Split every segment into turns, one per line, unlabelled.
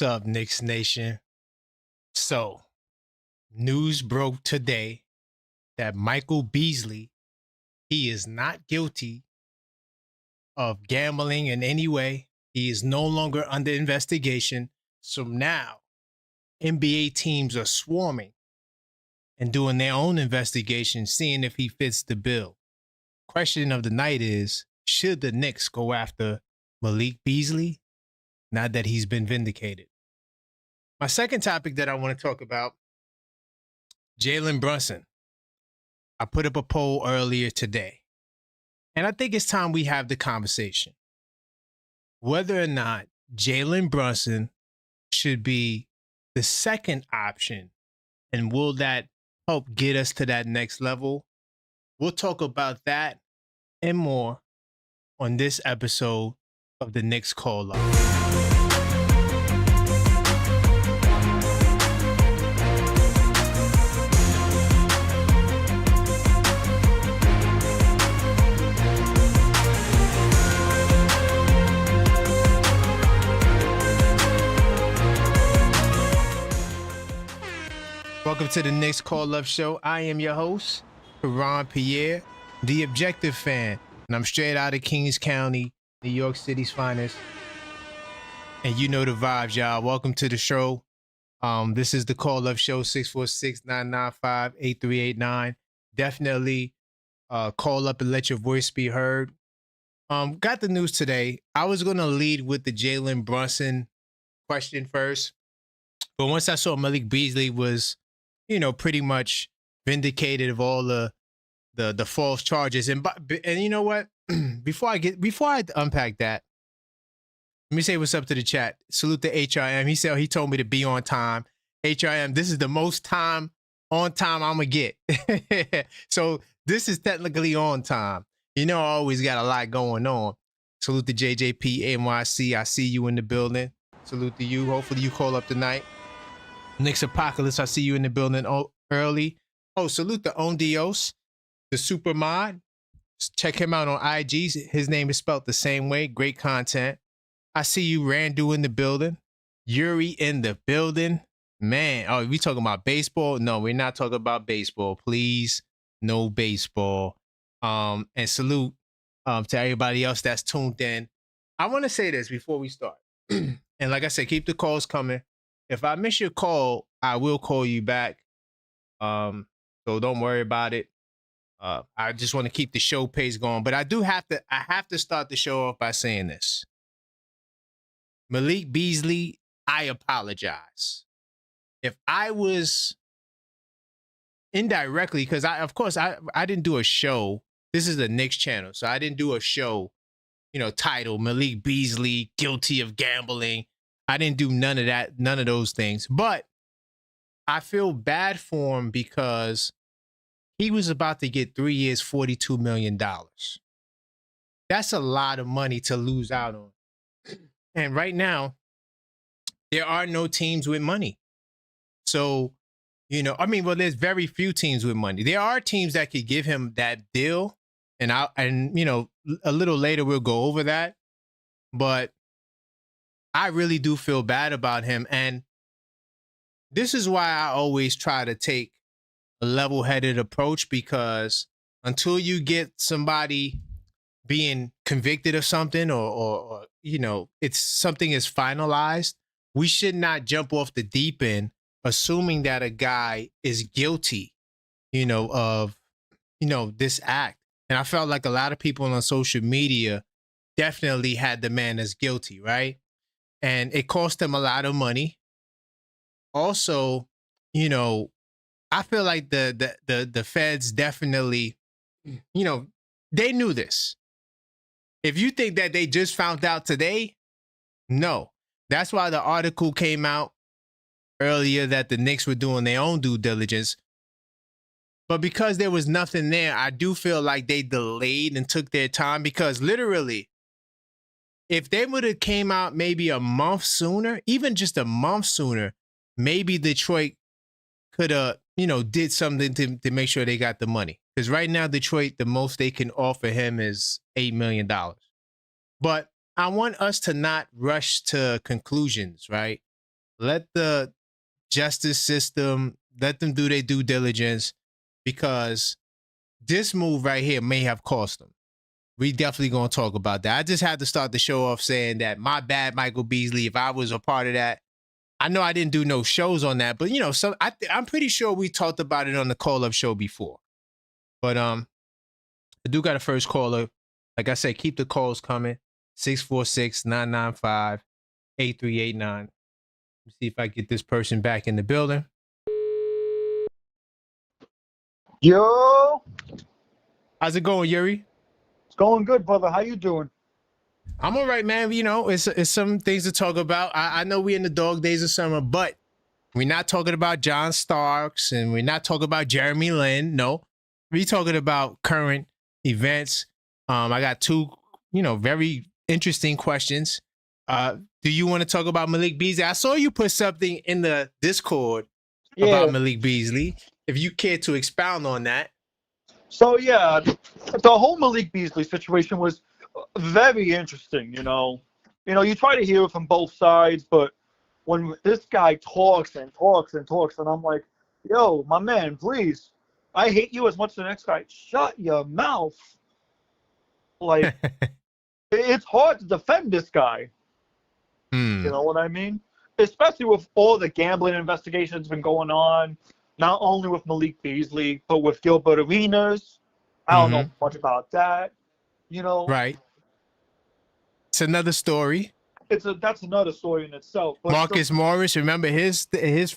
What's up, Knicks Nation? So, news broke today that Michael Beasley, he is not guilty of gambling in any way. He is no longer under investigation. So now, NBA teams are swarming and doing their own investigation, seeing if he fits the bill. Question of the night is, should the Knicks go after Malik Beasley now that he's been vindicated? My second topic that I want to talk about, Jalen Brunson. I put up a poll earlier today, and I think it's time we have the conversation. Whether or not Jalen Brunson should be the second option, and will that help get us to that next level? We'll talk about that and more on this episode of the Knicks Call Up. Welcome to the Knicks Call Up Show. I am your host, Karan Pierre, the Objective Fan, and I'm straight out of Kings County, New York City's finest. And you know the vibes, y'all. Welcome to the show. This is the Call Up Show, 646-995-8389. Definitely call up and let your voice be heard. Got the news today. I was going to lead with the Jalen Brunson question first, but once I saw Malik Beasley was pretty much vindicated of all the false charges. And you know what? before I unpack that, let me say what's up to the chat. Salute to HRM. He told me to be on time. HRM, this is the most time on time I'm gonna get. So this is technically on time. I always got a lot going on. Salute to JJP NYC. I see you in the building. Salute to you. Hopefully you call up tonight. Knicks Apocalypse, I see you in the building early. Oh, salute to On Dios, the super mod. Check him out on IG. His name is spelled the same way. Great content. I see you, Randu, in the building. Yuri in the building. Man, oh, we talking about baseball? No, we're not talking about baseball. Please, no baseball. And salute to everybody else that's tuned in. I want to say this before we start. And like I said, keep the calls coming. If I miss your call, I will call you back. So don't worry about it. I just want to keep the show pace going. But I have to start the show off by saying this. Malik Beasley, I apologize. If I was indirectly, because I didn't do a show. This is the Knicks channel. So I didn't do a show, titled Malik Beasley, guilty of gambling. I didn't do none of that, none of those things. But I feel bad for him because he was about to get 3 years, $42 million. That's a lot of money to lose out on. And right now, there are no teams with money. So, there's very few teams with money. There are teams that could give him that deal. And a little later we'll go over that. But I really do feel bad about him. And this is why I always try to take a level-headed approach, because until you get somebody being convicted of something or it's something is finalized, we should not jump off the deep end assuming that a guy is guilty, of this act. And I felt like a lot of people on social media definitely had the man as guilty, right? And it cost them a lot of money. Also, I feel like the feds definitely, they knew this. If you think that they just found out today, no. That's why the article came out earlier that the Knicks were doing their own due diligence. But because there was nothing there, I do feel like they delayed and took their time, because literally, if they would have came out maybe a month sooner, even just a month sooner, maybe Detroit could have, did something to make sure they got the money. Because right now, Detroit, the most they can offer him is $8 million. But I want us to not rush to conclusions, right? let the justice system, let them do their due diligence, because this move right here may have cost them. We definitely gonna talk about that. I just had to start the show off saying that my bad, Michael Beasley. If I was a part of that, I know I didn't do no shows on that, but so I'm pretty sure we talked about it on the call up show before. But I do got a first caller. Like I said, keep the calls coming. 646-995-8389. Let me see if I get this person back in the building.
Yo,
how's it going, Yuri?
It's going good, brother. How you doing?
I'm all right, man. It's some things to talk about. I know we in the dog days of summer, but we're not talking about John Starks and we're not talking about Jeremy Lin. No, we're talking about current events. I got two, very interesting questions. Do you want to talk about Malik Beasley? I saw you put something in the Discord about Malik Beasley. If you care to expound on that.
So yeah, the whole Malik Beasley situation was very interesting. You try to hear it from both sides, but when this guy talks and talks and talks, and I'm like, yo, my man, please, I hate you as much as the next guy. Shut your mouth. Like, it's hard to defend this guy. You know what I mean? Especially with all the gambling investigations been going on, not only with Malik Beasley, but with Gilbert Arenas. I don't know much about that.
Right. It's another story.
That's another story in itself. But
Marcus Morris, remember his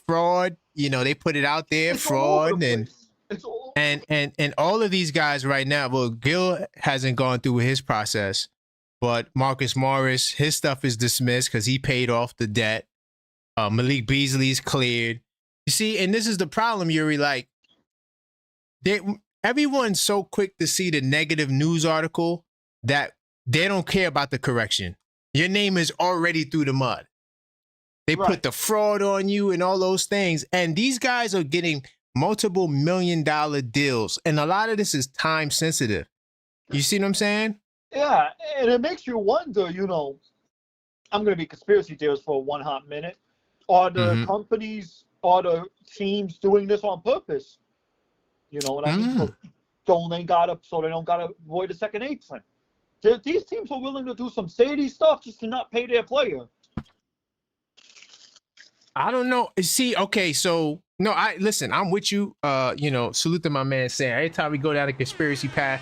fraud? They put it out there, fraud, and all of these guys right now. Well, Gil hasn't gone through his process, but Marcus Morris, his stuff is dismissed because he paid off the debt. Malik Beasley's cleared. You see, and this is the problem, Yuri. Like, everyone's so quick to see the negative news article that they don't care about the correction. Your name is already through the mud. They put the fraud on you and all those things. And these guys are getting multiple $1 million deals. And a lot of this is time sensitive. You see what I'm saying?
Yeah. And it makes you wonder, I'm going to be conspiracy theorists for one hot minute. Are the companies, are the teams doing this on purpose? You know what I mean? So they don't gotta avoid the second apron. These teams are willing to do some shady stuff just to not pay their player.
I don't know. See, okay, so no, I'm with you. Salute to my man Sam. Every time we go down the conspiracy path,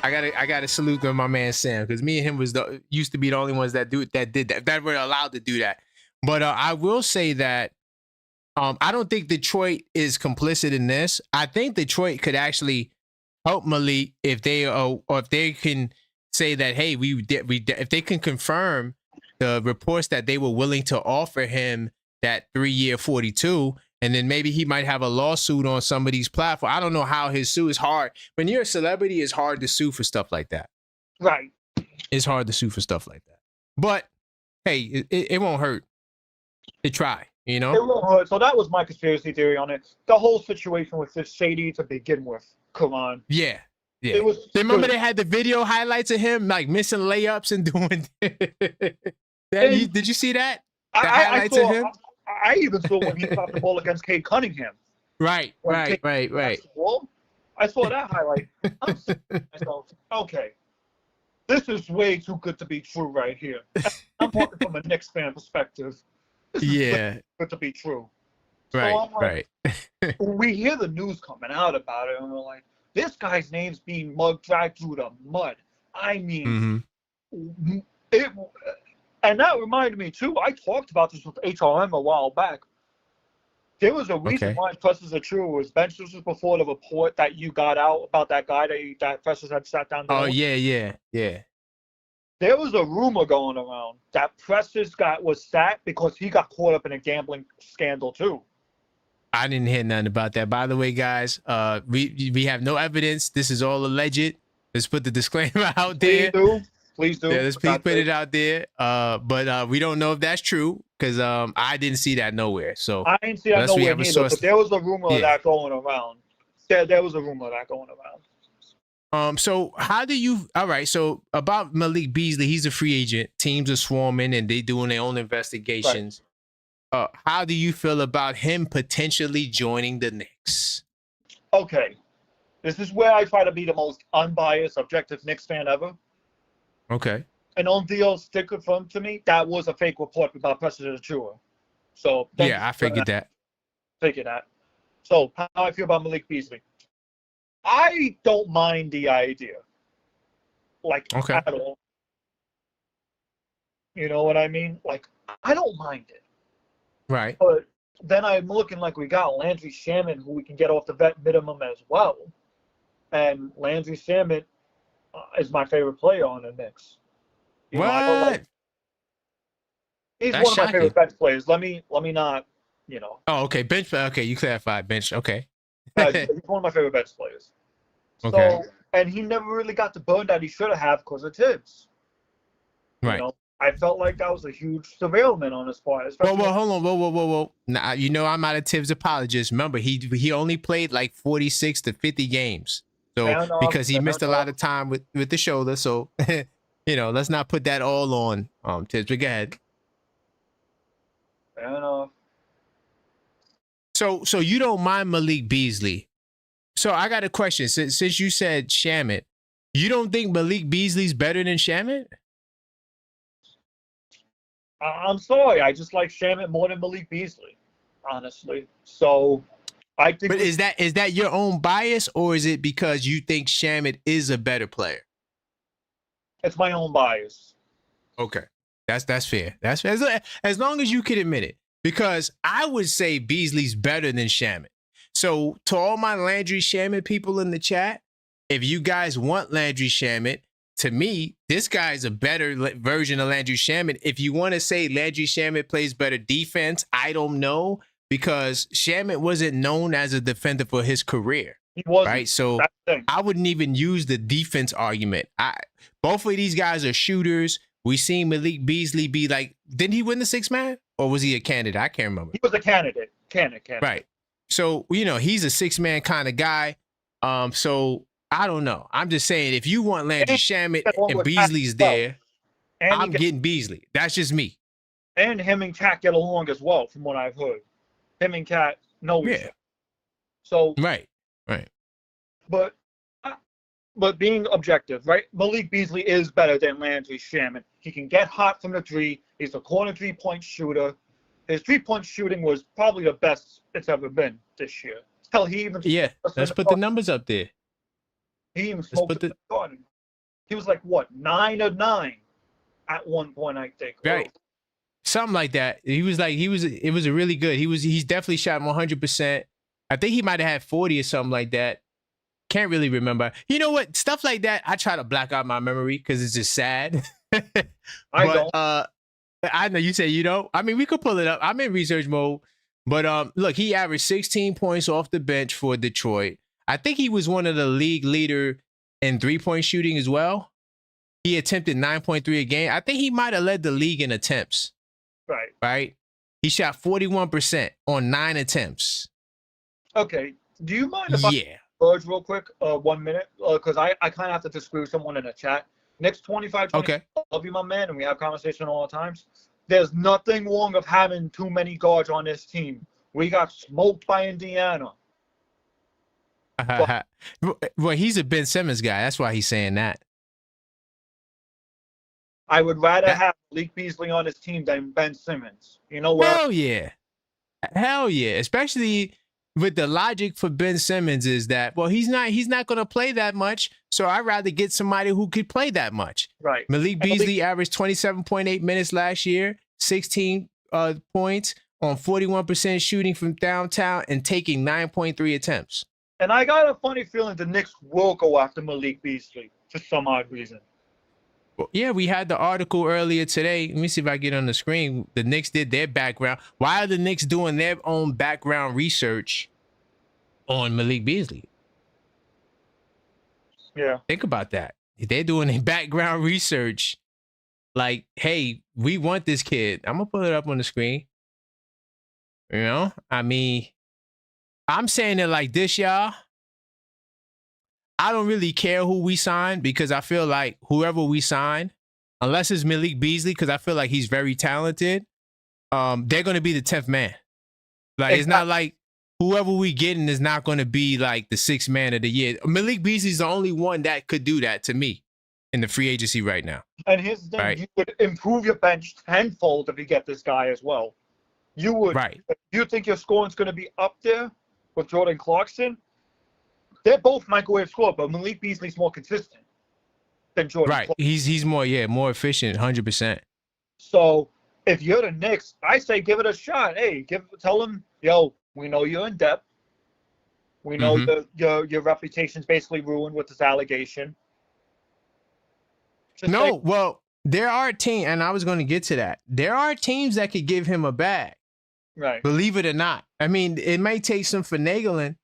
I gotta salute to my man Sam, because me and him used to be the only ones that did that were allowed to do that. But I will say that I don't think Detroit is complicit in this. I think Detroit could actually help Malik if they can say that, hey, if they can confirm the reports that they were willing to offer him that 3-year 42, and then maybe he might have a lawsuit on somebody's platform. I don't know how his suit is hard. When you're a celebrity, it's hard to sue for stuff like that.
Right.
It's hard to sue for stuff like that. But hey, it won't hurt to try. It
won't hurt. So that was my conspiracy theory on it. The whole situation was just shady to begin with. Come on.
Yeah. Remember they had the video highlights of him like missing layups and doing did you see that? The highlights of him?
I even saw when he stopped the ball against Cade Cunningham.
Right.
I saw that highlight. I'm saying to myself, okay, this is way too good to be true right here. I'm talking from a Knicks fan perspective. This is way too good to be true.
Right.
We hear the news coming out about it, and we're like, this guy's name's being dragged through the mud. I mean, and that reminded me too. I talked about this with HRM a while back. There was a reason why Presses are true. It was benched. This was before the report that you got out about that guy that Presses had sat down.
Oh yeah.
There was a rumor going around that Presses was sat because he got caught up in a gambling scandal too.
I didn't hear nothing about that. By the way, guys, we have no evidence. This is all alleged. Let's put the disclaimer out there.
Please do.
Yeah, let's put it out there. But we don't know if that's true because I didn't see that nowhere. So
I didn't see that nowhere either. But there was a rumor of that going around. There was a rumor of that going around.
So how do you? All right. So about Malik Beasley, he's a free agent. Teams are swarming and they doing their own investigations. How do you feel about him potentially joining the Knicks?
Okay, this is where I try to be the most unbiased, objective Knicks fan ever.
Okay.
And on Theo sticker from to me, that was a fake report about President Achua. So thank you
Yeah, I
for
figured that.
figuring that. So how I feel about Malik Beasley. I don't mind the idea. Like
Okay.
at all. You know what I mean? Like I don't mind it.
Right.
But then I'm looking like we got Landry Shamet, who we can get off the vet minimum as well. And Landry Shamet is my favorite player on the Knicks. You know, I don't like.
What?
He's
That's
one of my favorite
shocking.
bench players. Let me not, you know.
Oh, okay. Bench. Okay, you clarified bench. Okay.
He's one of my favorite bench players.
Okay.
So, and he never really got the burn that he should have had because of Tibbs.
Right.
You know, I felt like that was a huge surveillance on his part.
Whoa, hold on. Whoa. Now, you know I'm not a Tibbs apologist. Remember, he only played like 46 to 50 games. So because he missed a lot of time with the shoulder. So you know, let's not put that all on Tibbs. But go ahead.
Fair enough.
So you don't mind Malik Beasley. So I got a question. Since you said Shamet, you don't think Malik Beasley's better than Shamet?
I'm sorry. I just like Shamet more than Malik Beasley, honestly. So I think.
But is that your own bias, or is it because you think Shamet is a better player?
It's my own bias.
Okay, that's fair. That's fair. As long as you can admit it, because I would say Beasley's better than Shamet. So to all my Landry Shamet people in the chat, if you guys want Landry Shamet, to me, this guy is a better version of Landry Shamet. If you want to say Landry Shamet plays better defense, I don't know, because Shamet wasn't known as a defender for his career.
He wasn't.
Right? So I wouldn't even use the defense argument. Both of these guys are shooters. We seen Malik Beasley be like, didn't he win the sixth man? Or was he a candidate? I can't remember.
He was a candidate. Candidate.
Right. So, you know, he's a six-man kind of guy. So I don't know. I'm just saying, if you want Landry Shamet and Beasley's there, I'm getting Beasley. That's just me.
And him and Cat get along as well, from what I've heard. Him and Cat know each other. So
right.
But being objective, right? Malik Beasley is better than Landry Shamet. He can get hot from the three. He's a corner three-point shooter. His three-point shooting was probably the best it's ever been this year. Hell, he even
let's put the numbers up there.
He even smoked the garden. He was like what, 9 of 9 at one point, I think.
Right. Something like that. It was a really good. He's definitely shot 100%. I think he might have had 40 or something like that. Can't really remember. You know what? Stuff like that, I try to black out my memory because it's just sad.
I don't.
I know you say you don't. I mean, we could pull it up. I'm in research mode. But look, he averaged 16 points off the bench for Detroit. I think he was one of the league leader in three-point shooting as well. He attempted 9.3 a game. I think he might have led the league in attempts. Right? He shot 41% on 9 attempts.
Okay. Do you mind if I urge real quick, 1 minute? Because I kind of have to disagree with someone in the chat. Knicks 25-20.
Okay.
Love you, my man, and we have conversation all the times. There's nothing wrong of having too many guards on this team. We got smoked by Indiana.
Well, he's a Ben Simmons guy. That's why he's saying that.
I would rather have Malik Beasley on his team than Ben Simmons. You know what?
Hell yeah. Especially with the logic for Ben Simmons is that, well, he's not going to play that much, so I'd rather get somebody who could play that much.
Right.
Malik Beasley averaged 27.8 minutes last year, 16 points on 41% shooting from downtown and taking 9.3 attempts.
And I got a funny feeling the Knicks will go after Malik Beasley for some odd reason.
Well, yeah, we had the article earlier today. Let me see if I get on the screen. The Knicks did their background. Why are the Knicks doing their own background research on Malik Beasley?
Yeah.
Think about that. They're doing a background research. Like, hey, we want this kid. I'm going to put it up on the screen. You know, I mean, I'm saying it like this, y'all. I don't really care who we sign because I feel like whoever we sign, unless it's Malik Beasley, because I feel like he's very talented, they're going to be the 10th man. Like, it's not like whoever we getting is not going to be like the 6th man of the year. Malik Beasley's the only one that could do that to me in the free agency right now.
And here's the thing, right? You would improve your bench tenfold if you get this guy as well. You would.
Right.
If you think your scoring's going to be up there with Jordan Clarkson, they're both microwave score, but Malik Beasley's more consistent than Jordan
Right.
Clarkson.
He's more efficient, 100%.
So if you're the Knicks, I say give it a shot. Hey, tell them, yo, we know you're in depth. We know your reputation's basically ruined with this allegation.
Well, there are teams, and I was going to get to that. There are teams that could give him a bag.
Right.
Believe it or not. I mean, it may take some finagling,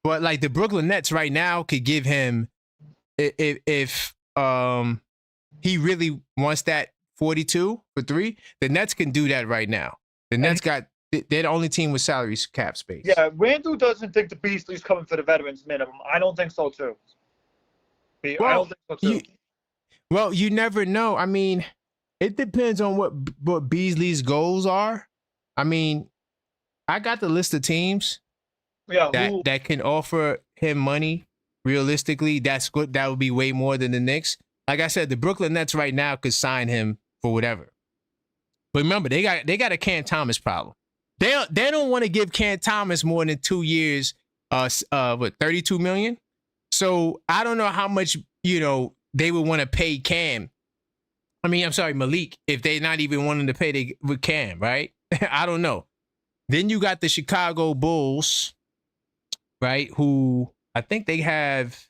but like the Brooklyn Nets right now could give him, if he really wants that 42 for 3, the Nets can do that right now. The Nets they're the only team with salary cap space.
Yeah, Randall doesn't think the Beasley's coming for the veterans minimum. I don't think so too. I don't think so too.
Well, you never know. I mean, it depends on what Beasley's goals are. I mean, I got the list of teams that can offer him money. Realistically, that's good. That would be way more than the Knicks. Like I said, the Brooklyn Nets right now could sign him for whatever. But remember, they got a Cam Thomas problem. They don't want to give Cam Thomas more than 2 years. 32 million. So I don't know how much they would want to pay Cam. I mean, I'm sorry, Malik, if they're not even wanting to pay with Cam, right? I don't know. Then you got the Chicago Bulls, right? Who I think they have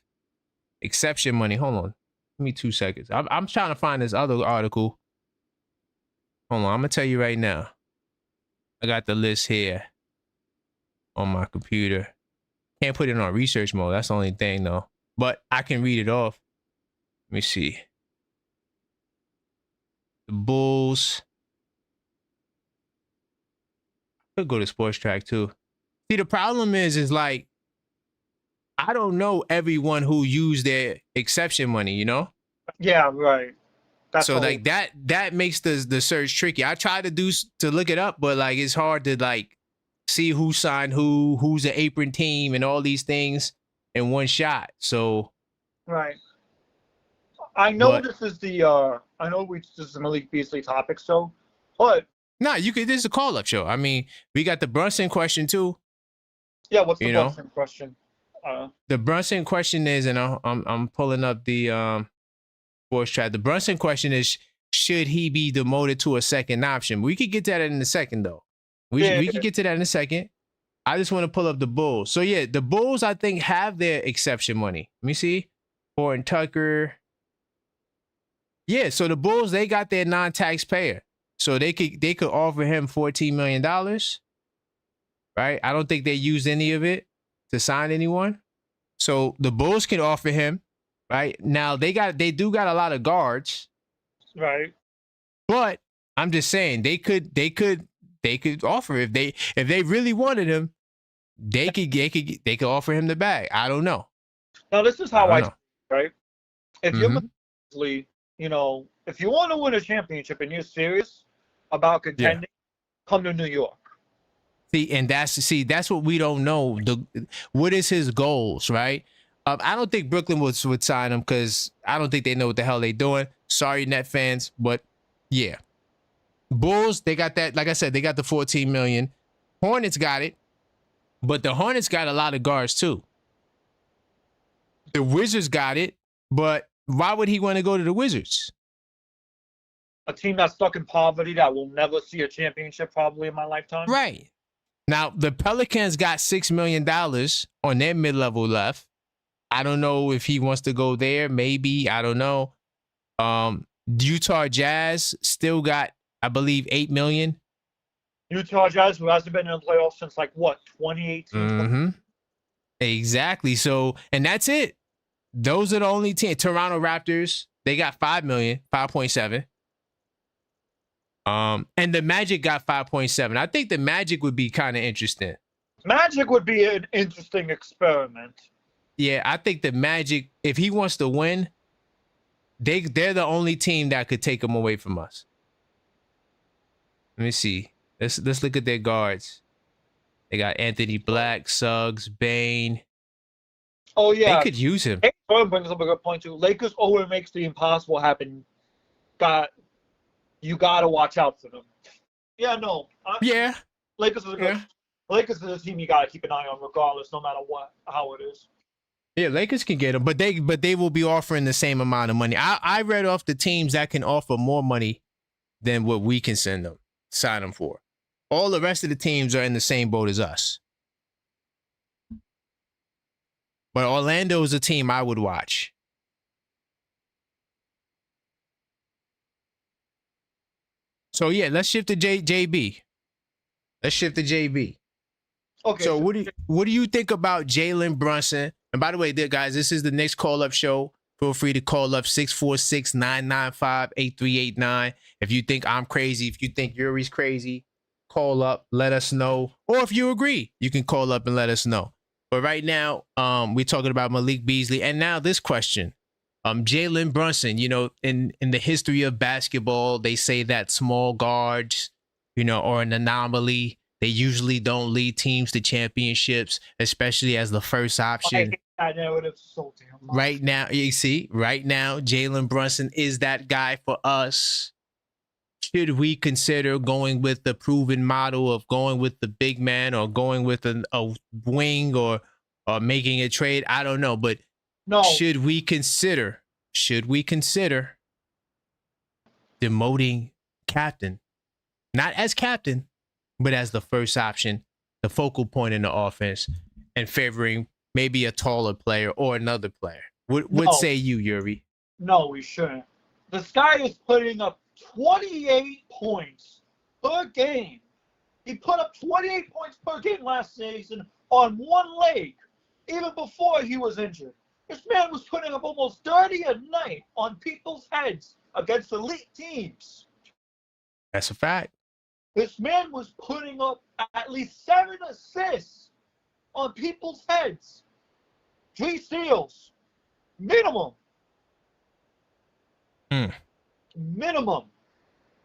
exception money. Hold on. Give me 2 seconds. I'm trying to find this other article. Hold on. I'm going to tell you right now. I got the list here on my computer. Can't put it on research mode. That's the only thing, though. But I can read it off. Let me see. The Bulls. Could go to Sports Track, too. See, the problem is like, I don't know everyone who used their exception money,
Yeah, right.
So like that makes the search tricky. I tried to look it up, but like it's hard to like see who signed who's an apron team and all these things in one shot. So
right. I know this is the this is the Malik Beasley topic, so but
this is a call-up show. I mean, we got the Brunson question too.
Yeah, what's the Brunson question?
The Brunson question is, and I'm pulling up the Sports Track. The Brunson question is, should he be demoted to a second option? We could get to that in a second, though. We could get to that in a second. I just want to pull up the Bulls. So, yeah, the Bulls, I think, have their exception money. Let me see. Horton Tucker. Yeah, so the Bulls, they got their non-taxpayer. So they could offer him $14 million. Right? I don't think they used any of it to sign anyone. So the Bulls can offer him. Right now, they do got a lot of guards,
right?
But I'm just saying they could offer if they really wanted him, they could offer him the bag. I don't know.
Now this is how I right. If you're if you want to win a championship and you're serious about contending, come to New York.
See, and that's what we don't know. What is his goals, right? I don't think Brooklyn would sign him because I don't think they know what the hell they're doing. Sorry, Net fans, but yeah. Bulls, they got that. Like I said, they got the $14 million. Hornets got it, but the Hornets got a lot of guards too. The Wizards got it, but why would he want to go to the Wizards?
A team that's stuck in poverty that will never see a championship probably in my lifetime.
Right. Now, the Pelicans got $6 million on their mid-level left. I don't know if he wants to go there. Maybe. I don't know. Utah Jazz still got, I believe, $8 million.
Utah Jazz, who hasn't been in the playoffs since, 2018?
Exactly. So, and that's it. Those are the only teams. Toronto Raptors, they got $5 million, 5.7. And the Magic got 5.7. I think the Magic would be kind of interesting.
Magic would be an interesting experiment.
Yeah, I think the Magic, if he wants to win, they're the only team that could take him away from us. Let me see. Let's look at their guards. They got Anthony Black, Suggs, Bane.
Oh
They
yeah,
could use him.
Jordan brings up a good point too. Lakers always makes the impossible happen. You gotta watch out for them. Yeah, no.
Yeah.
Lakers is a good.
Yeah.
Lakers is a team you gotta keep an eye on, regardless, no matter how it is.
Yeah, Lakers can get him, but they will be offering the same amount of money. I read off the teams that can offer more money than what we can sign them for. All the rest of the teams are in the same boat as us. But Orlando is a team I would watch. So yeah, let's shift to JB. Let's shift to JB.
Okay.
So what do you think about Jalen Brunson? And by the way, guys, this is the Knicks call-up show. Feel free to call up 646-995-8389. If you think I'm crazy, if you think Yuri's crazy, call up, let us know. Or if you agree, you can call up and let us know. But right now, we're talking about Malik Beasley. And now this question. Jalen Brunson, in the history of basketball, they say that small guards, are an anomaly. They usually don't lead teams to championships, especially as the first option.
I know it's so damn much.
Right now, you see, Jalen Brunson is that guy for us. Should we consider going with the proven model of going with the big man or going with a wing or making a trade? I don't know, but
no.
Should we consider demoting captain, not as captain, but as the first option, the focal point in the offense, and favoring maybe a taller player or another player? What say you, Yuri?
No, we shouldn't. This guy is putting up 28 points per game. He put up 28 points per game last season on one leg, even before he was injured. This man was putting up almost 30 a night on people's heads against elite teams.
That's a fact.
This man was putting up at least 7 assists on people's heads. 3 steals. Minimum. Minimum.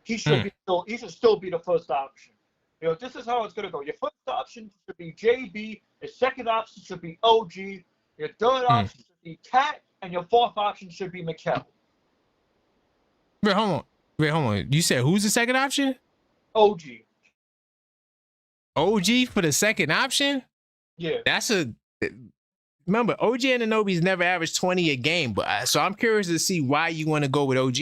He should still be the first option. This is how it's going to go. Your first option should be JB. Your second option should be OG. Your third option should be Cat. And your fourth option should be Mikal.
Wait, hold on. You said who's the second option?
OG.
OG for the second option?
Yeah.
Remember, OG Anunoby's never averaged 20 a game, so I'm curious to see why you want to go with OG.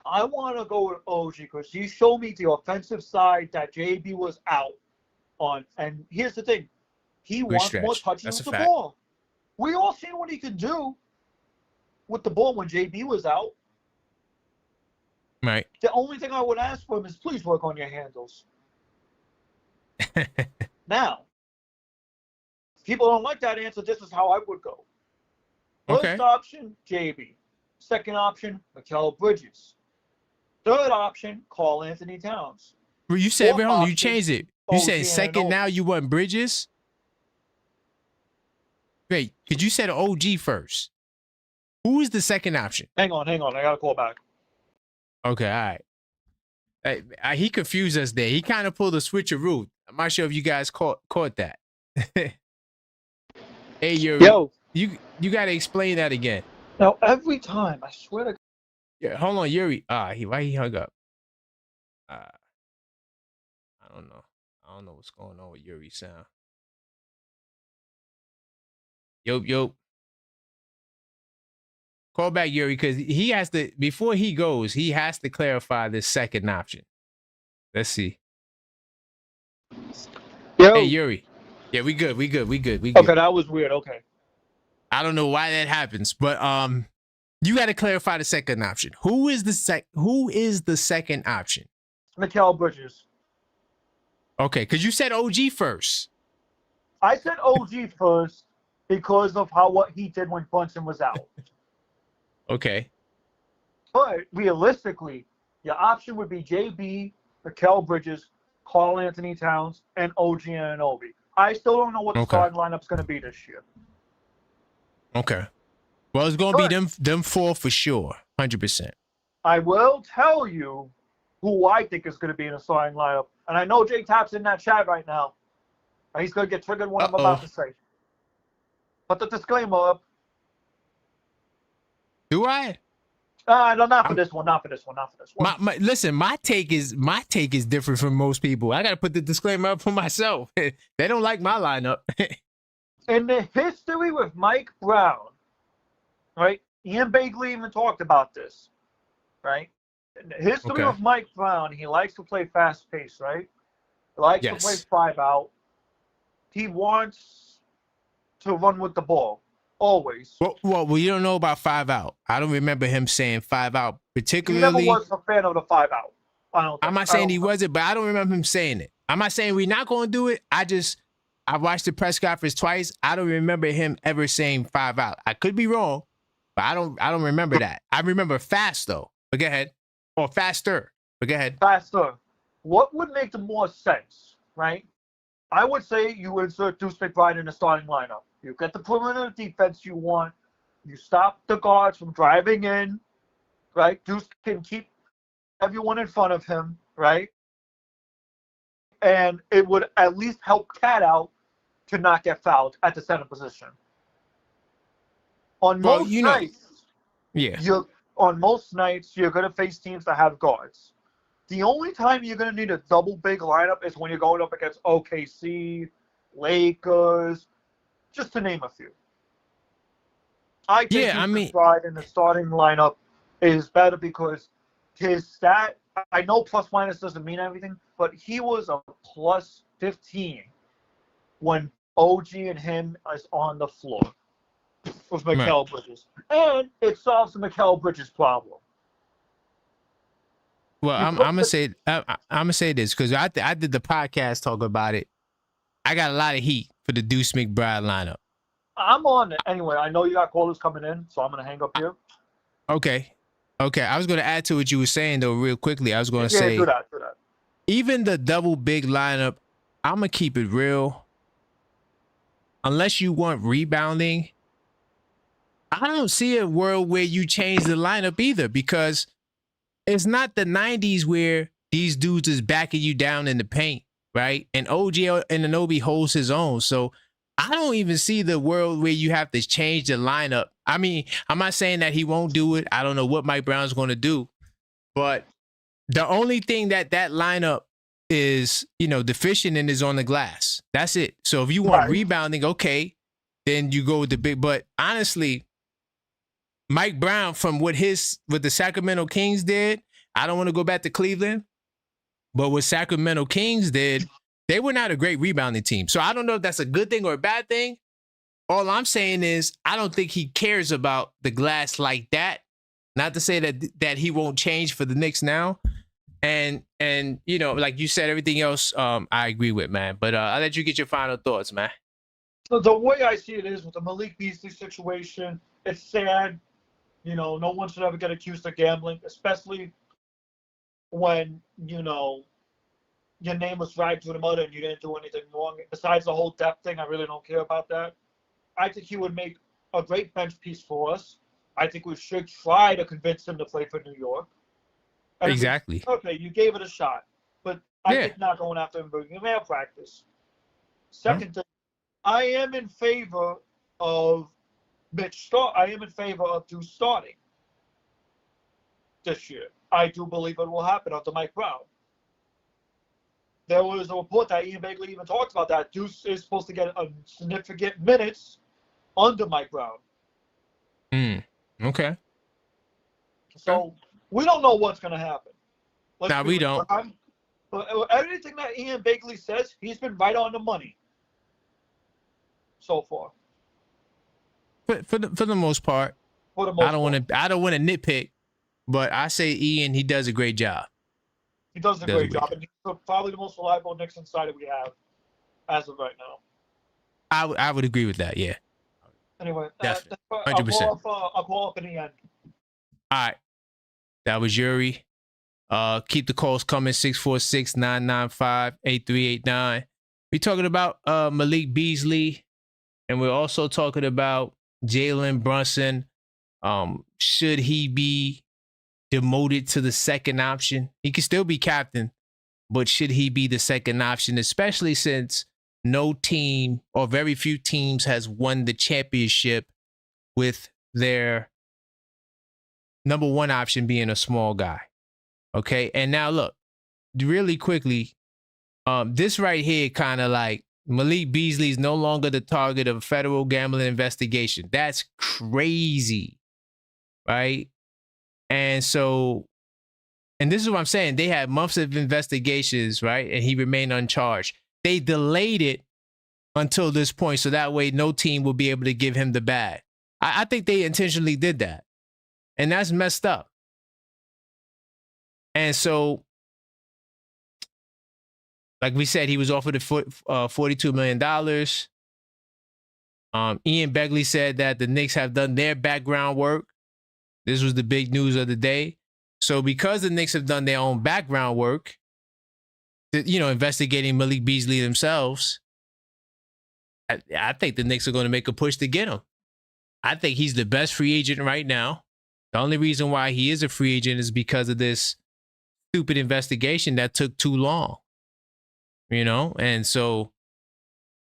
I want to go with OG because he showed me the offensive side that JB was out on. And here's the thing. He wants more touches with the ball. We all seen what he could do with the ball when JB was out.
Right.
The only thing I would ask for him is please work on your handles. Now, if people don't like that answer, this is how I would go. First option, JB. Second option, Mikal Bridges. Third option, Karl Anthony Towns.
Well, you said, you changed it. You said second now you want Bridges? Wait, because you said OG first. Who is the second option?
Hang on. I got to call back.
Okay, all right. He confused us there. He kind of pulled a switcheroo. I'm not sure if you guys caught that. Hey, you got to explain that again.
Now, every time, I swear to God.
Yeah, hold on, Yuri. Why he hung up? I don't know. I don't know what's going on with Yuri's sound. Yo. Call back Yuri because he has to, before he goes, he has to clarify this second option. Let's see.
Yo.
Hey, Yuri. Yeah, we good. Okay,
that was weird. Okay.
I don't know why that happens, but you got to clarify the second option. Who is the second option?
Mikal Bridges.
Okay, because you said OG first.
I said OG first because of what he did when Brunson was out.
Okay.
But realistically, your option would be JB, Mikal Bridges, Karl Anthony Towns, and OG Anunoby. I still don't know what the starting lineup's going to be this year.
Okay. Well, it's going to be them four for sure, 100%.
I will tell you who I think is going to be in the starting lineup. And I know Jay Tapp's in that chat right now. And he's going to get triggered when I'm about to say. Put the disclaimer up.
Do I?
No, not for this one.
Listen, my take is different from most people. I got to put the disclaimer up for myself. They don't like my lineup.
In the history with Mike Brown, right? Ian Beasley even talked about this, right? In the history of Mike Brown, he likes to play fast pace, right? He likes to play 5 out. He wants to run with the ball. Always.
Well, you don't know about 5 out. I don't remember him saying 5 out particularly.
He never was a fan of the 5 out.
I'm not saying he wasn't, but I don't remember him saying it. I'm not saying we're not going to do it. I watched the press conference twice. I don't remember him ever saying 5 out. I could be wrong, but I don't remember that. I remember fast though. But go ahead. Or faster. But go ahead.
Faster. What would make the more sense, right? I would say you insert Deuce McBride in the starting lineup. You get the perimeter defense you want. You stop the guards from driving in, right? Deuce can keep everyone in front of him, right? And it would at least help Cat out to not get fouled at the center position. On most nights, you're going to face teams that have guards. The only time you're going to need a double big lineup is when you're going up against OKC, Lakers, just to name a few. I think McBride in the starting lineup is better because his stat, I know plus minus doesn't mean everything, but he was a plus 15 when OG and him is on the floor with Mikal Bridges. And it solves the Mikal Bridges problem.
Well, I'm gonna say this because I did the podcast talk about it. I got a lot of heat for the Deuce McBride lineup.
I'm on it anyway. I know you got callers coming in, so I'm gonna hang up here.
Okay. I was gonna add to what you were saying though, real quickly. I was gonna say,
do that.
Even the double big lineup, I'm gonna keep it real. Unless you want rebounding, I don't see a world where you change the lineup either because it's not the 90s where these dudes is backing you down in the paint, right? And OG Anunoby holds his own. So I don't even see the world where you have to change the lineup. I mean, I'm not saying that he won't do it. I don't know what Mike Brown's going to do. But the only thing that lineup is, deficient in is on the glass. That's it. So if you want rebounding, okay, then you go with the big. But honestly, Mike Brown, from what the Sacramento Kings did, I don't want to go back to Cleveland, but what Sacramento Kings did, they were not a great rebounding team. So I don't know if that's a good thing or a bad thing. All I'm saying is I don't think he cares about the glass like that. Not to say that he won't change for the Knicks now. And like you said, everything else I agree with, man. But I'll let you get your final thoughts, man.
So the way I see it is with the Malik Beasley situation, it's sad. No one should ever get accused of gambling, especially when, your name was dragged through the mud and you didn't do anything wrong. Besides the whole depth thing, I really don't care about that. I think he would make a great bench piece for us. I think we should try to convince him to play for New York. And
exactly.
Okay, you gave it a shot. But I think not going after him, bringing him out practice. Second thing, I am in favor of Deuce starting this year. I do believe it will happen under Mike Brown. There was a report that Ian Beasley even talked about that Deuce is supposed to get a significant minutes under Mike Brown.
Okay.
So we don't know what's going to happen.
We don't.
But everything that Ian Beasley says, he's been right on the money so far.
For the most part, I don't want to nitpick, but I say Ian, he does a great job.
He does a great job, and he's probably the most reliable Knicks insider we have as of right now.
I would agree with that. Yeah.
Anyway,
100%.
I'll call up in the end.
All right, that was Yuri. Keep the calls coming. 646-995-8389. We're talking about Malik Beasley, and we're also talking about Jalen Brunson. Should he be demoted to the second option? He could still be captain, but should he be the second option, especially since no team or very few teams has won the championship with their number one option being a small guy? Okay. And now look, really quickly, this right here kind of like Malik Beasley is no longer the target of a federal gambling investigation. That's crazy, right? And so, and this is what I'm saying. They had months of investigations, right? And he remained uncharged. They delayed it until this point, so that way no team will be able to give him the bag. I think they intentionally did that. And that's messed up. And so, like we said, he was offered $42 million. Ian Begley said that the Knicks have done their background work. This was the big news of the day. So because the Knicks have done their own background work, investigating Malik Beasley themselves, I think the Knicks are going to make a push to get him. I think he's the best free agent right now. The only reason why he is a free agent is because of this stupid investigation that took too long. And so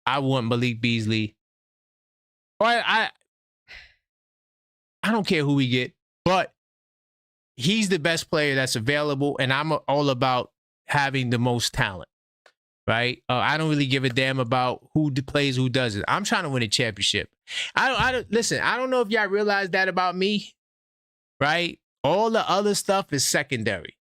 I want Malik Beasley. Or I don't care who we get, but he's the best player that's available, and I'm all about having the most talent, right? I don't really give a damn about who plays, who doesn't. I'm trying to win a championship. Listen, I don't know if y'all realize that about me, right? All the other stuff is secondary.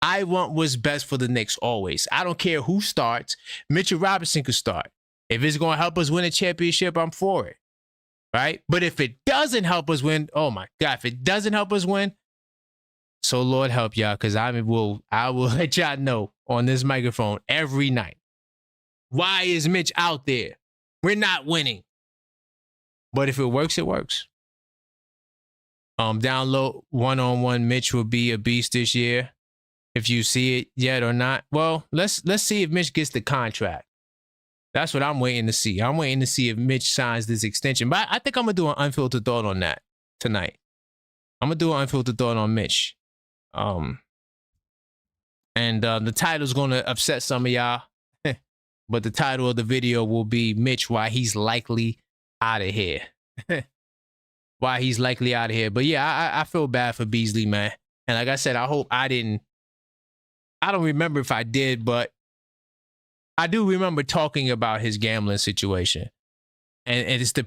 I want what's best for the Knicks always. I don't care who starts. Mitchell Robinson could start. If it's going to help us win a championship, I'm for it, right? But if it doesn't help us win, oh my God, if it doesn't help us win, so Lord help y'all, because I will let y'all know on this microphone every night. Why is Mitch out there? We're not winning. But if it works, it works. Down low, one-on-one Mitch will be a beast this year. If you see it yet or not, well, let's see if Mitch gets the contract. That's what I'm waiting to see. I'm waiting to see if Mitch signs this extension. But I think I'm going to do an unfiltered thought on that tonight. I'm going to do an unfiltered thought on Mitch. The title's going to upset some of y'all. But the title of the video will be Mitch, why he's likely out of here. Why he's likely out of here. But yeah, I feel bad for Beasley, man. And like I said, I hope I didn't. I don't remember if I did, but I do remember talking about his gambling situation. And it's the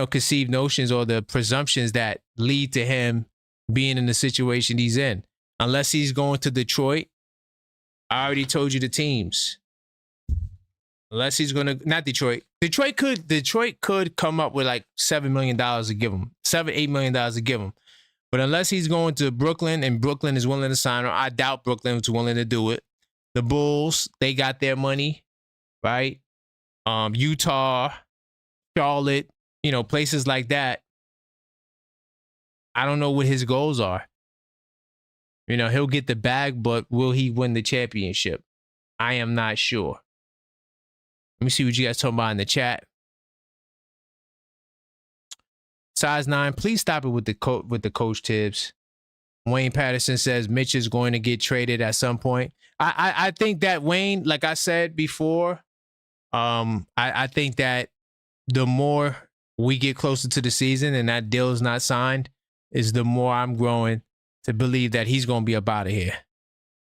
conceived notions or the presumptions that lead to him being in the situation he's in. Unless he's going to Detroit, I already told you the teams. Unless he's going to, not Detroit. Detroit could come up with like $7 million to give him, $8 million to give him. But unless he's going to Brooklyn and Brooklyn is willing to sign him, I doubt Brooklyn is willing to do it. The Bulls, they got their money, right? Utah, Charlotte, places like that. I don't know what his goals are. He'll get the bag, but will he win the championship? I am not sure. Let me see what you guys talking about in the chat. Size 9, please stop it with the coach tips. Wayne Patterson says Mitch is going to get traded at some point. I think that Wayne, like I said before, I think that the more we get closer to the season and that deal is not signed, is the more I'm growing to believe that he's going to be up out of here.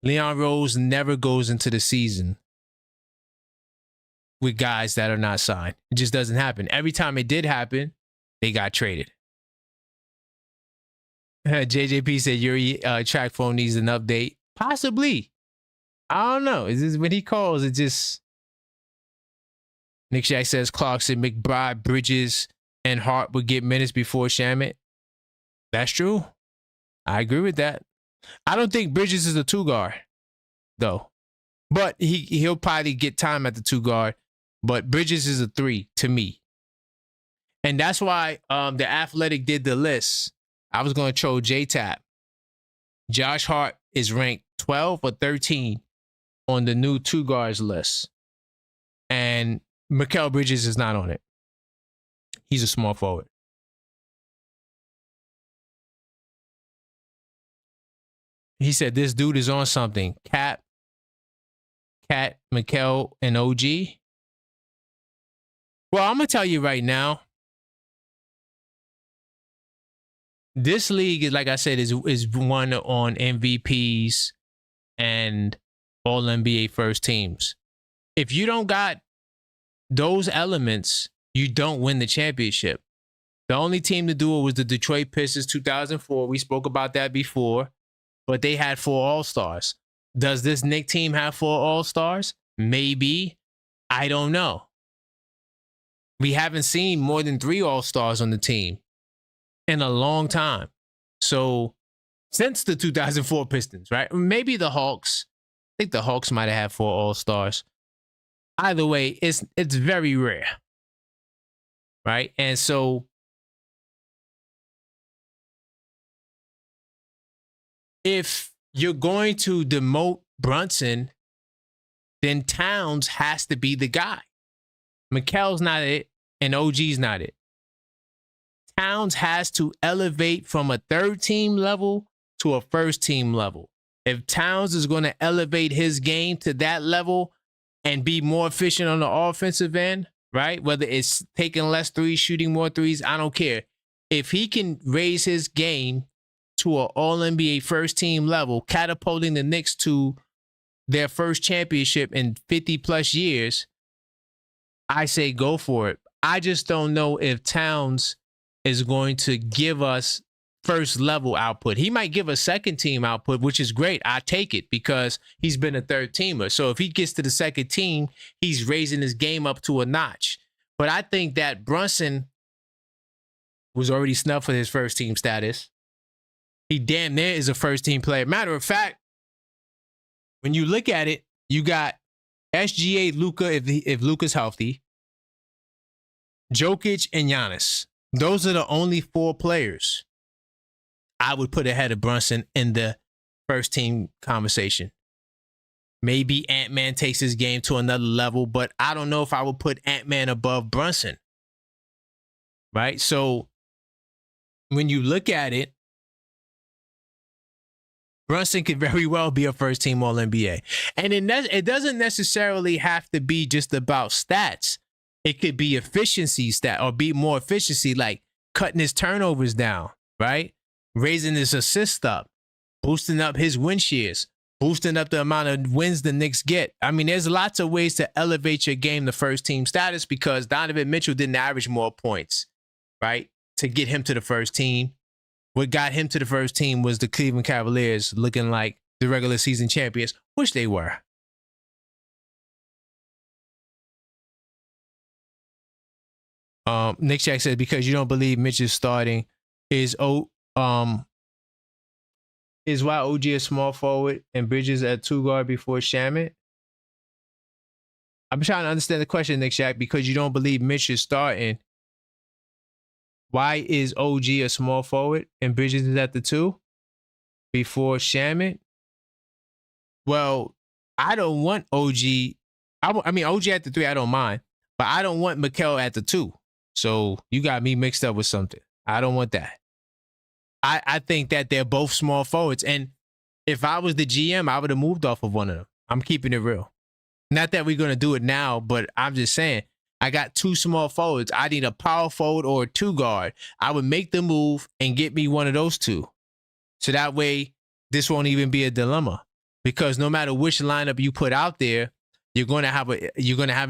Leon Rose never goes into the season with guys that are not signed. It just doesn't happen. Every time it did happen, they got traded. JJP said your track phone needs an update. Possibly. I don't know. Is this when he calls? It just. Nick Shack says Clarkson, McBride, Bridges, and Hart would get minutes before Shamet. That's true. I agree with that. I don't think Bridges is a 2-guard, though. But he'll probably get time at the 2-guard. But Bridges is a 3 to me. And that's why the Athletic did the list. I was going to throw J-Tap. Josh Hart is ranked 12 or 13 on the new 2-guards list. And Mikal Bridges is not on it. He's a small forward. He said this dude is on something. Cat, Mikal, and OG. Well, I'm gonna tell you right now. This league is, like I said, is one on MVPs and all NBA first teams. If you don't got those elements, you don't win the championship. The only team to do it was the Detroit Pistons 2004. We spoke about that before, but they had 4 All-Stars. Does this Knicks team have 4 All-Stars? Maybe. I don't know. We haven't seen more than 3 All-Stars on the team in a long time. So since the 2004 Pistons, right? Maybe the Hawks. I think the Hawks might have had 4 All-Stars. Either way, it's very rare, right? And so if you're going to demote Brunson, then Towns has to be the guy. Mikal's not it, and OG's not it. Towns has to elevate from a third team level to a first team level. If Towns is going to elevate his game to that level and be more efficient on the offensive end, right? Whether it's taking less threes, shooting more threes, I don't care. If he can raise his game to an All-NBA first team level, catapulting the Knicks to their first championship in 50 plus years, I say go for it. I just don't know if Towns is going to give us first level output. He might give us second team output, which is great. I take it because he's been a third teamer. So if he gets to the second team, he's raising his game up to a notch. But I think that Brunson was already snubbed for his first team status. He damn near is a first team player. Matter of fact, when you look at it, you got SGA, Luka, if Luka's healthy, Jokic, and Giannis. Those are the only 4 players I would put ahead of Brunson in the first team conversation. Maybe Ant-Man takes his game to another level, but I don't know if I would put Ant-Man above Brunson. Right? So when you look at it, Brunson could very well be a first team All-NBA. And it doesn't necessarily have to be just about stats. It could be efficiency stat or be more efficiency, like cutting his turnovers down, right? Raising his assist up, boosting up his win shares, boosting up the amount of wins the Knicks get. I mean, there's lots of ways to elevate your game to first team status because Donovan Mitchell didn't average more points, right, to get him to the first team. What got him to the first team was the Cleveland Cavaliers looking like the regular season champions, which they were. Nick Jack says, because you don't believe Mitch is starting, is why OG a small forward and Bridges at 2 guard before Shamet? I'm trying to understand the question, Nick Jack, because you don't believe Mitch is starting. Why is OG a small forward and Bridges is at the 2 before Shamet? Well, I don't want OG. I mean, OG at the 3, I don't mind, but I don't want Mikal at the 2. So you got me mixed up with something. I don't want that. I think that they're both small forwards. And if I was the GM, I would have moved off of one of them. I'm keeping it real. Not that we're going to do it now, but I'm just saying, I got 2 small forwards. I need a power forward or a 2 guard. I would make the move and get me one of those 2. So that way, this won't even be a dilemma. Because no matter which lineup you put out there, you're going to have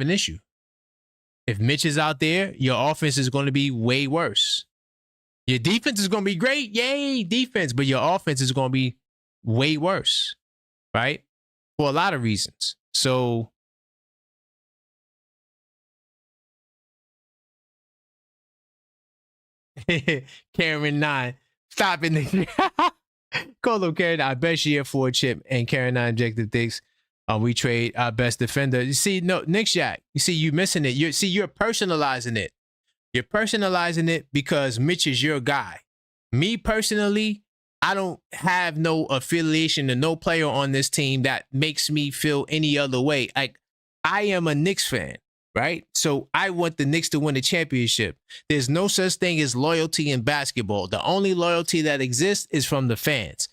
an issue. If Mitch is out there, your offense is going to be way worse. Your defense is going to be great. Yay, defense. But your offense is going to be way worse, right? For a lot of reasons. So Karen 9. Stop it. Call him Karen. I bet she had 4 chip and Karen 9 objective thinks we trade our best defender. You see, no, Nick Jack, you see, you missing it. You're personalizing it. You're personalizing it because Mitch is your guy. Me personally, I don't have no affiliation to no player on this team that makes me feel any other way. Like, I am a Knicks fan, right? So I want the Knicks to win the championship. There's no such thing as loyalty in basketball. The only loyalty that exists is from the fans.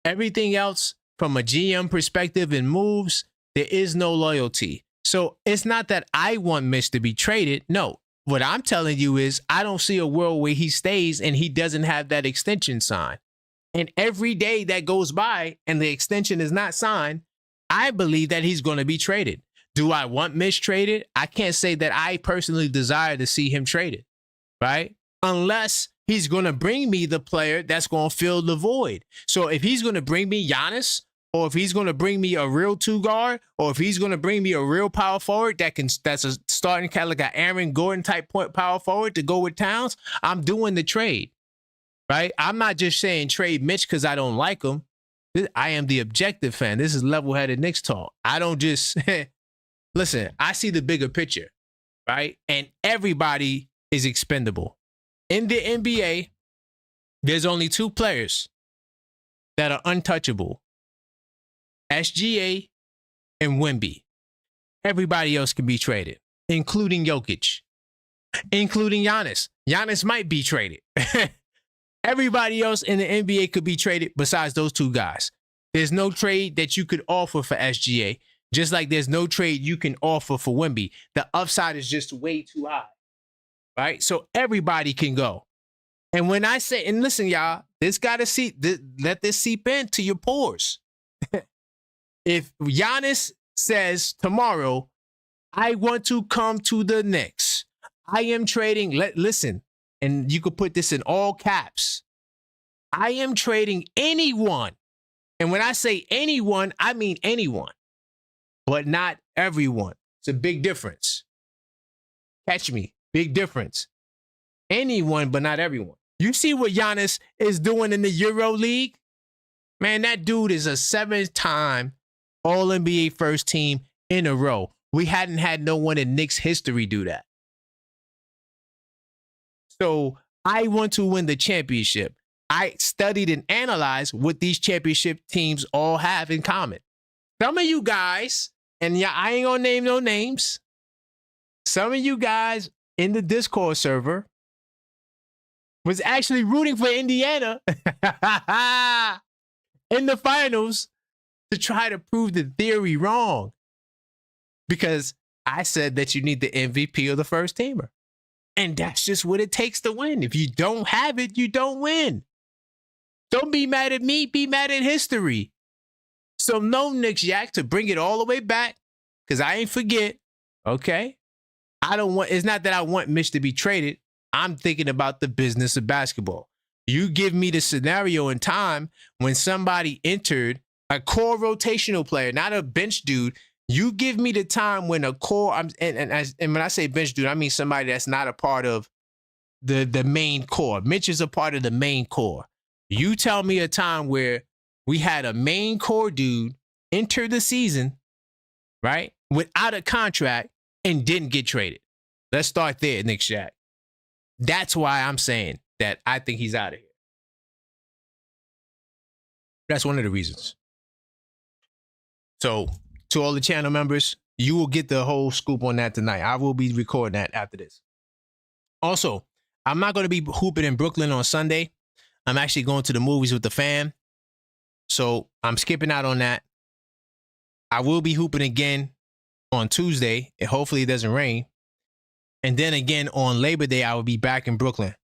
Everything else from a GM perspective and moves, there is no loyalty. So it's not that I want Mitch to be traded. No, what I'm telling you is I don't see a world where he stays and he doesn't have that extension signed. And every day that goes by and the extension is not signed, I believe that he's going to be traded. Do I want Mitch traded? I can't say that I personally desire to see him traded, right? Unless he's going to bring me the player that's going to fill the void. So if he's going to bring me Giannis, or if he's going to bring me a real two guard, or if he's going to bring me a real power forward that's a starting kind of like an Aaron Gordon type point power forward to go with Towns, I'm doing the trade, right? I'm not just saying trade Mitch because I don't like him. I am the objective fan. This is level-headed Knicks talk. I don't just listen. I see the bigger picture, right? And everybody is expendable. In the NBA, there's only two players that are untouchable. SGA and Wemby. Everybody else can be traded, including Jokic, including Giannis. Giannis might be traded. Everybody else in the NBA could be traded besides those two guys. There's no trade that you could offer for SGA, just like there's no trade you can offer for Wemby. The upside is just way too high, right? So everybody can go. And when I say, and listen, y'all, let this seep into your pores. If Giannis says tomorrow, I want to come to the Knicks, I am trading, listen, and you could put this in all caps. I am trading anyone. And when I say anyone, I mean anyone, but not everyone. It's a big difference. Catch me. Big difference. Anyone, but not everyone. You see what Giannis is doing in the Euro League? Man, that dude is a 7-time All-NBA first team in a row. We hadn't had no one in Knicks history do that. So I want to win the championship. I studied and analyzed what these championship teams all have in common. Some of you guys, and yeah, I ain't gonna name no names. Some of you guys in the Discord server was actually rooting for Indiana in the finals to try to prove the theory wrong. Because I said that you need the MVP or the first teamer. And that's just what it takes to win. If you don't have it, you don't win. Don't be mad at me, be mad at history. So no, Knicks Yak, to bring it all the way back, because I ain't forget, okay? It's not that I want Mitch to be traded. I'm thinking about the business of basketball. You give me the scenario in time when somebody entered, a core rotational player, not a bench dude. You give me the time when a core, and when I say bench dude, I mean somebody that's not a part of the main core. Mitch is a part of the main core. You tell me a time where we had a main core dude enter the season, right, without a contract and didn't get traded. Let's start there, Nick Shack. That's why I'm saying that I think he's out of here. That's one of the reasons. So, to all the channel members, you will get the whole scoop on that tonight. I will be recording that after this. Also, I'm not going to be hooping in Brooklyn on Sunday. I'm actually going to the movies with the fam. So I'm skipping out on that. I will be hooping again on Tuesday, and hopefully it doesn't rain. And then again on Labor Day, I will be back in Brooklyn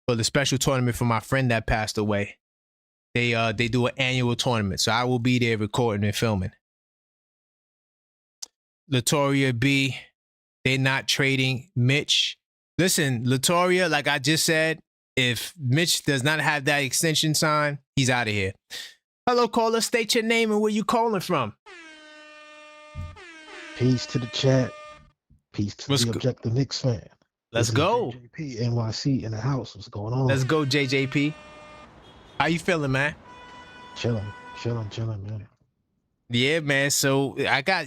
for the special tournament for my friend that passed away. They do an annual tournament, so I will be there recording and filming. Latoria B, they're not trading Mitch. Listen, Latoria, like I just said, if Mitch does not have that extension signed, he's out of here. Hello, caller. State your name and where you calling from.
Peace to the chat. Peace to the Objective Knicks fan.
Let's go.
JJP NYC in the house. What's going on?
Let's go, JJP. How you feeling, man?
Chilling, man.
Yeah, man. So I got,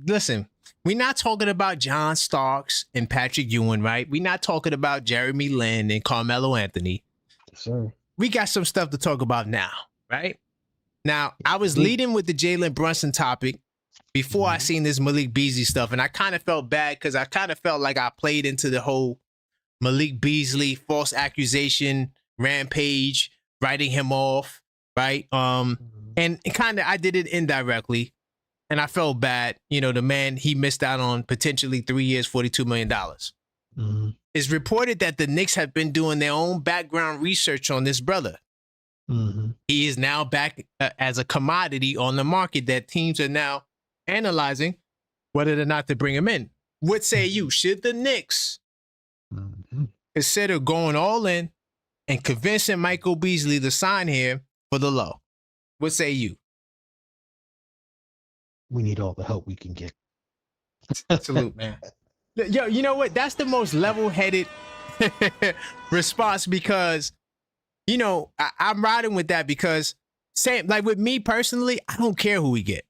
listen, we're not talking about John Starks and Patrick Ewing, right? We're not talking about Jeremy Lin and Carmelo Anthony.
Yes, sir.
We got some stuff to talk about now, right? Now, I was leading with the Jalen Brunson topic before I seen this Malik Beasley stuff, and I kind of felt bad because I kind of felt like I played into the whole Malik Beasley false accusation rampage, writing him off, right? And kind of I did it indirectly, and I felt bad. You know, the man, he missed out on potentially 3 years, $42 million.
Mm-hmm.
It's reported that the Knicks have been doing their own background research on this brother.
Mm-hmm.
He is now back as a commodity on the market that teams are now analyzing whether or not to bring him in. What say you? Should the Knicks consider going all in and convincing Michael Beasley to sign here for the low? What say you?
We need all the help we can get.
Salute, man. Yo, you know what? That's the most level-headed response because, you know, I'm riding with that because, same like with me personally, I don't care who we get.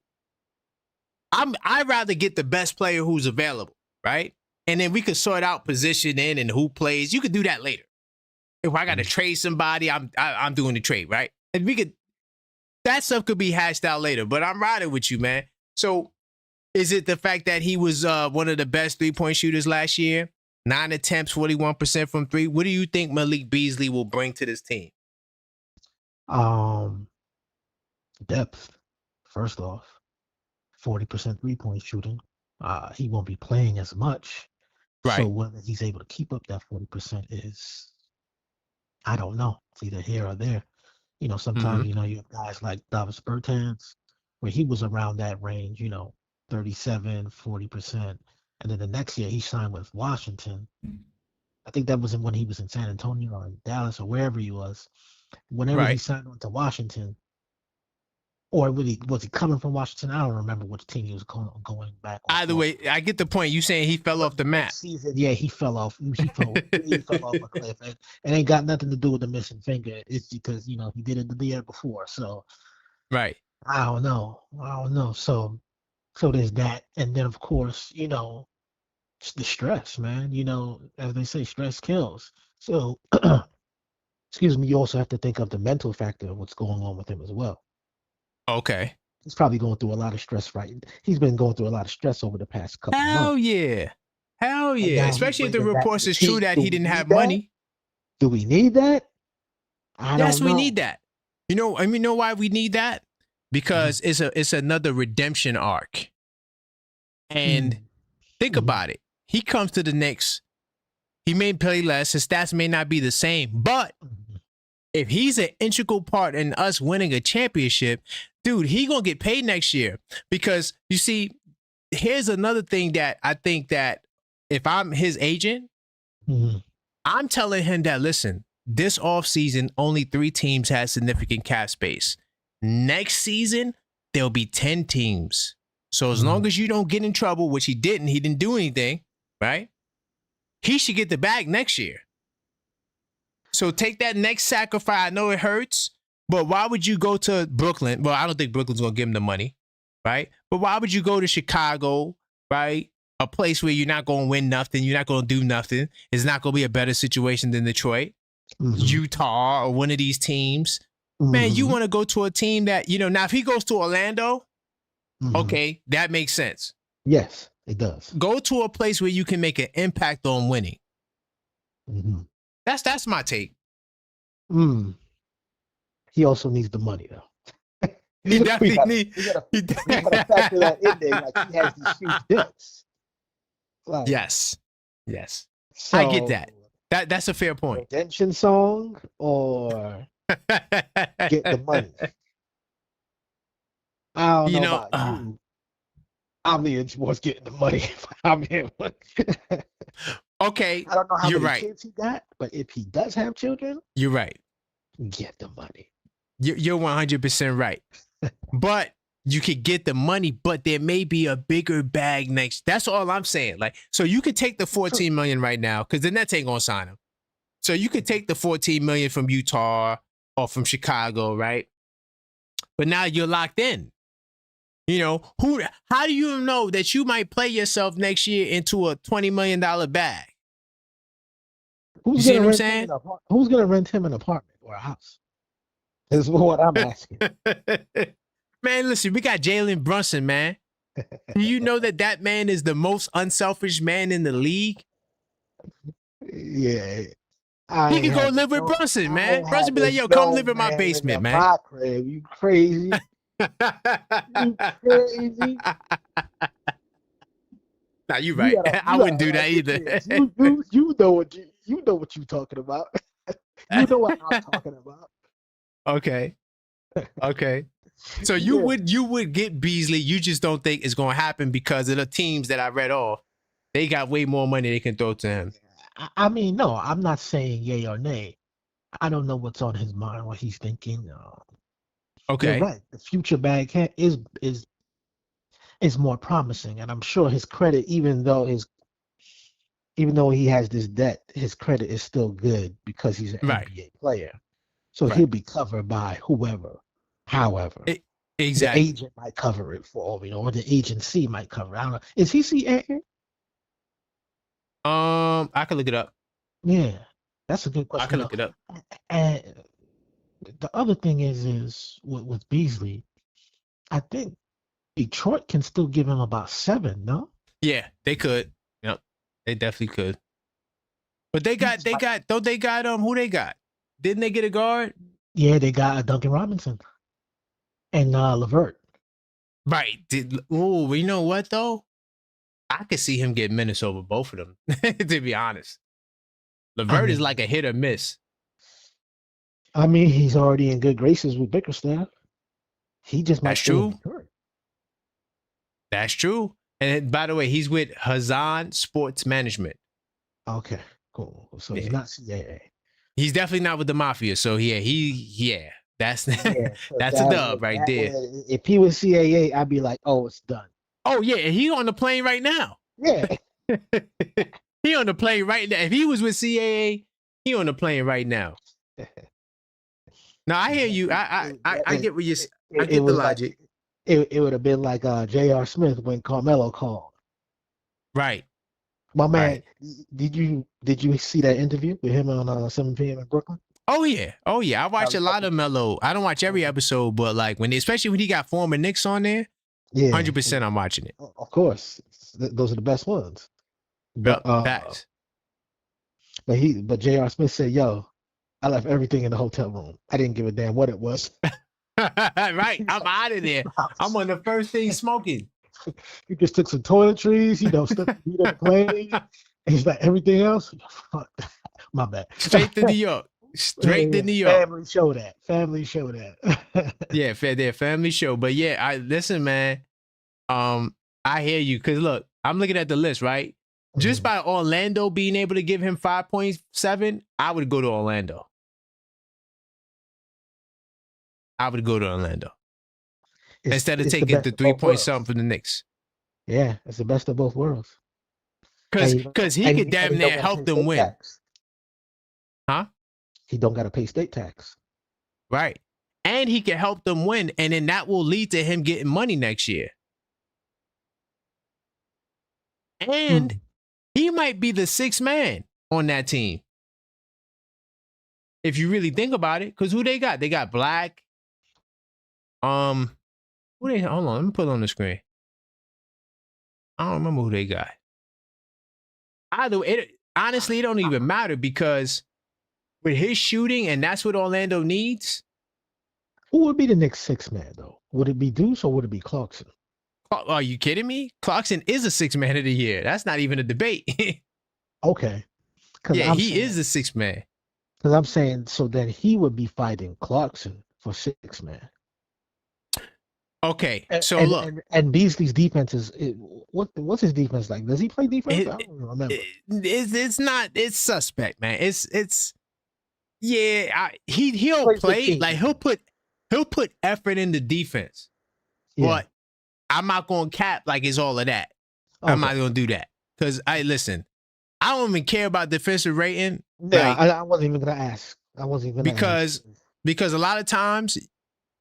I'd rather get the best player who's available, right? And then we could sort out positioning and who plays. You could do that later. If I got to trade somebody, I'm doing the trade, right? And we could, that stuff could be hashed out later. But I'm riding with you, man. So, is it the fact that he was one of the best 3-point shooters last year? 9 attempts, 41% from three. What do you think Malik Beasley will bring to this team?
Depth. First off, 40% 3-point shooting. He won't be playing as much.
Right.
So whether he's able to keep up that 40% is, I don't know. It's either here or there. You know, sometimes, you know, you have guys like Davis Bertans, where he was around that range, you know, 37, 40%. And then the next year he signed with Washington. I think that was when he was in San Antonio or in Dallas or wherever he was. Whenever he signed on to Washington, or was he coming from Washington? I don't remember which team he was going back on.
Either way, I get the point. You saying he fell off the map.
Season, yeah, he fell off. He fell off a cliff. And it ain't got nothing to do with the missing finger. It's because, you know, he did it the year before. So,
right.
I don't know. So there's that. And then, of course, you know, the stress, man. You know, as they say, stress kills. So, excuse me, you also have to think of the mental factor of what's going on with him as well.
Okay.
He's probably going through a lot of stress, right? He's been going through a lot of stress over the past couple months.
Hell yeah. Especially if the reports is true that he didn't have money.
Do we need that? I don't know.
We need that. You know, I mean, you know why we need that? Because it's another redemption arc. And think about it. He comes to the Knicks. He may play less. His stats may not be the same. But if he's an integral part in us winning a championship, dude, he going to get paid next year. Because, you see, here's another thing that I think that if I'm his agent, I'm telling him that, listen, this offseason, only 3 teams had significant cap space. Next season, there'll be 10 teams. So as long as you don't get in trouble, which he didn't do anything, right? He should get the bag next year. So take that next sacrifice. I know it hurts, but why would you go to Brooklyn? Well, I don't think Brooklyn's going to give him the money, right? But why would you go to Chicago, right? A place where you're not going to win nothing. You're not going to do nothing. It's not going to be a better situation than Detroit, Utah, or one of these teams. Man, you want to go to a team that, you know, now if he goes to Orlando, okay, that makes sense.
Yes, it does.
Go to a place where you can make an impact on winning. That's my take.
He also needs the money, though.
He definitely needs.
We gotta factor that in there. Like, he has these huge debts. Like,
yes.
So,
I get that. That's a fair point.
Redemption song or get the money. I don't know about you. I'm leaning towards getting the money. I'm in.
Okay,
I don't know how many
kids
he got, but if he does have children,
you're right.
Get the money.
You're 100% right. But you could get the money, but there may be a bigger bag next. That's all I'm saying. Like, so you could take the $14 million right now, because the Nets ain't gonna sign him. So you could take the $14 million from Utah or from Chicago, right? But now you're locked in. You know, how do you know that you might play yourself next year into a $20 million bag?
Who's
you see what I'm saying?
Who's going to rent him an apartment or a house? Is what I'm asking.
Man, listen, we got Jalen Brunson, man. Do you know that man is the most unselfish man in the league?
Yeah. I
He
ain't
could go live
having
with Brunson,
I
man.
ain't
Brunson be like,
having
yo, come
no
live in my
man in
basement,
the
man.
my crib. You crazy? You crazy?
Nah, you right. I
You
wouldn't
gotta
do that
ask your
either.
kids. You know what you talking about. You know what I'm talking about.
Okay. Okay. So
Yeah.
you would get Beasley. You just don't think it's gonna happen because of the teams that I read off. They got way more money they can throw to him.
I mean, no, I'm not saying yay or nay. I don't know what's on his mind, what he's thinking. You're
Okay.
right. The future bag is more promising, and I'm sure his credit, even though he has this debt, his credit is still good because he's an
Right.
NBA player. So
Right.
he'll be covered by whoever. However, the
Exactly.
agent might cover it for all we know, or the agency might cover it. I don't know. Is he CAA?
I can look it up.
Yeah, that's a good
I
question.
can look it up.
And the other thing is with Beasley, I think Detroit can still give him about 7, no?
Yeah, they could. Yep. They definitely could. But they got who they got? Didn't they get a guard?
Yeah, they got Duncan Robinson and Levert.
Right. Oh, you know what though? I could see him get minutes over both of them, to be honest. Levert is like a hit or miss.
I mean, he's already in good graces with Bickerstaff. He just might
That's
stay in
true.
Detroit.
That's true. And by the way, he's with Hazan Sports Management.
Okay, cool. So
Yeah.
he's not CAA.
He's definitely not with the Mafia. So yeah, that's
Yeah,
that's a dub right there.
If he was CAA, I'd be like, oh, it's done.
Oh yeah, he on the plane right now.
Yeah.
He on the plane right now. If he was with CAA, he on the plane right now. Now I hear you. I get what you're. I get the logic.
It would have been like J.R. Smith when Carmelo called.
Right.
My man,
Right.
did you see that interview with him on 7 p.m. in Brooklyn?
Oh yeah. I watched a lot of Melo. I don't watch every episode, but like especially when he got former Knicks on there,
Yeah,
100% I'm watching it.
Of course, those are the best ones. But
Facts.
but J.R. Smith said, "Yo, I left everything in the hotel room. I didn't give a damn what it was."
Right. I'm out of there. I'm on the first thing smoking.
He just took some toiletries, stuff to eat on the plane. And he's like, everything else, fuck, my bad.
Straight to New York. Straight to New York.
Family show that.
Yeah, their family show. But yeah, listen, man. I hear you. Cause look, I'm looking at the list, right? Just by Orlando being able to give him 5.7, I would go to Orlando. Instead of taking the 3 point something from the Knicks.
Yeah, it's the best of both worlds.
Because he could damn near help them win.
Tax.
Huh?
He don't got to pay state tax.
Right. And he can help them win. And then that will lead to him getting money next year. And he might be the sixth man on that team. If you really think about it. Because who they got? They got Black. Hold on, let me put it on the screen. I don't remember who they got. Honestly, it don't even matter because with his shooting, and that's what Orlando needs.
Who would be the next sixth man, though? Would it be Deuce or would it be Clarkson?
Are you kidding me? Clarkson is a sixth man of the year. That's not even a debate.
Okay.
Yeah, he is the sixth man.
Because I'm saying, so then he would be fighting Clarkson for sixth man.
Okay, so
look, and Beasley's defense is what's his defense like? Does he play defense? I don't remember.
It's not. It's suspect, man. It's yeah. He'll play like he'll put effort in the defense, but I'm not gonna cap like it's all of that. Okay. I'm not gonna do that because listen. I don't even care about defensive rating.
Yeah, I wasn't even gonna ask. Because
a lot of times.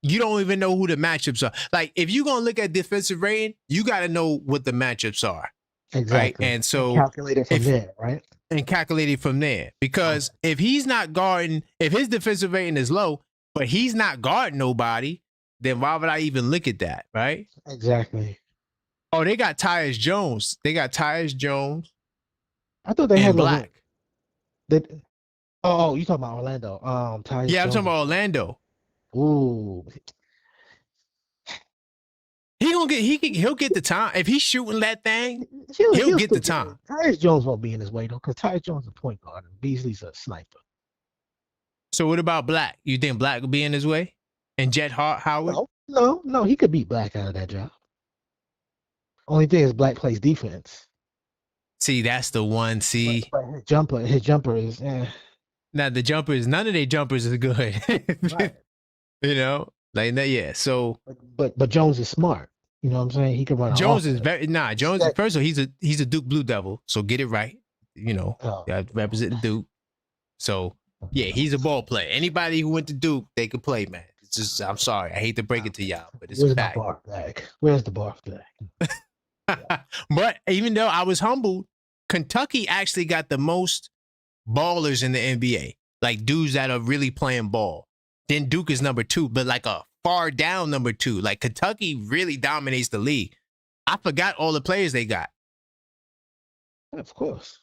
You don't even know who the matchups are. Like, if you're going to look at defensive rating, you got to know what the matchups are.
Exactly.
Right? And so
calculate it from there, right?
And calculate it from there. Because if he's not guarding, if his defensive rating is low, but he's not guarding nobody, then why would I even look at that, right?
Exactly.
Oh, they got Tyus Jones.
I thought they had
Black.
Oh, you talking about Orlando? Tyus
Yeah, I'm talking
Jones.
about Orlando.
Ooh,
He'll get the time if he's shooting that thing.
he'll
He'll
he'll
get the
still get it.
time.
Tyus Jones won't be in his way though, because Tyus Jones is a point guard and Beasley's a sniper.
So what about Black? You think Black will be in his way? And Howard?
No, he could beat Black out of that job. Only thing is Black plays defense.
See, that's the one. See,
But his jumper is
now the jumpers, none of their jumpers is good.
right.
You know, like that. Yeah. So
But Jones is smart. You know what I'm saying? He can run.
Jones
offense.
is very Jones.
That-
First of all, he's a Duke Blue Devil. So get it right. You know,
Oh.
representing Duke. So yeah, he's a ball player. Anybody who went to Duke, they could play, man. It's just, I'm sorry, I hate to break it to y'all, but it's
Where's
a
the
fact.
barf bag? Where's the barf bag?
But even though I was humbled, Kentucky actually got the most ballers in the NBA, like dudes that are really playing ball. Then Duke is number 2, but like a far down number 2. Like Kentucky really dominates the league. I forgot all the players they got.
Of course.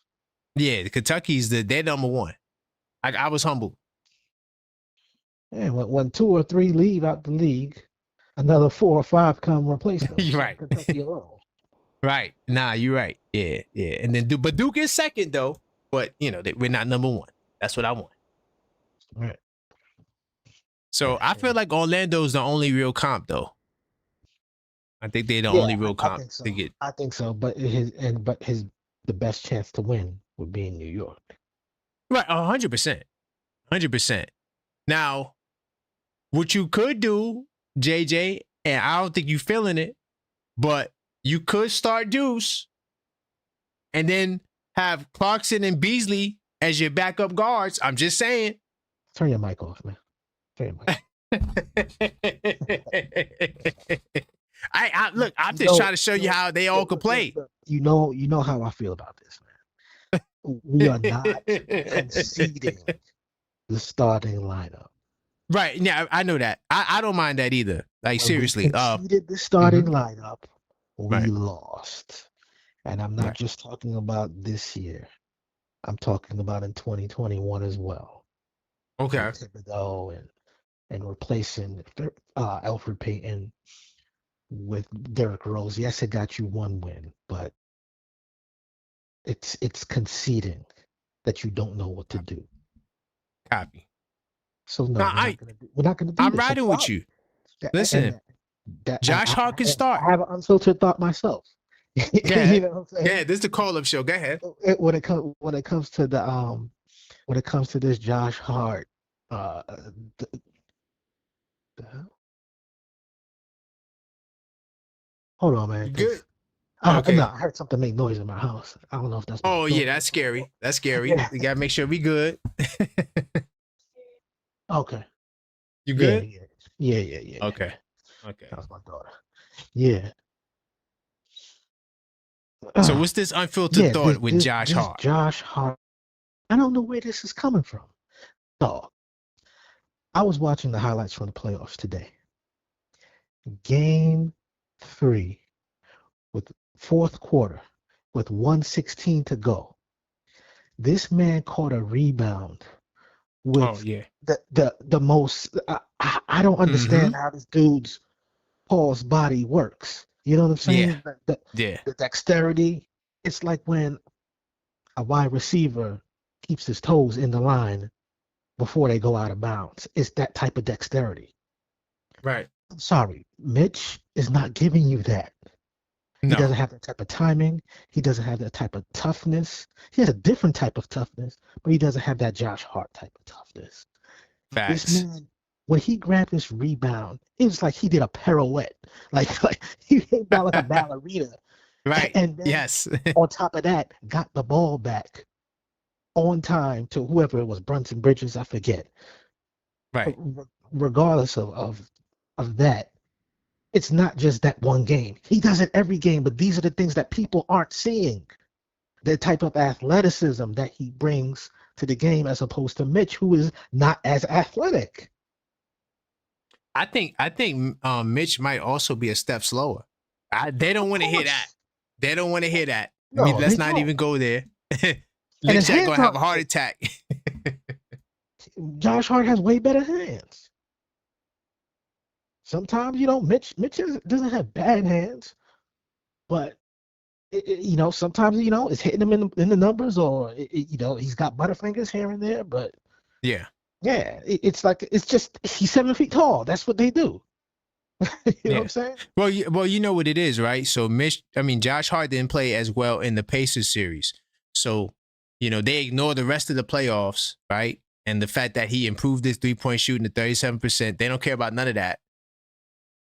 Yeah, Kentucky's they're number 1. I was humbled.
Yeah, when 2 or 3 leave out the league, another 4 or 5 come replace them.
You're right.
Kentucky alone.
Right. Nah, you're right. Yeah. And then Duke is second though. But you know, we're not number 1. That's what I want.
Right.
So I feel like Orlando's the only real comp though. I think they're the only real comp
think so.
to get.
I think so, but the best chance to win would be in New York.
Right, 100%. 100%. Now, what you could do, JJ, and I don't think you feeling it, but you could start Deuce and then have Clarkson and Beasley as your backup guards. I'm just saying.
Turn your mic off, man. Turn your mic.
I look, I'm just trying to show you how they all could play.
You know how I feel about this, man. We are not conceding the starting lineup.
Right. Yeah, I know that. I don't mind that either. Like,
When
seriously.
we conceded the starting
mhm.
lineup, we
Right.
lost. And I'm not
Right.
just talking about this year. I'm talking about in 2021 as well.
Okay.
With Thibodeau and replacing Alfred Payton with Derrick Rose. Yes, it got you 1 win, but it's conceding that you don't know what to do.
Copy.
So no,
Nah,
we're not gonna do
I'm
this.
riding with you.
And
Listen, Josh Hart can start.
I have an unfiltered thought myself.
Yeah.
You know what I'm saying?
Yeah, this is the call-up show. Go ahead.
When it comes to this Josh Hart, the hell? Hold on, man.
Good.
Okay.
Okay.
No, I heard something make noise in my house. I don't know if that's. my
Oh, yeah,
door.
that's scary. That's scary.
Yeah.
We gotta make sure we good.
Okay.
You good?
Yeah.
Okay. Okay.
That was my daughter. Yeah.
So what's this unfiltered thought with Josh Hart?
Josh Hart. I don't know where this is coming from. Dog. I was watching the highlights from the playoffs today. Game 3 with 4th quarter with 1:16 to go. This man caught a rebound with
Oh, yeah.
the most. I don't understand how this dude's Paul's body works. You know what I'm saying?
Yeah.
The dexterity. It's like when a wide receiver keeps his toes in the line before they go out of bounds. It's that type of dexterity.
Right.
I'm sorry, Mitch is not giving you that.
No.
He doesn't have that type of timing. He doesn't have that type of toughness. He has a different type of toughness, but he doesn't have that Josh Hart type of toughness.
Facts.
This man, when he grabbed this rebound, it was like he did a pirouette. Like he came down like a ballerina.
Right.
And then
Yes.
on top of that, got the ball back on time to whoever it was, Brunson Bridges, I forget.
Right.
Regardless of that, it's not just that one game. He does it every game, but these are the things that people aren't seeing. The type of athleticism that he brings to the game as opposed to Mitch, who is not as athletic.
I think Mitch might also be a step slower. They don't want to hear that. They don't want to hear that.
No,
I mean, let's
they
not
don't.
even go there.
his
Mitch ain't
hands
gonna have a
aren't-
heart attack.
Josh Hart has way better hands. Sometimes, Mitch doesn't have bad hands, but sometimes it's hitting him in the numbers, or he's got butterfingers here and there. But
Yeah.
it's like he's 7 feet tall. That's what they do. You know what I'm saying?
Well, you know what it is, right? So Josh Hart didn't play as well in the Pacers series, so they ignore the rest of the playoffs, right? And the fact that he improved his 3-point shooting to 37%, they don't care about none of that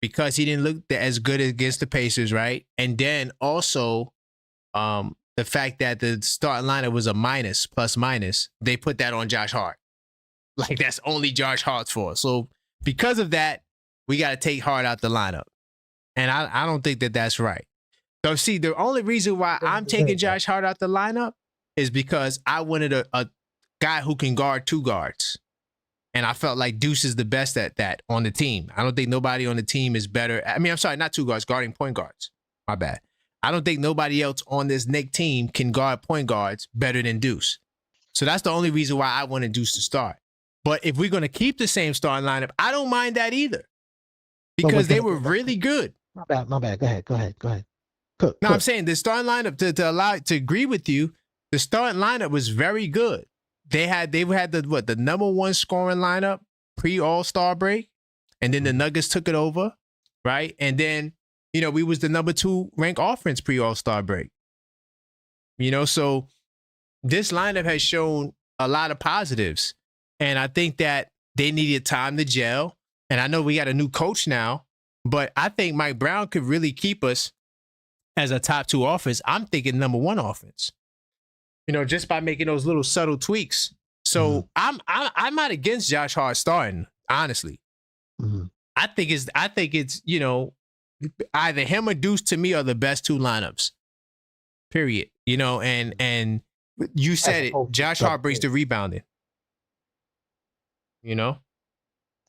because he didn't look as good against the Pacers, right? And then also, the fact that the starting lineup was a plus minus, they put that on Josh Hart. Like that's only Josh Hart's fault. So because of that, we got to take Hart out the lineup. And I don't think that that's right. So see, the only reason why I'm taking Josh Hart out the lineup is because I wanted a guy who can guard two guards. And I felt like Deuce is the best at that on the team. I don't think nobody on the team is better. I'm sorry, not two guards, guarding point guards. My bad. I don't think nobody else on this Knicks team can guard point guards better than Deuce. So that's the only reason why I wanted Deuce to start. But if we're going to keep the same starting lineup, I don't mind that either. Because they were really good.
My bad. Go ahead. Cook.
I'm saying the starting lineup, to agree with you, the starting lineup was very good. They had the number one scoring lineup pre-All-Star break, and then the Nuggets took it over, right? And then, we was the number 2 ranked offense pre-All-Star break. So this lineup has shown a lot of positives, and I think that they needed time to gel. And I know we got a new coach now, but I think Mike Brown could really keep us as a top 2 offense. I'm thinking number 1 offense. Just by making those little subtle tweaks. So I'm not against Josh Hart starting, honestly.
Mm-hmm.
I think it's either him or Deuce to me are the best 2 lineups. Period. And you said it. Josh Hart brings the rebounding.
You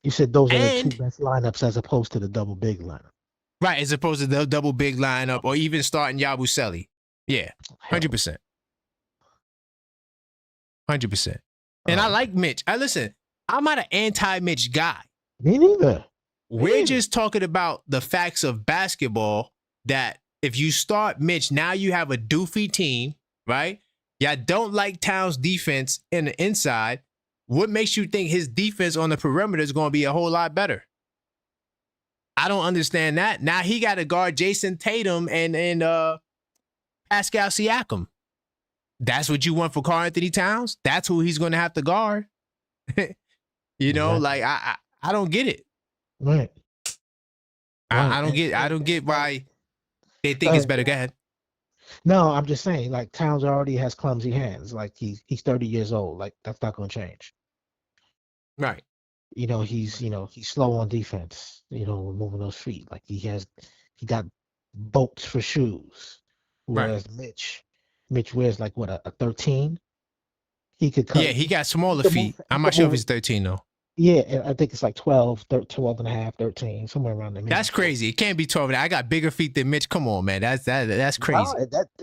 said those are the 2 best lineups as opposed to the double big lineup.
Right, as opposed to the double big lineup or even starting Yabusele. Yeah, 100%. 100%. And I like Mitch. Listen, I'm not an anti-Mitch guy.
Me neither.
We're just talking about the facts of basketball that if you start Mitch, now you have a doofy team, right? Y'all don't like Towns' defense in the inside. What makes you think his defense on the perimeter is going to be a whole lot better? I don't understand that. Now he got to guard Jason Tatum and Pascal Siakam. That's what you want for Karl Anthony Towns? That's who he's going to have to guard. Like I don't get it.
Right.
I don't get why they think it's better. Go ahead.
No, I'm just saying, like Towns already has clumsy hands. Like he's 30 years old. Like that's not going to change.
Right.
He's slow on defense. Moving those feet. Like he got bolts for shoes. Whereas
right.
Mitch wears like what a 13. He could cut.
Yeah, he got smaller feet. I'm not sure if he's 13 though.
Yeah, I think it's like 12 and a half, 13, somewhere around there.
That's crazy. It can't be 12. I got bigger feet than Mitch. Come on, man. That's crazy.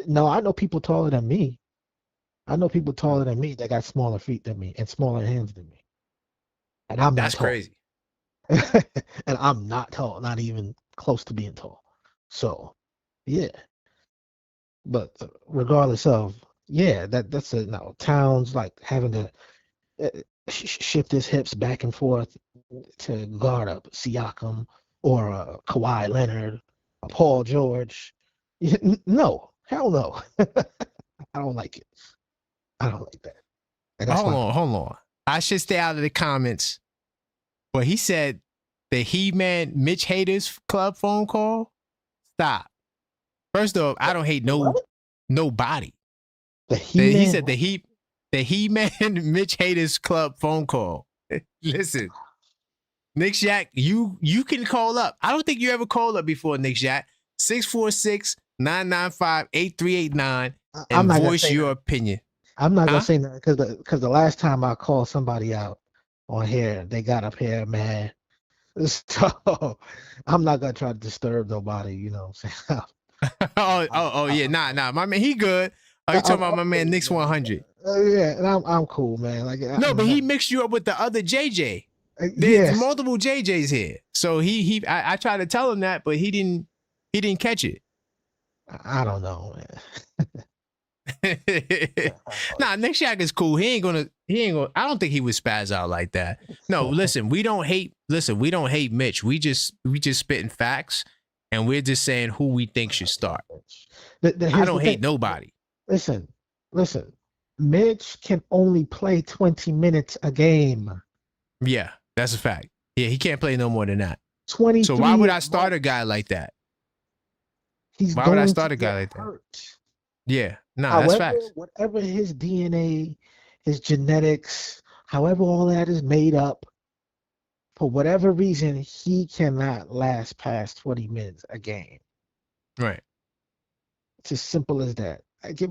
No, I know people taller than me. That got smaller feet than me and smaller hands than me. And I'm not tall.
Crazy.
And I'm not tall, not even close to being tall. So, yeah. But regardless of, that's Towns like having to shift his hips back and forth to guard up Siakam or Kawhi Leonard, or Paul George. No, hell no. I don't like it. I don't like that.
Hold on. I should stay out of the comments. But he said the He-Man Mitch Haters Club phone call. Stop. First off, I don't hate nobody. He said the He-Man Mitch Haters Club phone call. Listen, Nick Jack, you can call up. I don't think you ever called up before, Nick Jack. 646-995-8389 and voice your opinion.
I'm not gonna say that because the last time I called somebody out on here, they got up here, man. So I'm not gonna try to disturb nobody, you know what I'm saying?
oh yeah, nah. My man, he good. Oh, you talking about my man Knicks 100?
Yeah, and I'm cool, man. Like,
No, but he mixed you up with the other JJ. There's
yes,
multiple JJs here. So I tried to tell him that, but he didn't catch it.
I don't know, man.
Nah, Nick Shack is cool. He ain't gonna. I don't think he would spaz out like that. No, listen, we don't hate Mitch. We just spitting facts, and we're just saying who we think should start. I don't hate nobody.
Listen. Mitch can only play 20 minutes a game.
Yeah, that's a fact. Yeah, he can't play no more than that.
20.
So why would I start a guy like that? Why would I start a guy like that? Yeah, nah, that's facts.
Whatever his DNA, his genetics, however all that is made up, for whatever reason, he cannot last past 20 minutes a game.
Right.
It's as simple as that.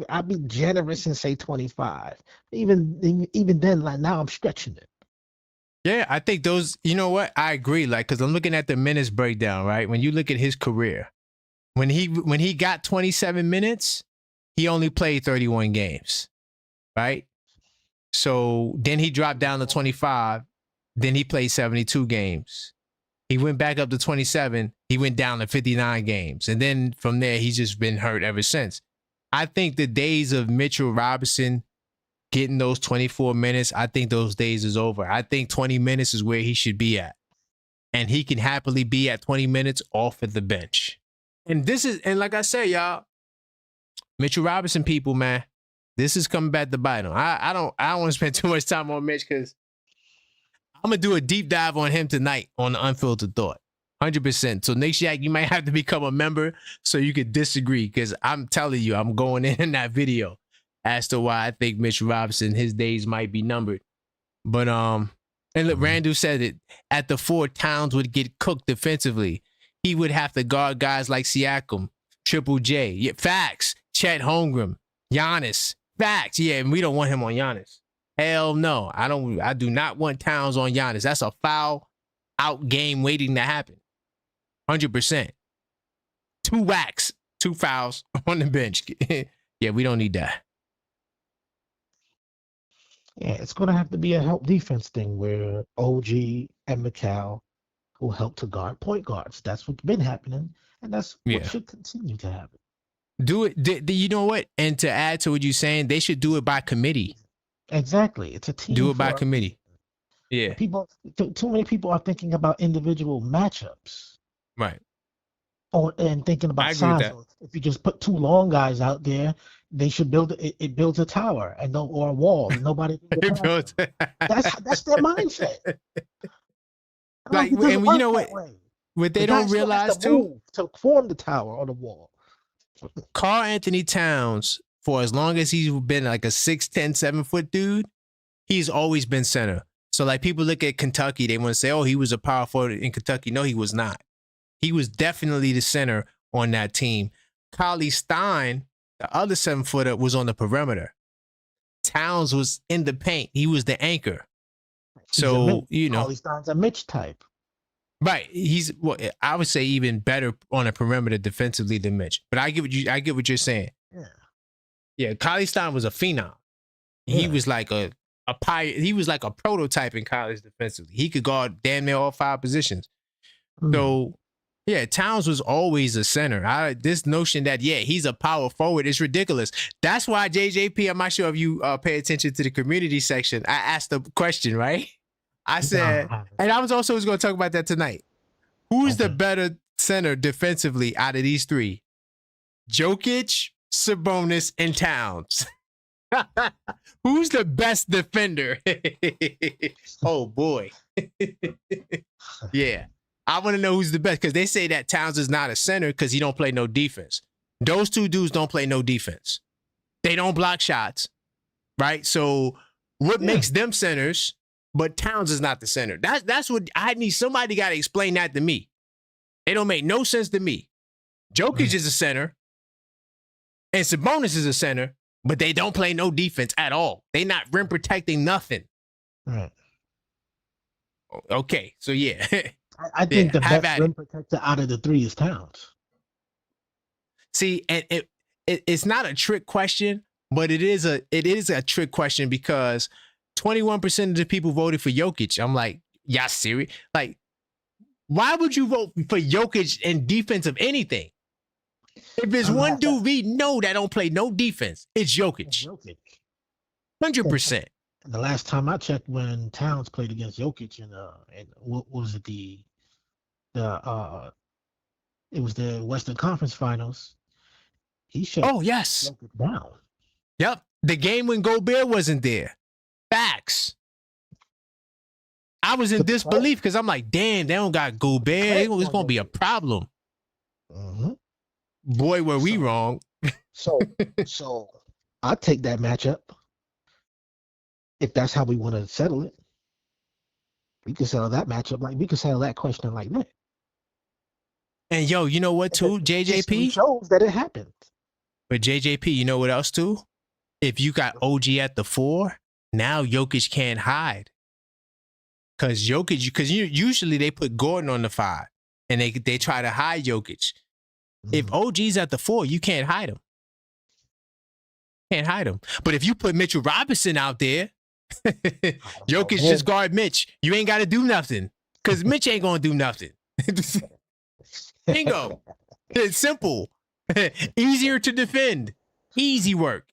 I'd be generous and say 25. Even then, like now I'm stretching it.
Yeah, I think those, you know what? I agree. Like, because I'm looking at the minutes breakdown, right? When you look at his career, when he got 27 minutes, he only played 31 games, right? So then he dropped down to 25. Then he played 72 games. He went back up to 27. He went down to 59 games. And then from there, he's just been hurt ever since. I think the days of Mitchell Robinson getting those 24 minutes, I think those days is over. I think 20 minutes is where he should be at. And he can happily be at 20 minutes off at the bench. And like I said, y'all, Mitchell Robinson people, man, this is coming back to bite him. I don't want to spend too much time on Mitch because I'm going to do a deep dive on him tonight on the Unfiltered Thought. 100%. So Nick Shack, you might have to become a member so you could disagree because I'm telling you, I'm going in that video as to why I think Mitch Robinson, his days might be numbered. But and look, Randall said it at the 4, Towns would get cooked defensively. He would have to guard guys like Siakam, Triple J. Yeah, facts. Chet Holmgren, Giannis. Facts. Yeah, and we don't want him on Giannis. Hell no. I do not want Towns on Giannis. That's a foul out game waiting to happen. 100%. 2 whacks, 2 fouls on the bench. Yeah, we don't need that.
Yeah, it's going to have to be a help defense thing where OG and McCall will help to guard point guards. That's what's been happening, and that's what should continue to happen.
Do it. You know what? And to add to what you're saying, they should do it by committee.
Exactly. It's a team.
Do it by committee. Yeah.
Too many people are thinking about individual matchups.
Right.
And thinking about size. If you just put 2 long guys out there, they should build it builds a tower or a wall. Nobody can that's their mindset.
Like, and you know what they don't realize too,
to form the tower or the wall.
Karl Anthony Towns, for as long as he's been like a 6'10", 7-foot dude, he's always been center. So like people look at Kentucky, they want to say, oh, he was a power forward in Kentucky. No, he was not. He was definitely the center on that team. Cauley Stein, the other 7-footer, was on the perimeter. Towns was in the paint. He was the anchor. So, you know.
Cauley Stein's a Mitch type.
Right. I would say even better on a perimeter defensively than Mitch. But I get what you're saying.
Yeah.
Yeah, Cauley Stein was a phenom. Yeah. He was like he was like a prototype in college defensively. He could guard damn near all 5 positions. So yeah, Towns was always a center. This notion that, he's a power forward is ridiculous. That's why JJP, I'm not sure if you pay attention to the community section. I asked the question, right? I said, and I was also going to talk about that tonight. Who's the better center defensively out of these 3? Jokic, Sabonis, and Towns. Who's the best defender? Oh, boy. Yeah. I want to know who's the best because they say that Towns is not a center because he don't play no defense. Those 2 dudes don't play no defense. They don't block shots, right? So what makes them centers, but Towns is not the center? That's what I need. Somebody got to explain that to me. It don't make no sense to me. Jokic is a center and Sabonis is a center, but they don't play no defense at all. They not rim protecting nothing.
Right.
Okay, so yeah.
I think the best rim protector out of the 3 is Towns.
See, and it's not a trick question, But it is a trick question because 21% of the people voted for Jokic. I'm like, y'all serious? Like, why would you vote for Jokic in defense of anything? If there's one dude we know that don't play no defense, it's Jokic. 100%.
The last time I checked, when Towns played against Jokic in what was it, it was the Western Conference Finals. He shut Jokic down.
Yep. The game when Gobert wasn't there. Facts. I was in disbelief because I'm like, damn, they don't got Gobert. It's going to be a problem.
Mm-hmm.
Boy, were we wrong.
So I take that matchup. If that's how we want to settle it, we can settle that matchup like we can settle that question like that.
And yo, you know what too, JJP?
Shows that it happened.
But JJP, you know what else too? If you got OG at the 4, now Jokic can't hide. Because usually they put Gordon on the 5 and they try to hide Jokic. If OG's at the 4, you can't hide him. Can't hide him. But if you put Mitchell Robinson out there, Jokic just guard Mitch. You ain't got to do nothing because Mitch ain't going to do nothing. Bingo. It's simple. Easier to defend. Easy work.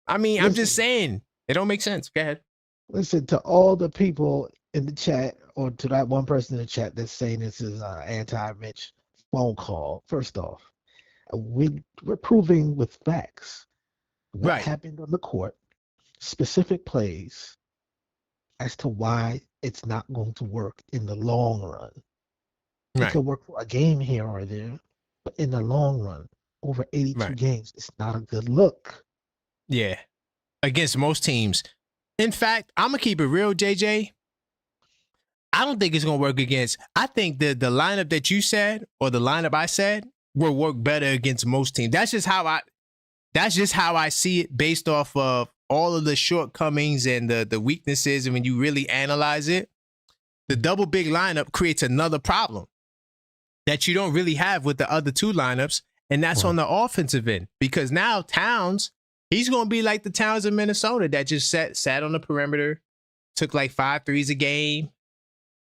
I mean, I'm just saying. It don't make sense. Go ahead.
Listen, to all the people in the chat, or to that one person in the chat that's saying this is an anti-Mitch phone call. First off, we're proving with facts what happened on the court, specific plays, as to why it's not going to work in the long run. It could work for a game here or there, but in the long run, over 82 games, it's not a good look.
Yeah. Against most teams. In fact, I'm going to keep it real, JJ. I don't think it's going to work against. I think the lineup that you said, or the lineup I said, will work better against most teams. That's just how I see it based off of all of the shortcomings and the weaknesses. And when you really analyze it, the double big lineup creates another problem that you don't really have with the other two lineups. And that's on the offensive end, because now Towns, he's going to be like the Towns of Minnesota that just sat on the perimeter, took like 5 threes a game.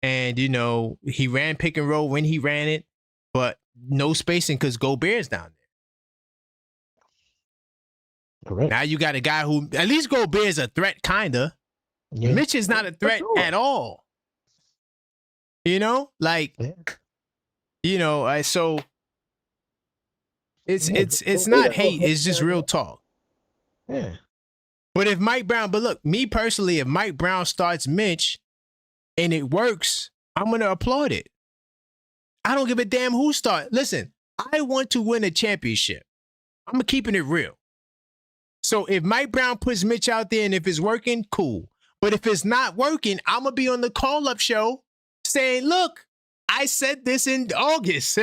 And, you know, he ran pick and roll when he ran it, but no spacing because Gobert's down there.
Correct.
Now you got a guy who, at least Gobert's a threat, kind of. Yeah. Mitch is not a threat at all. You know, like, you know, so it's not hate. It's just real talk.
Yeah.
But if Mike Brown, but look, me personally, if Mike Brown starts Mitch and it works, I'm going to applaud it. I don't give a damn who starts. Listen, I want to win a championship. I'm keeping it real. So if Mike Brown puts Mitch out there and if it's working, cool. But if it's not working, I'm going to be on the call-up show saying, look, I said this in August.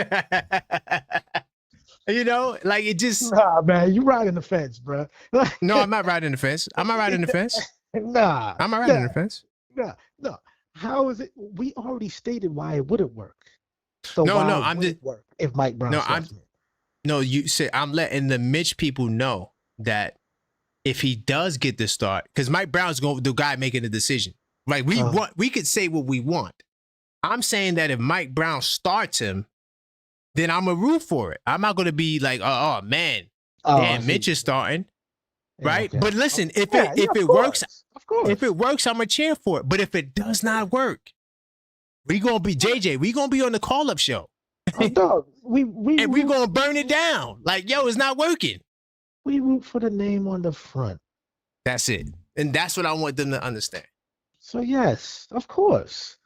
You know, like it just.
Nah, man, you riding the fence, bro.
No, I'm not riding the fence. I'm not riding the fence.
Nah.
I'm not riding the fence.
No. How is it? We already stated why it wouldn't work. So
I'm
just work if Mike Brown.
You said I'm letting the Mitch people know that if he does get the start, because Mike Brown's the guy making the decision. Like we could say what we want. I'm saying that if Mike Brown starts him, then I'm a root for it. I'm not going to be like, oh man, damn, Mitch is starting, right? Okay. But listen, if it works,
of course,
if it works, I'm a cheer for it. But if it does not work, we gonna be JJ. We gonna be on the call-up show,
dog. We
gonna burn it down. Like, yo, it's not working.
We root for the name on the front.
That's it, and that's what I want them to understand.
So yes, of course.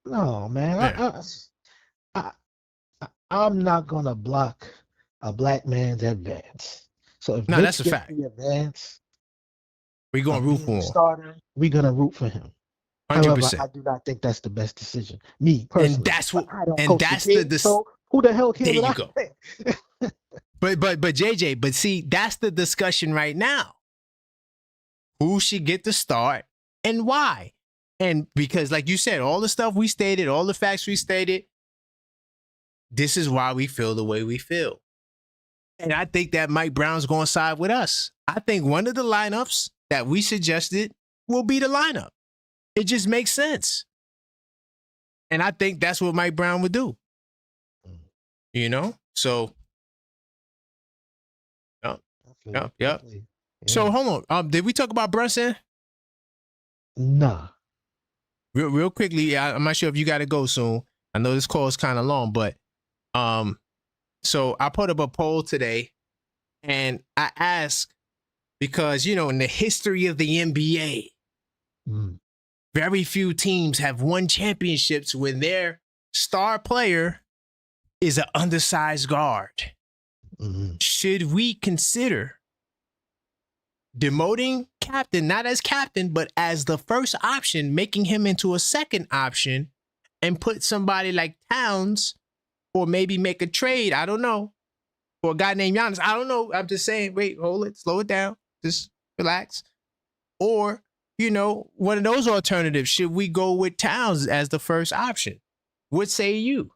No, man, I'm not gonna block a black man's advance. So if
that's a fact.
The advance,
we're gonna root for him.
Starter, we're gonna root for him.
100%.
However, I do not think that's the best decision. Me personally,
and that's what.
So who the hell cares?
There you go. but JJ, but see, that's the discussion right now. Who should get the start and why? And because, like you said, all the stuff we stated, all the facts we stated, this is why we feel the way we feel. And I think that Mike Brown's going to side with us. I think one of the lineups that we suggested will be the lineup. It just makes sense. And I think that's what Mike Brown would do. You know? So, yep.
Yeah.
So hold on. Did we talk about Brunson?
Nah.
Real quickly, I'm not sure if you got to go soon. I know this call is kind of long, but so I put up a poll today, and I asked because in the history of the NBA, very few teams have won championships when their star player is an undersized guard. Should we consider demoting captain, not as captain, but as the first option, making him into a second option and put somebody like Towns, or maybe make a trade, I don't know, for a guy named Giannis? I don't know. I'm just saying, wait, hold it, slow it down, just relax. Or, one of those alternatives. Should we go with Towns as the first option? What say you?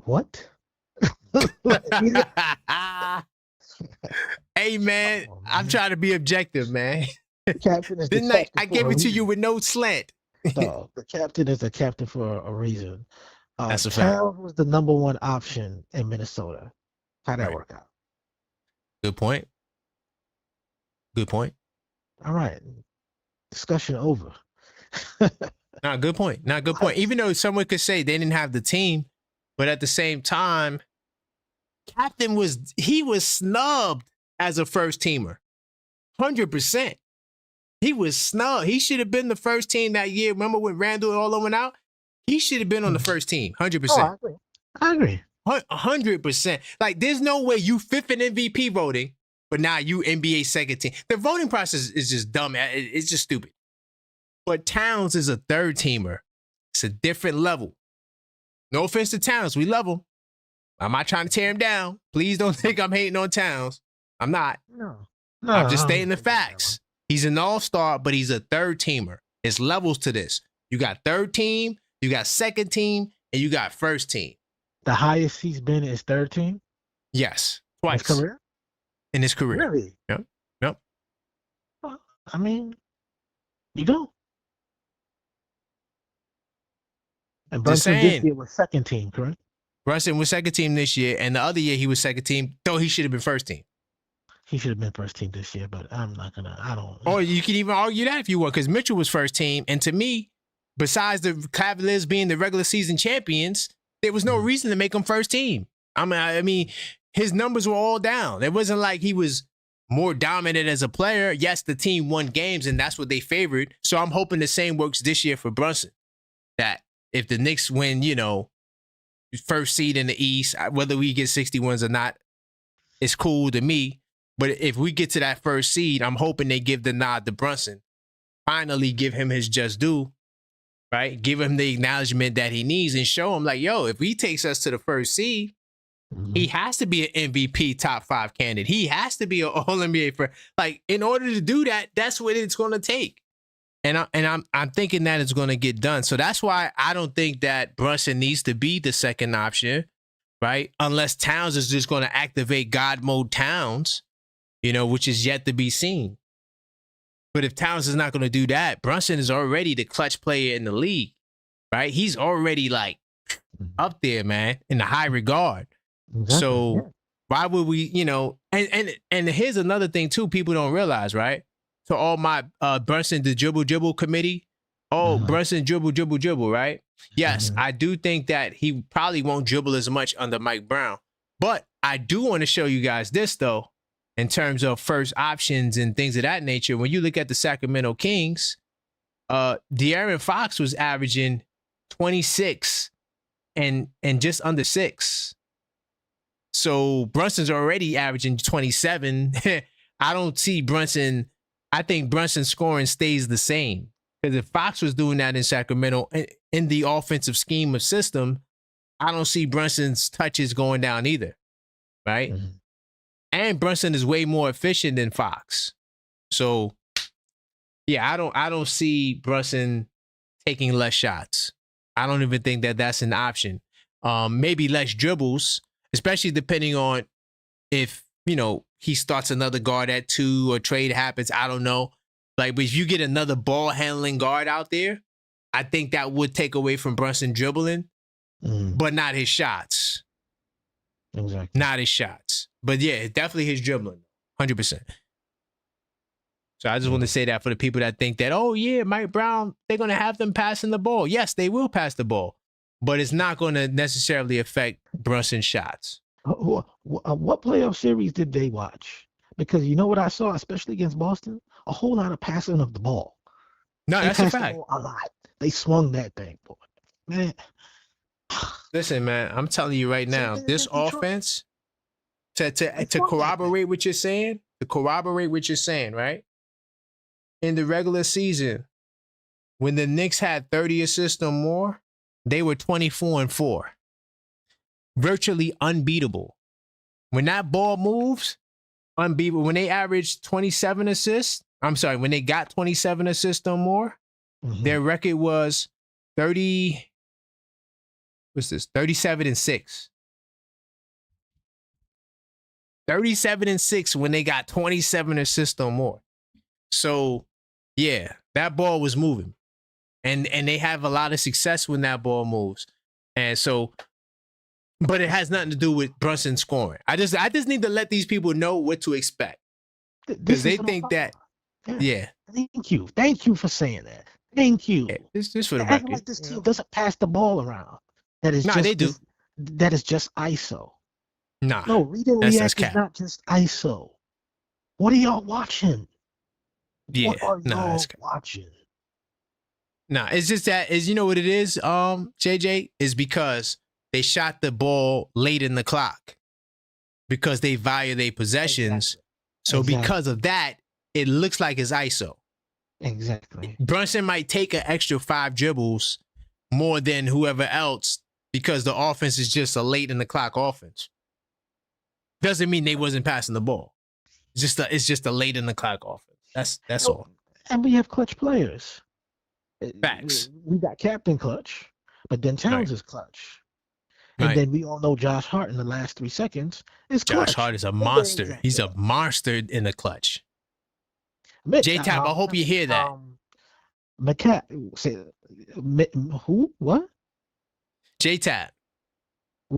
What?
Hey, man, I'm trying to be objective, man.
Captain is
Didn't I gave it to you with no slant.
No, the captain is a captain for a reason.
That's a fact.
Towns was the number one option in Minnesota. How'd that work out?
Good point.
All right. Discussion over.
Good point. Even though someone could say they didn't have the team, but at the same time, Captain was snubbed as a first teamer. 100%. He was snubbed. He should have been the first team that year. Remember when Randall and all went out? He should have been on the first team. 100%.
Oh, I agree.
100%. Like, there's no way you fifth in MVP voting, but now you NBA second team. The voting process is just dumb. It's just stupid. But Towns is a third teamer. It's a different level. No offense to Towns. We love him. I'm not trying to tear him down. Please don't think I'm hating on Towns. I'm not.
No,
I'm just stating the facts. He's an all-star, but he's a third teamer. There's levels to this. You got third team, you got second team, and you got first team.
The highest he's been is third team?
Yes. Twice.
In his career?
Really? Yep.
Well, I mean, you don't. And Brunson this year was second team, correct?
Brunson was second team this year, and the other year he was second team, though he should have been first team.
He should have been first team this year, but I don't.
Or you can even argue that if you want, because Mitchell was first team. And to me, besides the Cavaliers being the regular season champions, there was no reason to make him first team. I mean, his numbers were all down. It wasn't like he was more dominant as a player. Yes, the team won games, and that's what they favored. So I'm hoping the same works this year for Brunson. That if the Knicks win, first seed in the East, whether we get 61s or not, it's cool to me. But if we get to that first seed, I'm hoping they give the nod to Brunson. Finally give him his just due, right? Give him the acknowledgement that he needs and show him like, yo, if he takes us to the first seed, he has to be an MVP top 5 candidate. He has to be an All-NBA for, like, in order to do that, that's what it's going to take. And I'm thinking that it's going to get done. So that's why I don't think that Brunson needs to be the second option, right? Unless Towns is just going to activate God mode Towns, which is yet to be seen. But if Towns is not going to do that, Brunson is already the clutch player in the league, right? He's already like up there, man, in the high regard. Exactly. So why would we, and here's another thing too, people don't realize, right? So all my Brunson the dribble committee, Brunson dribble, right? Yes, I do think that he probably won't dribble as much under Mike Brown. But I do want to show you guys this though. In terms of first options and things of that nature, when you look at the Sacramento Kings, De'Aaron Fox was averaging 26 and just under 6. So Brunson's already averaging 27. I don't see Brunson. I think Brunson's scoring stays the same. Because if Fox was doing that in Sacramento, in the offensive scheme of system, I don't see Brunson's touches going down either, right? And Brunson is way more efficient than Fox. So, yeah, I don't see Brunson taking less shots. I don't even think that that's an option. Maybe less dribbles. especially depending on if, he starts another guard at 2 or trade happens. I don't know. Like, but if you get another ball handling guard out there, I think that would take away from Brunson dribbling, but not his shots.
Exactly.
Not his shots. But yeah, definitely his dribbling. 100%. So I just want to say that for the people that think that, oh yeah, Mike Brown, they're going to have them passing the ball. Yes, they will pass the ball, but it's not going to necessarily affect Brunson's shots.
What playoff series did they watch? Because you know what I saw, especially against Boston? A whole lot of passing of the ball.
No, that's a fact.
A lot. They swung that thing, boy. Man.
Listen, man, I'm telling you right now, this offense, to corroborate what you're saying, right? In the regular season, when the Knicks had 30 assists or more, they were 24-4. Virtually unbeatable. When that ball moves, unbeatable. When they averaged 27 assists, when they got 27 assists or more, their record was 37-6. 37-6 when they got 27 assists or more. So, yeah, that ball was moving. And they have a lot of success when that ball moves. And so, but it has nothing to do with Brunson scoring. I just need to let these people know what to expect. Because they think that, yeah.
Thank you for saying that. Thank you.
Yeah, this for the
record.
record.
Like this team doesn't pass the ball around. They do. That is just ISO.
Nah.
No, read and react is not just ISO. What are y'all watching?
Yeah.
What are y'all watching?
Nah, it's just that you know what it is, JJ, is because they shot the ball late in the clock because they value their possessions. Exactly. So because of that, it looks like it's ISO.
Exactly.
Brunson might take an extra 5 dribbles more than whoever else because the offense is just a late in the clock offense. Doesn't mean they wasn't passing the ball. It's just a late in the clock offense. That's all.
And we have clutch players.
Facts.
We got Captain Clutch, but then Towns is clutch. And then we all know Josh Hart in the last 3 seconds is clutch.
Josh Hart is a monster. Exactly. He's a monster in the clutch. J-Tap, I hope you hear that.
Who? What?
J-Tap.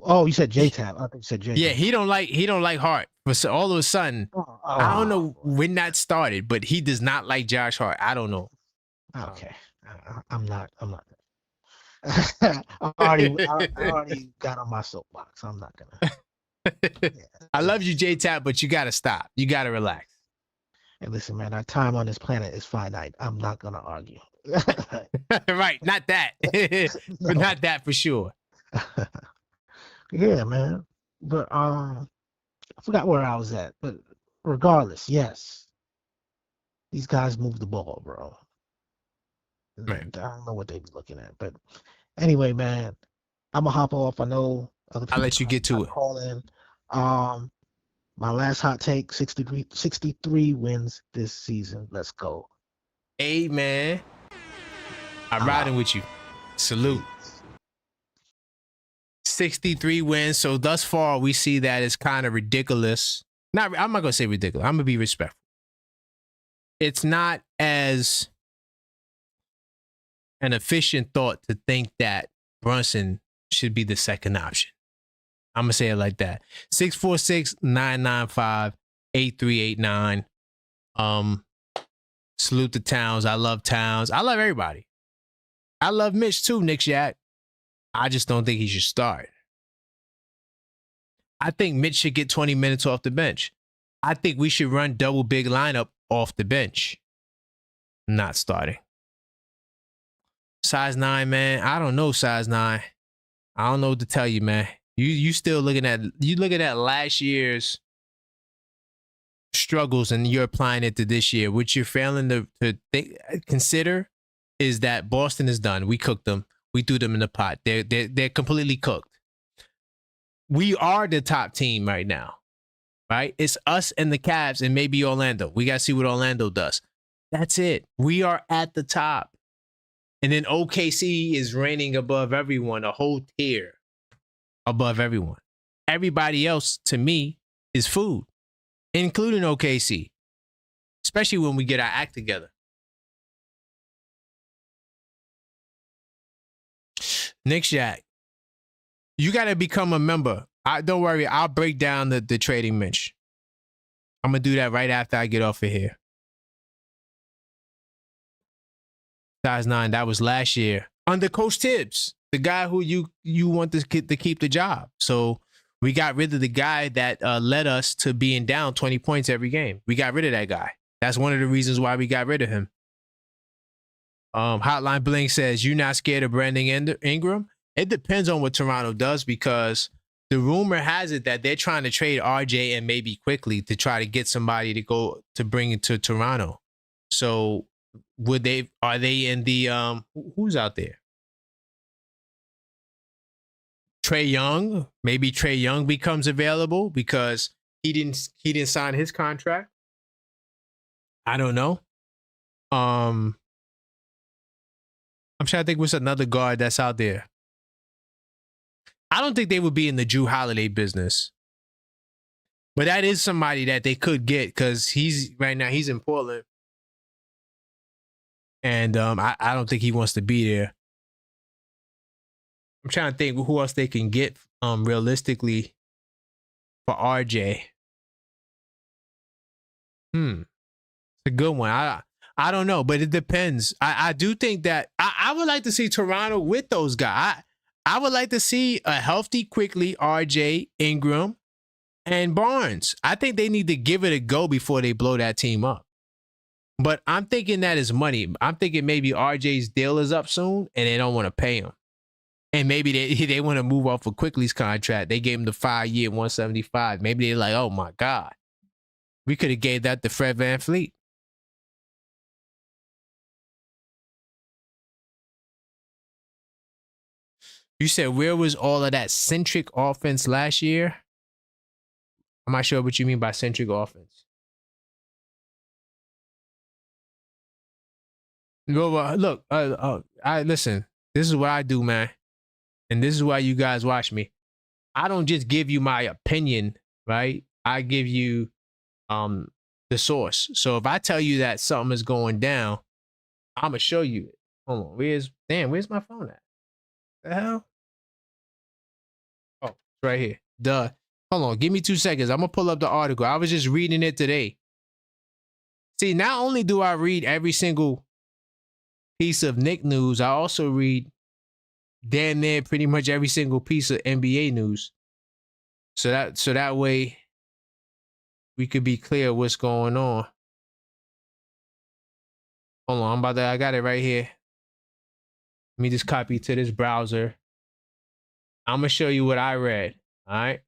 Oh, you said J-Tap. I think you said J-Tap.
Yeah, he don't like Hart. But all of a sudden, I don't know when that started, but he does not like Josh Hart. I don't know.
Okay. I'm not. I already got on my soapbox. I'm not gonna.
Yeah. I love you, J-Tap, but you gotta stop. You gotta relax.
Hey, listen, man. Our time on this planet is finite. I'm not gonna argue.
Right, not that, but not that for sure.
Yeah, man. But I forgot where I was at. But regardless, yes, these guys move the ball, bro. Right. I don't know what they be looking at, but anyway, man, I'm gonna hop off. I know other people.
I'll let you get to it.
Call in. My last hot take: 63 wins this season. Let's go.
Hey, man, I'm riding with you. Salute. 63 wins. So thus far, we see that it's kind of ridiculous. I'm not gonna say ridiculous. I'm gonna be respectful. It's not as an efficient thought to think that Brunson should be the second option. I'm going to say it like that. 646-995-8389. Salute to Towns. I love Towns. I love everybody. I love Mitch too, Knicks Yak. I just don't think he should start. I think Mitch should get 20 minutes off the bench. I think we should run double big lineup off the bench. Not starting. Size 9, man. I don't know size 9. I don't know what to tell you, man. You still looking at last year's struggles and you're applying it to this year. What you're failing to consider is that Boston is done. We cooked them. We threw them in the pot. They're completely cooked. We are the top team right now, right? It's us and the Cavs and maybe Orlando. We got to see what Orlando does. That's it. We are at the top. And then OKC is reigning above everyone, a whole tier above everyone. everybody else, to me, is food, including OKC, especially when we get our act together. Nick Jack, you got to become a member. Don't worry, I'll break down the trading Mitch. I'm going to do that right after I get off of here. Size 9, that was last year. Under Coach Tibbs, the guy who you want to keep the job. So we got rid of the guy that led us to being down 20 points every game. We got rid of that guy. That's one of the reasons why we got rid of him. Hotline Bling says, you not scared of Brandon Ingram? It depends on what Toronto does, because the rumor has it that they're trying to trade RJ and maybe quickly to try to get somebody to go to bring it to Toronto. So are they in the who's out there? Trae Young, maybe Trae Young becomes available because he didn't sign his contract. I don't know. I'm trying to think what's another guard that's out there. I don't think they would be in the Jrue Holiday business. But that is somebody that they could get, because right now he's in Portland. And I don't think he wants to be there. I'm trying to think who else they can get realistically for RJ. It's a good one. I don't know, but it depends. I do think that I would like to see Toronto with those guys. I would like to see a healthy, quickly RJ, Ingram, and Barnes. I think they need to give it a go before they blow that team up. But I'm thinking that is money. I'm thinking maybe RJ's deal is up soon and they don't want to pay him. And maybe they want to move off of Quickly's contract. They gave him the 5-year, 175. Maybe they're like, oh my God, we could have gave that to Fred VanVleet. You said, where was all of that centric offense last year? I'm not sure what you mean by centric offense. Look, listen, this is what I do, man. And this is why you guys watch me. I don't just give you my opinion, right? I give you the source. So if I tell you that something is going down, I'm going to show you it. Hold on. Where's my phone at? The hell? Oh, it's right here. Duh. Hold on. Give me 2 seconds. I'm going to pull up the article. I was just reading it today. See, not only do I read every single piece of Knicks news, I also read damn near pretty much every single piece of NBA news. So that way we could be clear what's going on. Hold on, I got it right here. Let me just copy to this browser. I'm gonna show you what I read. All right.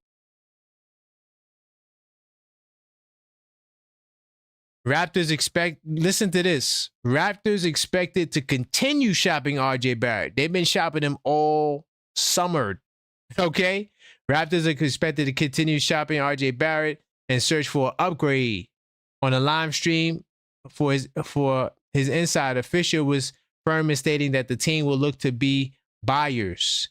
Listen to this. Raptors expected to continue shopping RJ Barrett. They've been shopping him all summer. Okay? Raptors are expected to continue shopping RJ Barrett and search for an upgrade. On a live stream for his insider, Fisher was firm in stating that the team will look to be buyers.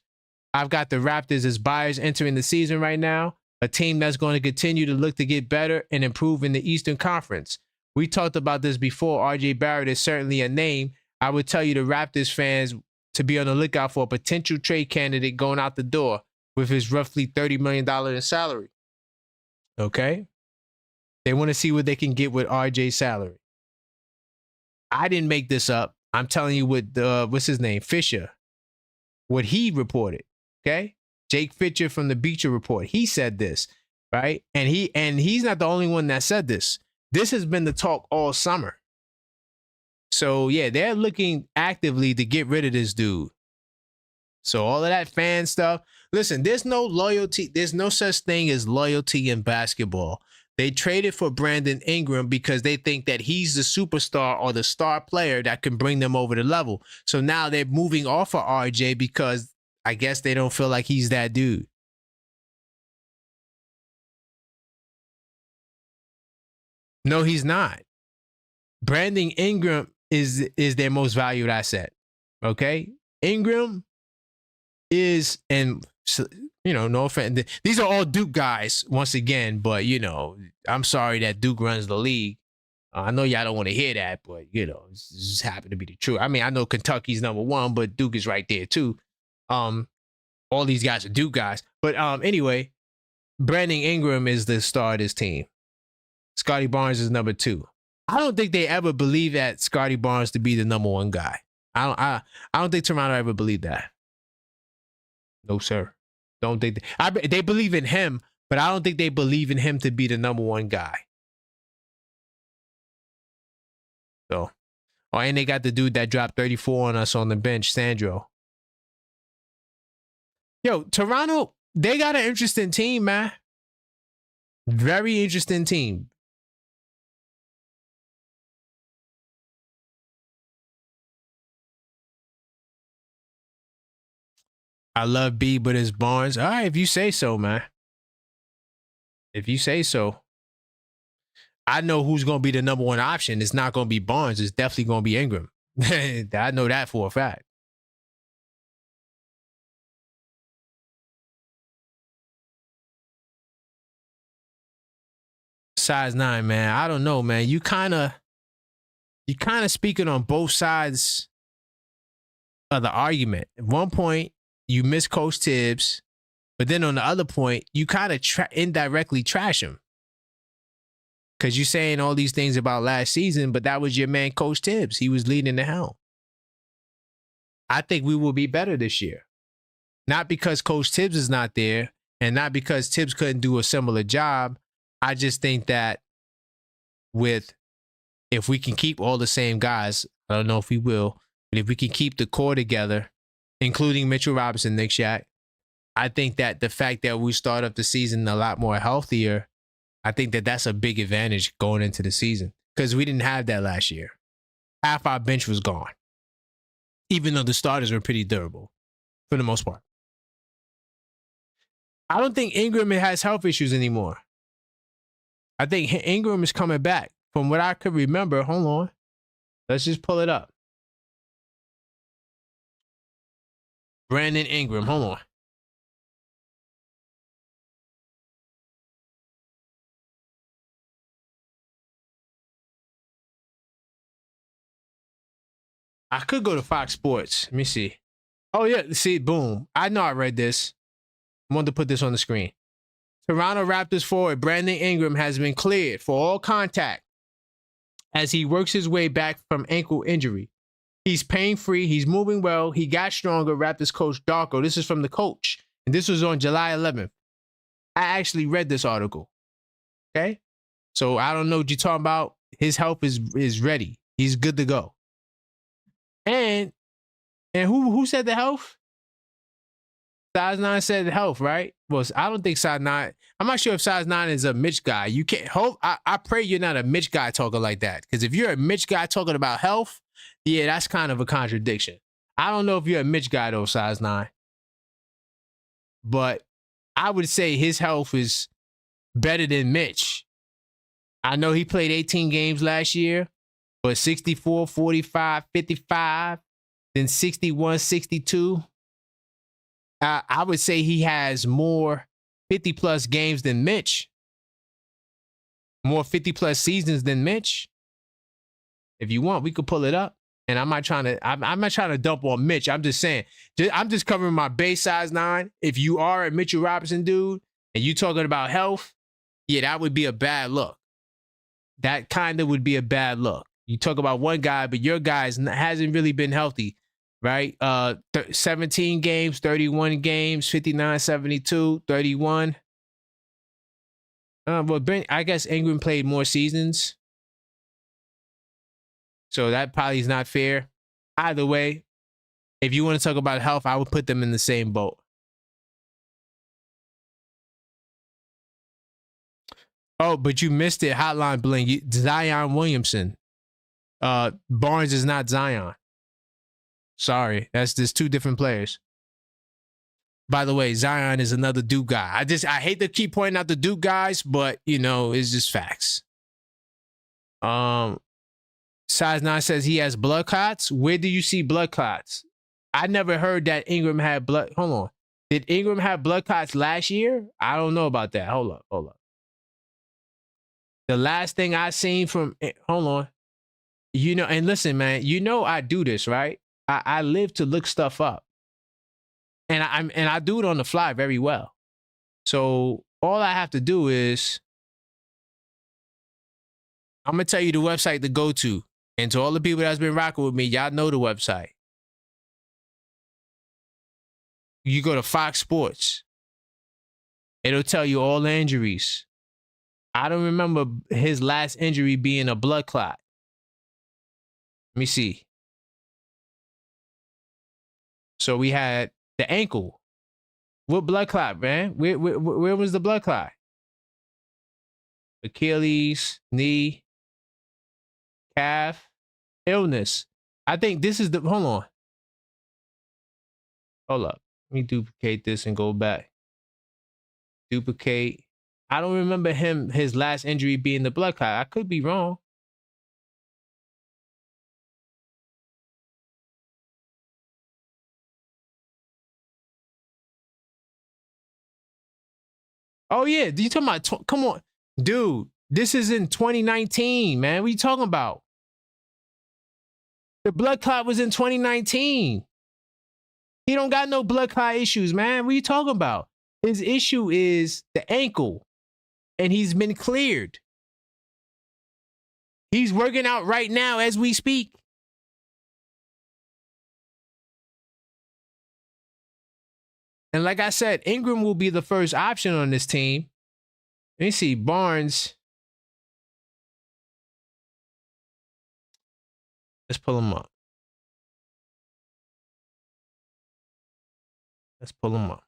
I've got the Raptors as buyers entering the season right now, a team that's going to continue to look to get better and improve in the Eastern Conference. We talked about this before. RJ Barrett is certainly a name. I would tell you the Raptors fans to be on the lookout for a potential trade candidate going out the door with his roughly $30 million in salary. Okay? They want to see what they can get with RJ's salary. I didn't make this up. I'm telling you what, what's his name? Fisher. What he reported. Okay? Jake Fisher from the Beecher Report. He said this, right? And he's not the only one that said this. This has been the talk all summer. So, yeah, they're looking actively to get rid of this dude. So all of that fan stuff. Listen, there's no loyalty. There's no such thing as loyalty in basketball. They traded for Brandon Ingram because they think that he's the superstar or the star player that can bring them over the level. So now they're moving off of RJ because I guess they don't feel like he's that dude. No, he's not. Brandon Ingram is their most valued asset. Okay? Ingram is, and no offense. These are all Duke guys once again, but I'm sorry that Duke runs the league. I know y'all don't want to hear that, but this just happened to be the truth. I mean, I know Kentucky's number one, but Duke is right there too. All these guys are Duke guys, but anyway, Brandon Ingram is the star of this team. Scotty Barnes is number 2. I don't think they ever believe that Scotty Barnes to be the number 1 guy. I don't think Toronto ever believed that. No, sir. Don't think they believe in him, but I don't think they believe in him to be the number 1 guy. So, and they got the dude that dropped 34 on us on the bench, Sandro. Yo, Toronto, they got an interesting team, man. Very interesting team. I love B, but it's Barnes. All right, if you say so, man. If you say so. I know who's going to be the number 1 option. It's not going to be Barnes. It's definitely going to be Ingram. I know that for a fact. Size 9, man. I don't know, man. You kind of speaking on both sides of the argument. At one point, you miss Coach Tibbs, but then on the other point, you kind of indirectly trash him. Because you're saying all these things about last season, but that was your man, Coach Tibbs. He was leading the helm. I think we will be better this year. Not because Coach Tibbs is not there, and not because Tibbs couldn't do a similar job. I just think that if we can keep all the same guys, I don't know if we will, but if we can keep the core together, including Mitchell Robinson, Nick Shack, I think that the fact that we start up the season a lot more healthier, I think that that's a big advantage going into the season because we didn't have that last year. Half our bench was gone, even though the starters were pretty durable for the most part. I don't think Ingram has health issues anymore. I think Ingram is coming back. From what I could remember, hold on. Let's just pull it up. Brandon Ingram, hold on. I could go to Fox Sports. Let me see. Oh, yeah. See, boom. I know I read this. I wanted to put this on the screen. Toronto Raptors forward Brandon Ingram has been cleared for all contact as he works his way back from ankle injury. He's pain-free. He's moving well. He got stronger, Raptors coach Darko. This is from the coach, and this was on July 11th. I actually read this article. Okay? So I don't know what you're talking about. His health is ready. He's good to go. And who said the health? Size 9 said the health, right? Well, I don't think Size 9. I'm not sure if Size 9 is a Mitch guy. You can't hope. I pray you're not a Mitch guy talking like that. Because if you're a Mitch guy talking about health, yeah, that's kind of a contradiction. I don't know if you're a Mitch guy though, Size 9. But I would say his health is better than Mitch. I know he played 18 games last year, but 64, 45, 55, then 61, 62. I would say he has more 50-plus games than Mitch. More 50-plus seasons than Mitch. If you want, we could pull it up. And I'm not trying to dump on Mitch. I'm just saying, I'm just covering my base Size 9. If you are a Mitchell Robinson dude and you talking about health, yeah, that would be a bad look. That kind of would be a bad look. You talk about one guy, but your guy hasn't really been healthy, right? 17 games, 31 games, 59, 72, 31. But I guess Ingram played more seasons. So that probably is not fair. Either way, if you want to talk about health, I would put them in the same boat. Oh, but you missed it. Hotline bling. Zion Williamson. Barnes is not Zion. Sorry. There's 2 different players. By the way, Zion is another Duke guy. I hate to keep pointing out the Duke guys, but it's just facts. Size 9 says he has blood clots. Where do you see blood clots? I never heard that Ingram had blood. Hold on. Did Ingram have blood clots last year? I don't know about that. Hold up. The last thing I seen from, hold on. You know, and listen, man, you know I do this, right? I live to look stuff up. And I do it on the fly very well. So all I have to do is, I'm gonna tell you the website to go to. And to all the people that's been rocking with me, y'all know the website. You go to Fox Sports. It'll tell you all the injuries. I don't remember his last injury being a blood clot. Let me see. So we had the ankle. What blood clot, man? Where was the blood clot? Achilles, knee, calf, illness. I think this is the, hold on. Hold up. Let me duplicate this and go back. Duplicate. I don't remember his last injury being the blood clot. I could be wrong. Oh, yeah. You talking about, come on. Dude, this is in 2019, man. What are you talking about? The blood clot was in 2019. He don't got no blood clot issues, man. What are you talking about? His issue is the ankle, and he's been cleared. He's working out right now as we speak. And like I said, Ingram will be the first option on this team. Let me see, Barnes. Let's pull him up. Let's pull him up.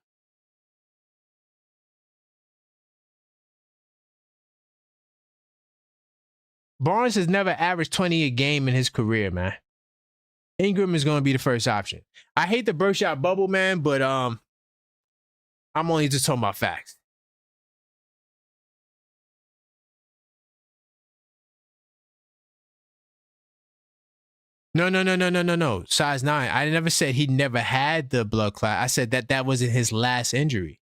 Barnes has never averaged 20 a game in his career, man. Ingram is going to be the first option. I hate the birdshot bubble, man, but I'm only just talking about facts. No. Size 9. I never said he never had the blood clot. I said that wasn't his last injury.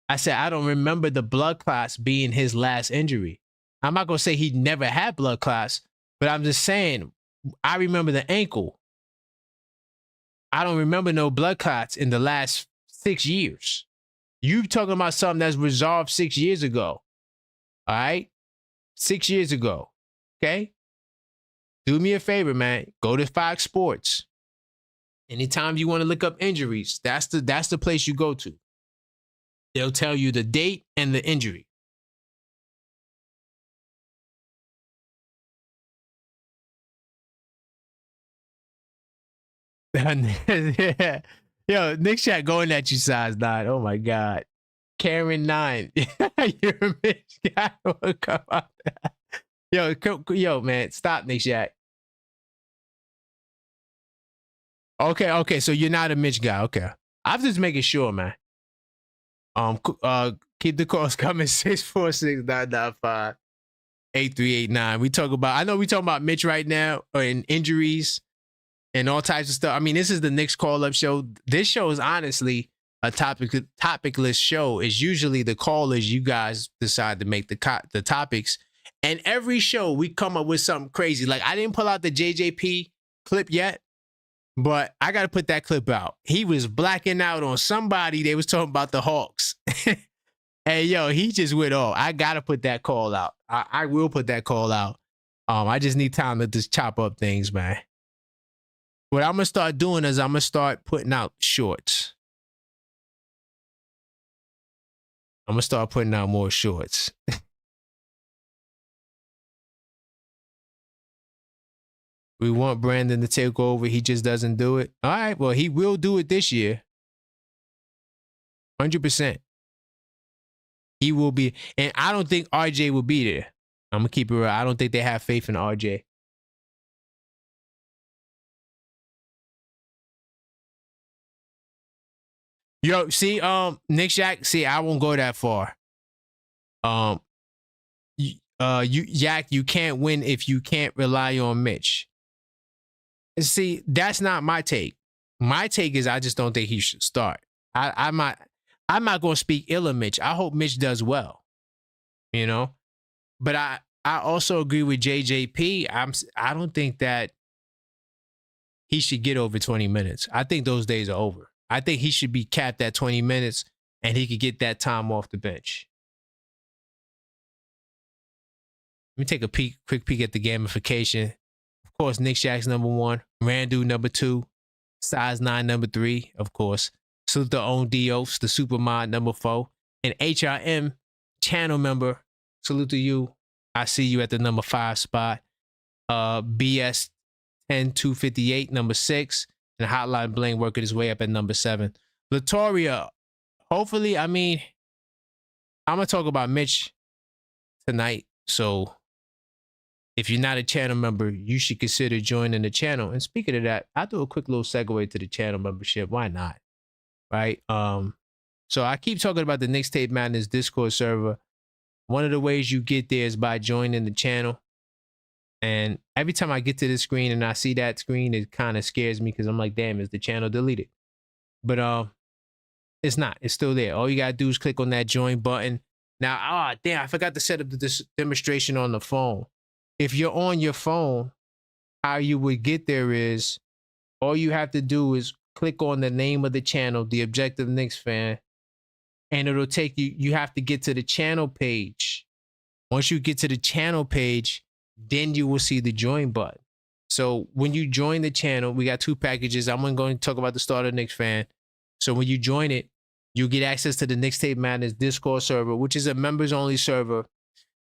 I said I don't remember the blood clots being his last injury. I'm not going to say he never had blood clots, but I'm just saying I remember the ankle. I don't remember no blood clots in the last 6 years. You talking about something that's resolved 6 years ago. All right? 6 years ago. Okay? Do me a favor, man. Go to Fox Sports. Anytime you want to look up injuries, that's the place you go to. They'll tell you the date and the injury. Yeah. Yo, Nick Chat going at you, size 9. Oh my God. Karen 9. You're a bitch guy. Come on. Yo, man, stop, Nick Chat. Okay, so you're not a Mitch guy. Okay. I'm just making sure, man. Keep the calls coming. 646-995-8389. We talk about, I know we talking about Mitch right now and injuries and all types of stuff. I mean, this is the Knicks call-up show. This show is honestly a topicless show. It's usually the callers, you guys decide to make the topics. And every show we come up with something crazy. Like I didn't pull out the JJP clip yet, but I got to put that clip out. He was blacking out on somebody. They was talking about the Hawks. Hey, yo, he just went off. I got to put that call out. I will put that call out. I just need time to just chop up things, man. What I'm going to start doing is I'm going to start putting out shorts. I'm going to start putting out more shorts. We want Brandon to take over. He just doesn't do it. All right, well, he will do it this year. 100%. He will be. And I don't think RJ will be there. I'm going to keep it real. I don't think they have faith in RJ. Yo, see, Nick Shack, see, I won't go that far. Yak, you can't win if you can't rely on Mitch. See, that's not my take. My take is I just don't think he should start. I'm not going to speak ill of Mitch. I hope Mitch does well, you know. But I also agree with JJP. I don't think that he should get over 20 minutes. I think those days are over. I think he should be capped at 20 minutes and he could get that time off the bench. Let me take a quick peek at the gamification. Of course, Nick Shack's number 1, Randu number 2, Size 9 number 3, of course. Salute the own Dios, the Supermod number 4, and HRM channel member. Salute to you. I see you at the number 5 spot. BS 10258 number 6, and Hotline Bling working his way up at number 7. Latoria, hopefully, I mean, I'm gonna talk about Mitch tonight, so if you're not a channel member, you should consider joining the channel. And speaking of that, I'll do a quick little segue to the channel membership. Why not? Right? So I keep talking about the Knicks Tape Madness Discord server. One of the ways you get there is by joining the channel. And every time I get to this screen and I see that screen, it kind of scares me because I'm like, damn, is the channel deleted? But it's not. It's still there. All you got to do is click on that join button. Now, damn, I forgot to set up this demonstration on the phone. If you're on your phone, how you would get there is all you have to do is click on the name of the channel, The Objective Knicks Fan, and it'll take you. You have to get to the channel page. Once you get to the channel page, then you will see the join button. So when you join the channel, we got 2 packages. I'm going to talk about the Starter Knicks Fan. So when you join it, you'll get access to the Knicks Tape Madness Discord server, which is a members-only server.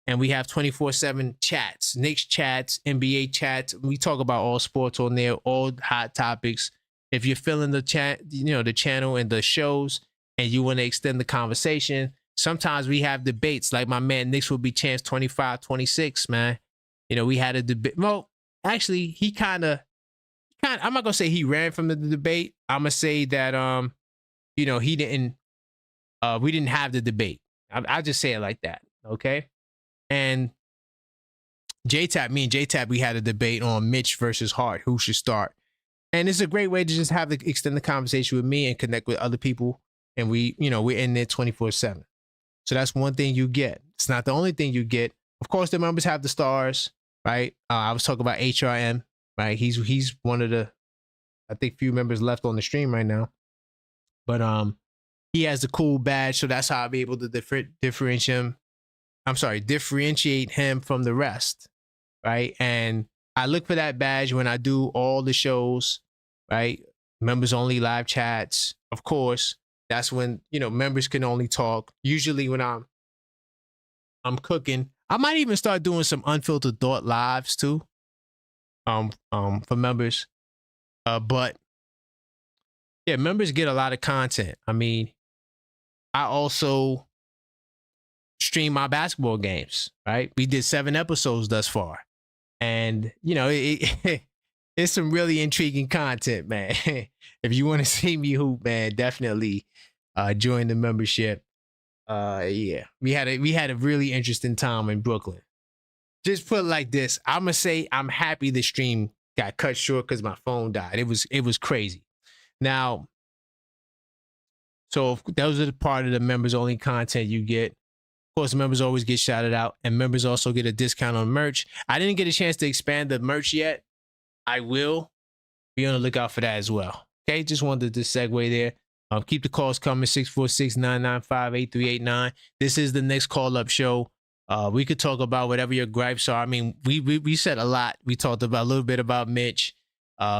And we have 24/7 chats, Knicks chats, NBA chats. We talk about all sports on there, all hot topics. If you're feeling the chat, the channel and the shows, and you want to extend the conversation, sometimes we have debates. Like my man Knicks will be champs 25-26, man. We had a debate. Well, actually, he kind of. I'm not gonna say he ran from the debate. I'm gonna say that he didn't. We didn't have the debate. I'll just say it like that. Okay. And me and J-Tap, we had a debate on Mitch versus Hart, who should start. And it's a great way to just extend the conversation with me and connect with other people. And we're in there 24/7. So that's one thing you get. It's not the only thing you get. Of course, the members have the stars, right? I was talking about HRM, right? He's one of the, I think, few members left on the stream right now. But he has the cool badge, so that's how I'll be able to differentiate him from the rest, right? And I look for that badge when I do all the shows, right? Members only live chats. Of course, that's when, members can only talk. Usually when I'm cooking, I might even start doing some unfiltered thought lives too, for members. But yeah, members get a lot of content. I mean, I also stream my basketball games, right? We did 7 episodes thus far. And, it's some really intriguing content, man. If you want to see me hoop, man, definitely join the membership. Yeah, we had a really interesting time in Brooklyn. Just put it like this. I'm going to say I'm happy the stream got cut short because my phone died. It was crazy. Now, so those are the part of the members only content you get. Of course, members always get shouted out, and members also get a discount on merch. I didn't get a chance to expand the merch yet. I will. Be on the lookout for that as well. Okay, just wanted to segue there. Keep the calls coming, 646-995-8389. This is the next call-up show. We could talk about whatever your gripes are. I mean, we said a lot. We talked about a little bit about Mitch.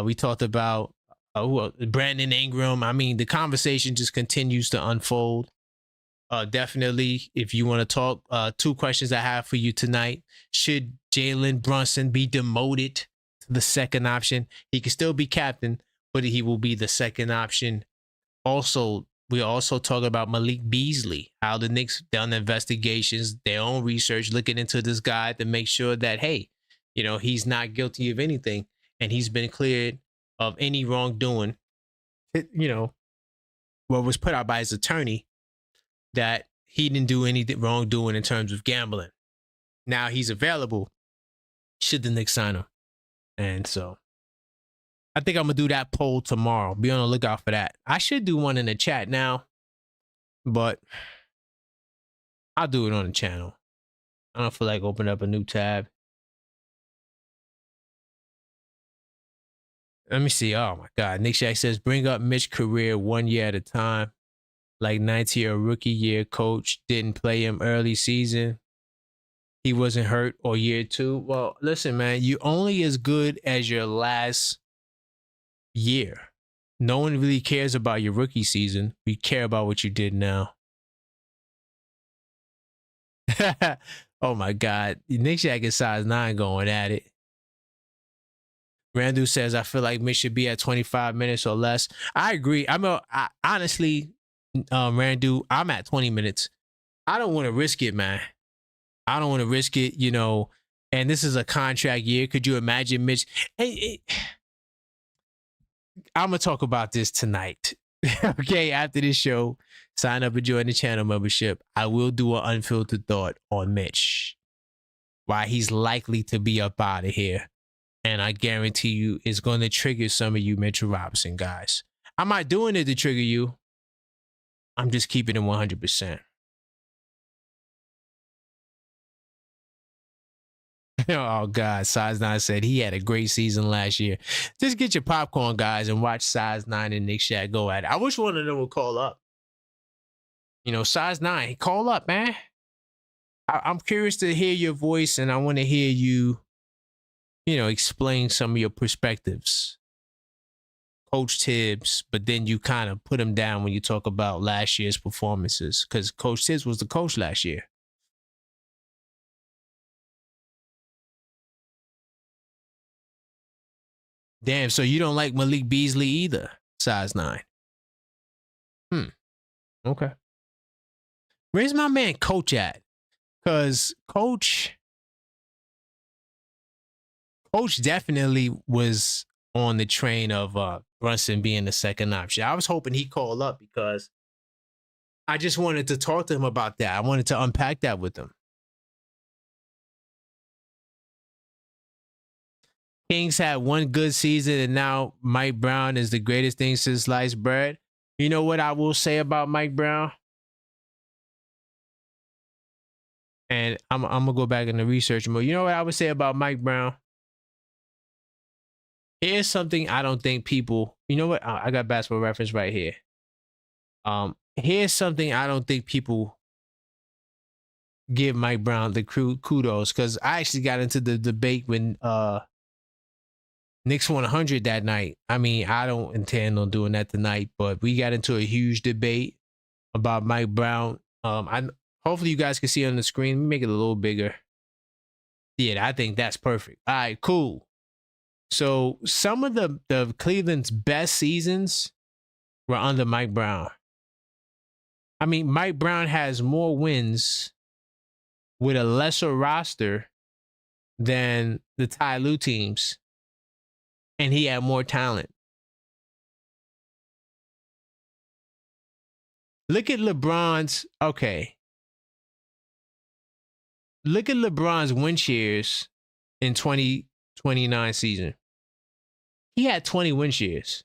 We talked about Brandon Ingram. I mean, the conversation just continues to unfold. Definitely, if you want to talk, 2 questions I have for you tonight. Should Jalen Brunson be demoted to the second option? He can still be captain, but he will be the second option. Also, we're also talking about Malik Beasley, how the Knicks done investigations, their own research, looking into this guy to make sure that, hey, he's not guilty of anything and he's been cleared of any wrongdoing. What was put out by his attorney, that he didn't do any wrongdoing in terms of gambling. Now he's available. Should the Knicks sign him? And so I think I'm gonna do that poll tomorrow. Be on the lookout for that. I should do one in the chat now, but I'll do it on the channel. I don't feel like opening up a new tab. Let me see. Oh my God. Nick Shack says, bring up Mitch's career 1 year at a time. Like 19-year rookie year, coach didn't play him early season. He wasn't hurt or year 2. Well, listen, man, you only as good as your last year. No one really cares about your rookie season. We care about what you did now. Oh my God. Nick Shack is size 9 going at it. Randu says, I feel like Mitch should be at 25 minutes or less. I agree. Honestly, Randu, I'm at 20 minutes. I don't want to risk it, man. I don't want to risk it, you know, and this is a contract year. Could you imagine Mitch? I'm going to talk about this tonight. Okay, after this show, sign up and join the channel membership. I will do an unfiltered thought on Mitch. Why he's likely to be up out of here. And I guarantee you it's going to trigger some of you Mitchell Robinson guys. I'm not doing it to trigger you. I'm just keeping it 100%. Oh, God. Size 9 said he had a great season last year. Just get your popcorn, guys, and watch Size 9 and Nick Shack go at it. I wish one of them would call up. You know, Size 9, call up, man. I'm curious to hear your voice, and I want to hear you, you know, explain some of your perspectives. Coach Tibbs, but then you kind of put him down when you talk about last year's performances, because Coach Tibbs was the coach last year. Damn, so you don't like Malik Beasley either, size 9. Okay. Where's my man Coach at? Because Coach definitely was on the train of Brunson being the second option. I was hoping he'd call up because I just wanted to talk to him about that. I wanted to unpack that with him. Kings had one good season, and now Mike Brown is the greatest thing since sliced bread. You know what I will say about Mike Brown? And I'm going to go back in the research mode. You know what I would say about Mike Brown? Here's something I don't think people... You know what? I got Basketball Reference right here. Here's something I don't think people give Mike Brown the kudos, because I actually got into the debate when Knicks won 100 that night. I mean, I don't intend on doing that tonight, but we got into a huge debate about Mike Brown. Hopefully you guys can see it on the screen. Let me make it a little bigger. Yeah, I think that's perfect. All right, cool. So some of the Cleveland's best seasons were under Mike Brown. I mean, Mike Brown has more wins with a lesser roster than the Ty Lue teams, and he had more talent. Look at LeBron's, okay. Look at LeBron's win shares in 2029 season. He had 20 win shares.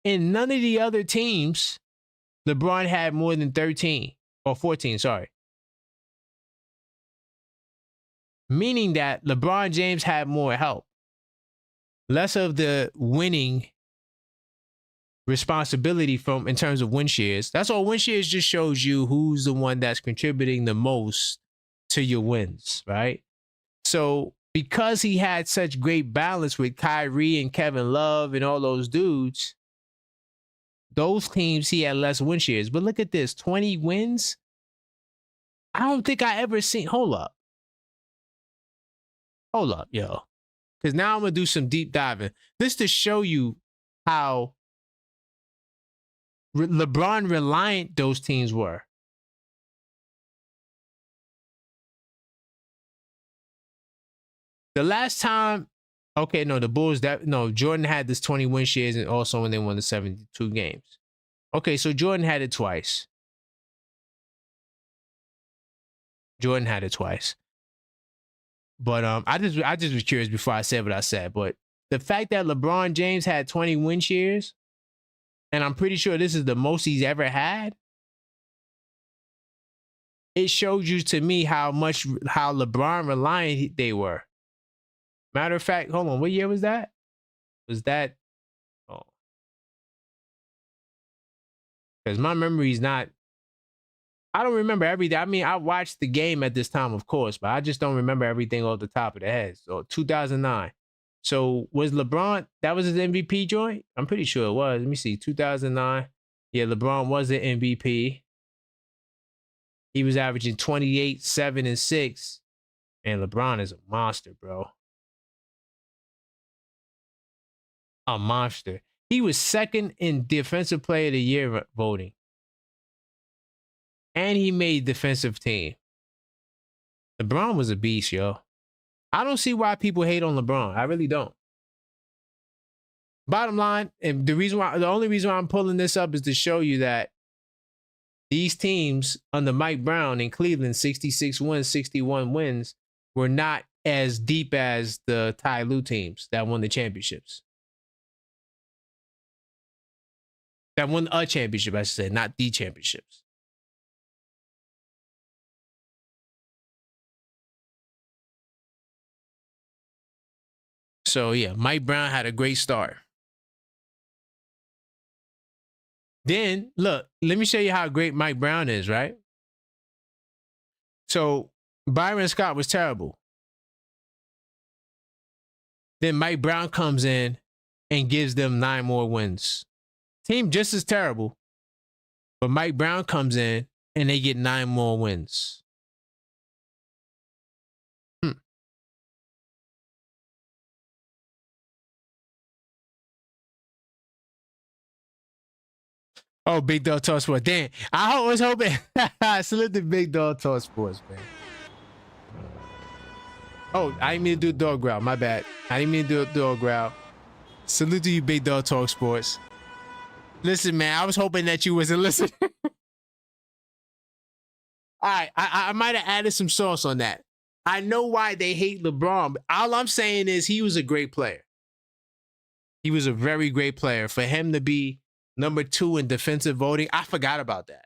In none of the other teams, LeBron had more than 13 or 14, sorry. Meaning that LeBron James had more help. Less of the winning responsibility in terms of win shares. That's all. Win shares just shows you who's the one that's contributing the most to your wins, right? So because he had such great balance with Kyrie and Kevin Love and all those dudes, those teams he had less win shares. But look at this, 20 wins. I don't think I ever seen. Hold up, yo. Because now I'm going to do some deep diving. This to show you how LeBron reliant those teams were. The last time, okay, no, the Bulls, Jordan had this 20 win shares and also when they won the 72 games. Okay, so Jordan had it twice. But I just was curious before I said what I said. But the fact that LeBron James had 20 win shares, and I'm pretty sure this is the most he's ever had, it shows you to me how LeBron reliant they were. Matter of fact, hold on, what year was that? Was that? Oh, because my memory's not. I don't remember everything. I mean, I watched the game at this time, of course, but I just don't remember everything off the top of the head. So 2009. So was LeBron? That was his MVP joint. I'm pretty sure it was. Let me see. 2009. Yeah, LeBron was the MVP. He was averaging 28, 7, and 6. And LeBron is a monster, bro. A monster. He was second in Defensive Player of the Year voting. And he made defensive team. LeBron was a beast, yo. I don't see why people hate on LeBron. I really don't. Bottom line, and the only reason why I'm pulling this up is to show you that these teams under Mike Brown in Cleveland, 66 wins, 61 wins, were not as deep as the Ty Lue teams that won the championships. That won a championship, I should say, not the championships. So, yeah, Mike Brown had a great start. Then, look, let me show you how great Mike Brown is, right? So, Byron Scott was terrible. Then Mike Brown comes in and gives them 9 more wins. Team just as terrible, but Mike Brown comes in and they get 9 more wins. Oh, Big Dog Talk Sports. Damn, I was hoping. Salute the Big Dog Talk Sports, man. Oh, I didn't mean to do a dog growl. My bad. I didn't mean to do a dog growl. Salute to you, Big Dog Talk Sports. Listen, man, I was hoping that you wasn't listening. All right, I might have added some sauce on that. I know why they hate LeBron, but all I'm saying is he was a great player. He was a very great player. For him to be number 2 in defensive voting, I forgot about that.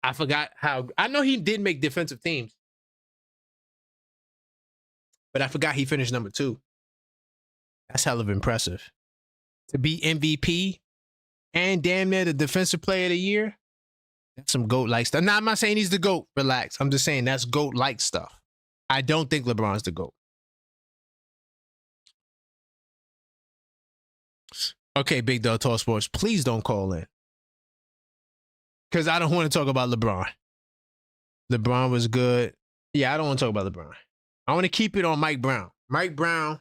I forgot how. I know he did make defensive teams, but I forgot he finished number 2. That's hell of impressive. To be MVP and damn near the Defensive Player of the Year, that's some GOAT-like stuff. Now, I'm not saying he's the GOAT. Relax. I'm just saying that's GOAT-like stuff. I don't think LeBron's the GOAT. Okay, Big Dog Talk Sports, please don't call in. Because I don't want to talk about LeBron. LeBron was good. Yeah, I don't want to talk about LeBron. I want to keep it on Mike Brown. Mike Brown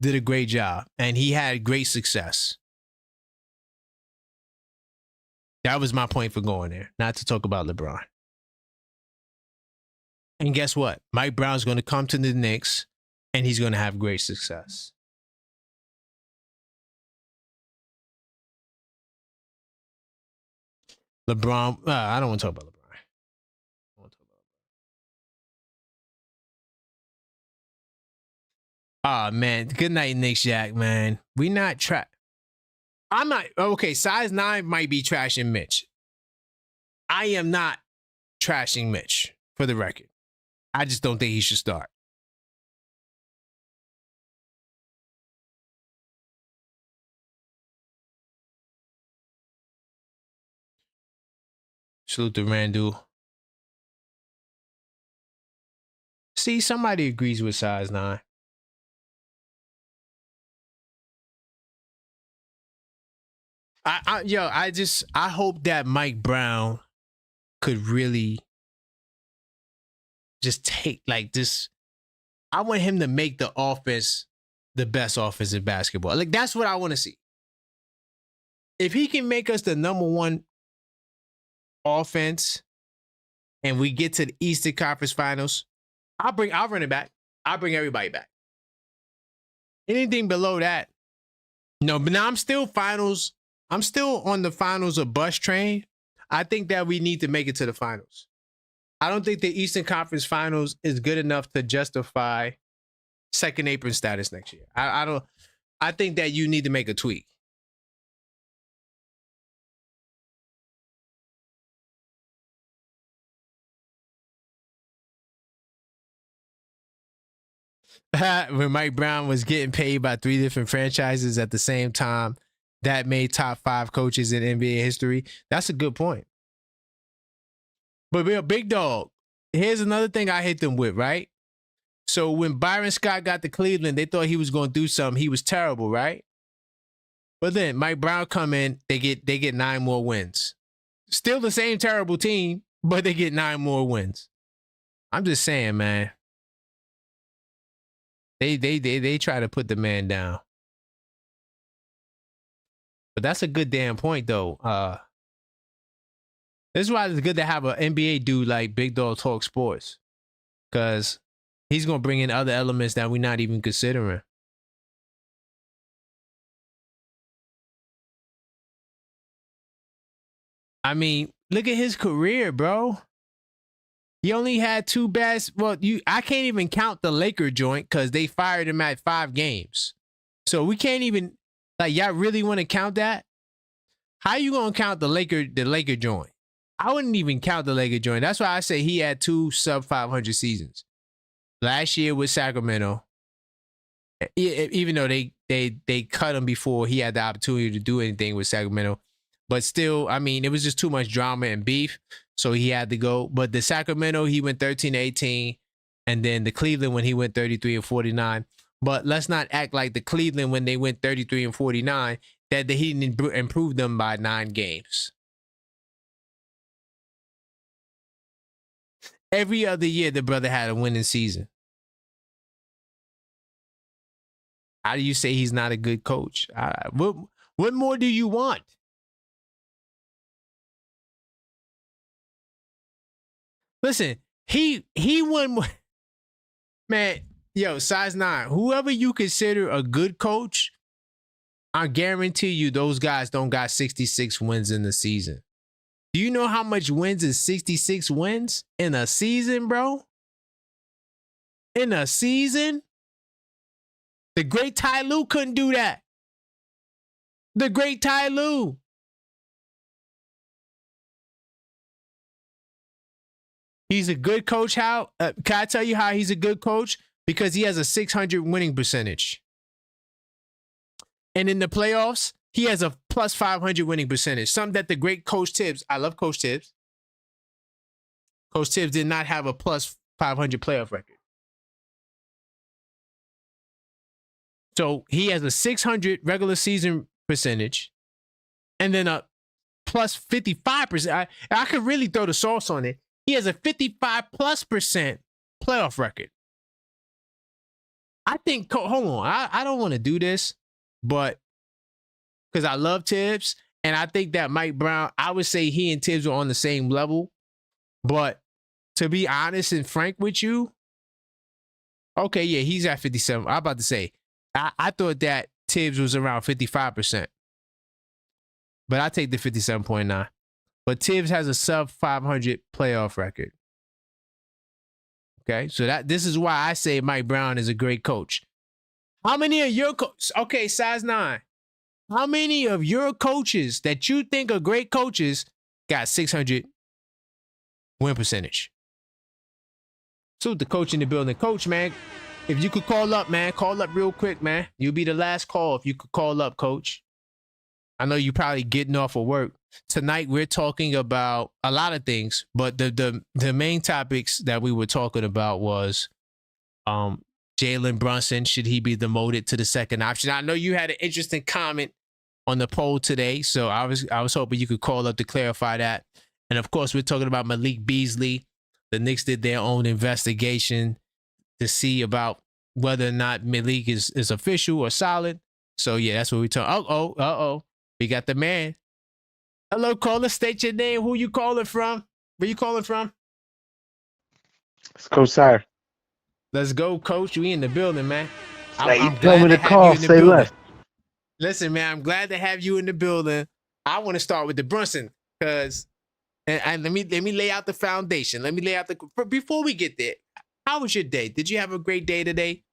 did a great job, and he had great success. That was my point for going there, not to talk about LeBron. And guess what? Mike Brown's going to come to the Knicks, and he's going to have great success. LeBron, I don't want to talk about LeBron. Oh, man. Good night, Knicks Jack, man. We not I'm not, okay, size 9 might be trashing Mitch. I am not trashing Mitch, for the record. I just don't think he should start. Salute to Randall. See, somebody agrees with size 9. I hope that Mike Brown could really just take like this. I want him to make the offense the best offense in basketball. Like, that's what I want to see. If he can make us the number 1 offense and we get to the Eastern Conference Finals, I'll run it back. I'll bring everybody back. Anything below that, no, but now I'm still on the finals of bus train. I think that we need to make it to the finals. I don't think the Eastern Conference Finals is good enough to justify second apron status next year. I don't. I think that you need to make a tweak. When Mike Brown was getting paid by 3 different franchises at the same time, that made top 5 coaches in NBA history. That's a good point. But Big Dog, here's another thing I hit them with, right? So when Byron Scott got to Cleveland, they thought he was going to do something. He was terrible, right? But then Mike Brown come in, they get 9 more wins. Still the same terrible team, but they get 9 more wins. I'm just saying, man. They try to put the man down. But that's a good damn point, though. This is why it's good to have an NBA dude like Big Dog Talk Sports. Because he's going to bring in other elements that we're not even considering. I mean, look at his career, bro. He only had 2 bad. Well, I can't even count the Laker joint because they fired him at 5 games. So we can't even, like, y'all really want to count that? How you gonna count the Laker joint? I wouldn't even count the Laker joint. That's why I say he had 2 sub 500 seasons. Last year with Sacramento, even though they cut him before he had the opportunity to do anything with Sacramento. But still, I mean, it was just too much drama and beef, so he had to go. But the Sacramento, he went 13-18, and then the Cleveland when he went 33-49. But let's not act like the Cleveland when they went 33-49 that he didn't improve them by 9 games. Every other year, the brother had a winning season. How do you say he's not a good coach? What more do you want? Listen, he won. Man, yo, size 9. Whoever you consider a good coach, I guarantee you those guys don't got 66 wins in the season. Do you know how much wins is 66 wins in a season, bro? In a season? The great Ty Lue couldn't do that. The great Ty Lue. He's a good coach. How? Can I tell you how he's a good coach? Because he has a 600 winning percentage. And in the playoffs, he has a plus 500 winning percentage. Something that the great Coach Tibbs, I love Coach Tibbs. Coach Tibbs did not have a plus 500 playoff record. So he has a 600 regular season percentage and then a plus 55%. I could really throw the sauce on it. He has a 55+% playoff record. I think, hold on, I don't want to do this, but because I love Tibbs, and I think that Mike Brown, I would say he and Tibbs are on the same level. But to be honest and frank with you, okay, yeah, he's at 57. I'm about to say, I thought that Tibbs was around 55%. But I take the 57.9. But Tibbs has a sub 500 playoff record. Okay, so this is why I say Mike Brown is a great coach. How many of your coaches? Okay, size 9. How many of your coaches that you think are great coaches got 600 win percentage? So the coach in the building. Coach, man, if you could call up, man, call up real quick, man. You'll be the last call if you could call up, Coach. I know you're probably getting off of work. Tonight, we're talking about a lot of things, but the main topics that we were talking about was Jalen Brunson. Should he be demoted to the second option? I know you had an interesting comment on the poll today, so I was hoping you could call up to clarify that. And of course, we're talking about Malik Beasley. The Knicks did their own investigation to see about whether or not Malik is official or solid. So yeah, that's what we talk. Uh-oh. We got the man. Hello, caller. State your name. Who you calling from? Where you calling from?
It's Coach Sire.
Let's go, Coach. We in the building, man.
I'm glad to call. Say less.
Listen, man, I'm glad to have you in the building. I want to start with the Brunson because, and let me lay out the foundation. Let me lay out before we get there. How was your day? Did you have a great day today?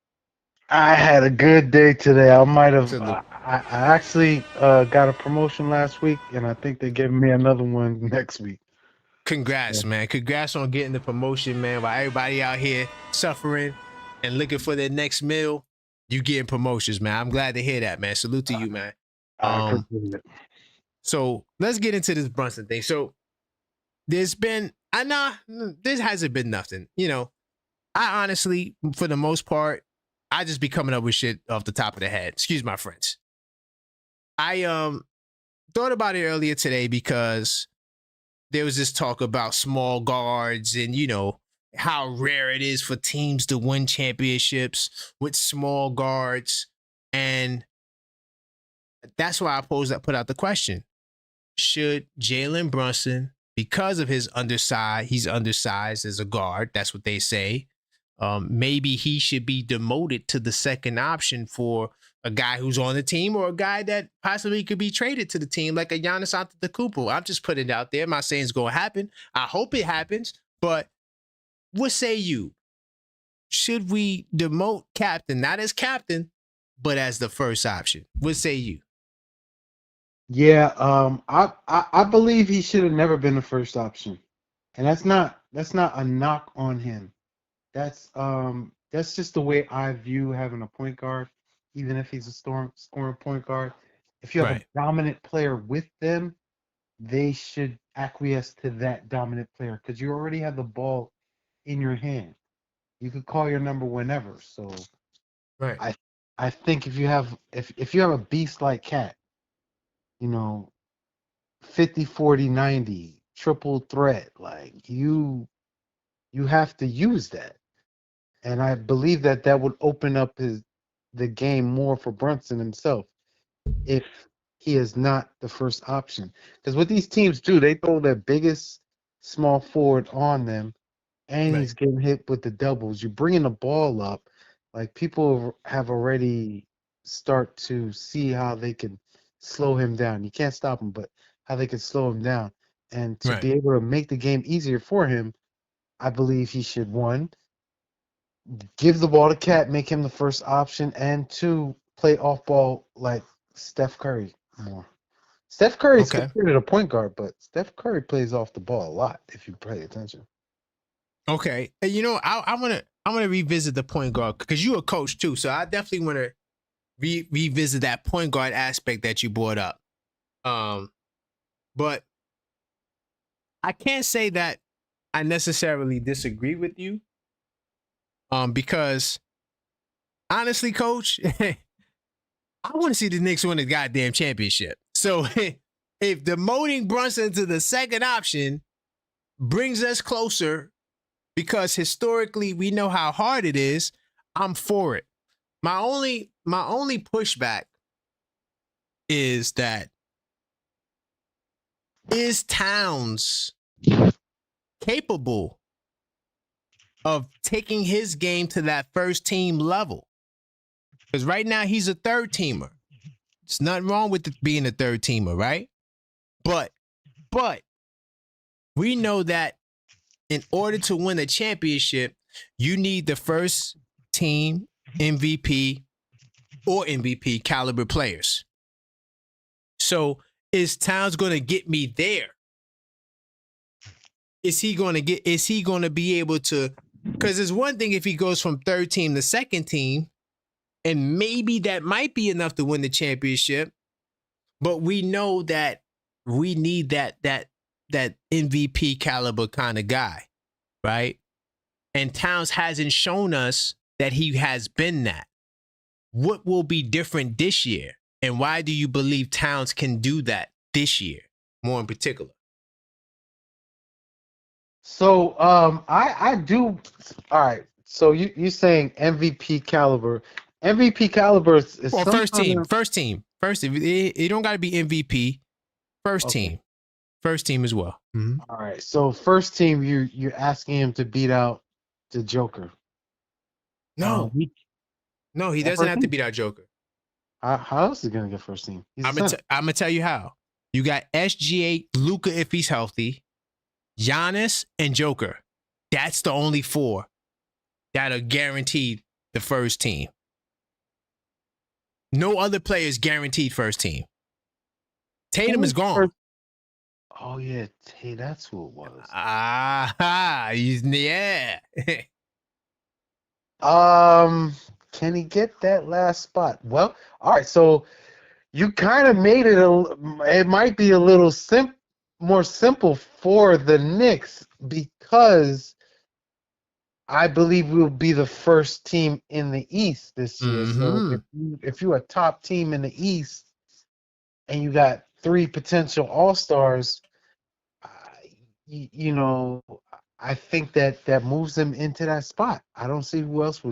I had a good day today. I might have.
Salute.
I actually got a promotion last week, and I think they're giving me another one next week.
Congrats, man. Congrats on getting the promotion, man. While everybody out here suffering and looking for their next meal, you getting promotions, man. I'm glad to hear that, man. Salute to you, man.
I appreciate it.
So let's get into this Brunson thing. So this hasn't been nothing. You know, I honestly, for the most part, I just be coming up with shit off the top of the head. Excuse my French. I thought about it earlier today because there was this talk about small guards and, you know, how rare it is for teams to win championships with small guards. And that's why I put out the question. Should Jalen Brunson, because of his he's undersized as a guard, that's what they say, maybe he should be demoted to the second option for a guy who's on the team or a guy that possibly could be traded to the team like a Giannis Antetokounmpo. I'm just putting it out there. I'm not saying it's going to happen. I hope it happens. But what say you? Should we demote captain, not as captain, but as the first option? What say you?
Yeah, I believe he should have never been the first option, and that's not a knock on him. That's just the way I view having a point guard, even if he's a scoring point guard. If you have
Right.
a dominant player with them, they should acquiesce to that dominant player because you already have the ball in your hand. You could call your number whenever. So
Right.
I think if you have a beast like Cat, you know, 50, 40, 90, triple threat, like you have to use that. And I believe that would open up the game more for Brunson himself if he is not the first option. Because what these teams do, they throw their biggest small forward on them, and
Right.
he's getting hit with the doubles. You're bringing the ball up, like people have already start to see how they can slow him down. You can't stop him, but how they can slow him down. And to
Right.
be able to make the game easier for him, I believe he should, one, give the ball to Cat, make him the first option, and two, play off ball like Steph Curry more. Steph Curry is
Okay.
considered a point guard, but Steph Curry plays off the ball a lot if you pay attention.
Okay. And you know, I want to revisit the point guard because you're a coach too. So I definitely want to revisit that point guard aspect that you brought up. But I can't say that I necessarily disagree with you. Because honestly, coach, I want to see the Knicks win a goddamn championship. So if demoting Brunson to the second option brings us closer, because historically we know how hard it is, I'm for it. My only pushback is that is Towns capable of taking his game to that first team level? Because right now he's a third teamer. There's nothing wrong with being a third teamer, right? But we know that in order to win a championship, you need the first team MVP or MVP caliber players. So is Towns going to get me there? Is he going to be able to? Because it's one thing if he goes from third team to second team, and maybe that might be enough to win the championship. But we know that we need that MVP caliber kind of guy, right? And Towns hasn't shown us that he has been that. What will be different this year? And why do you believe Towns can do that this year, more in particular?
So I do. All right. So you saying MVP caliber? MVP caliber is
Well,
some
first
kind
team.
of-
It don't got to be MVP. First
Okay.
team as well. Mm-hmm.
All right. So first team, you're asking him to beat out the Joker.
No, he
That
doesn't
first
have to
team?
beat our Joker.
How else is he gonna get first team? He's a
I'm
center.
gonna tell you how. You got SGA, Luka if he's healthy, Giannis, and Joker. That's the only four that are guaranteed the first team. No other player is guaranteed first team. Tatum is gone.
Oh yeah, hey, that's who it was.
Yeah.
Can he get that last spot? Well, all right. So you kind of made it it might be a little more simple for the Knicks because I believe we'll be the first team in the East this year. So if you're a top team in the East and you got 3 potential All-Stars, you know, I think that moves them into that spot. I don't see who else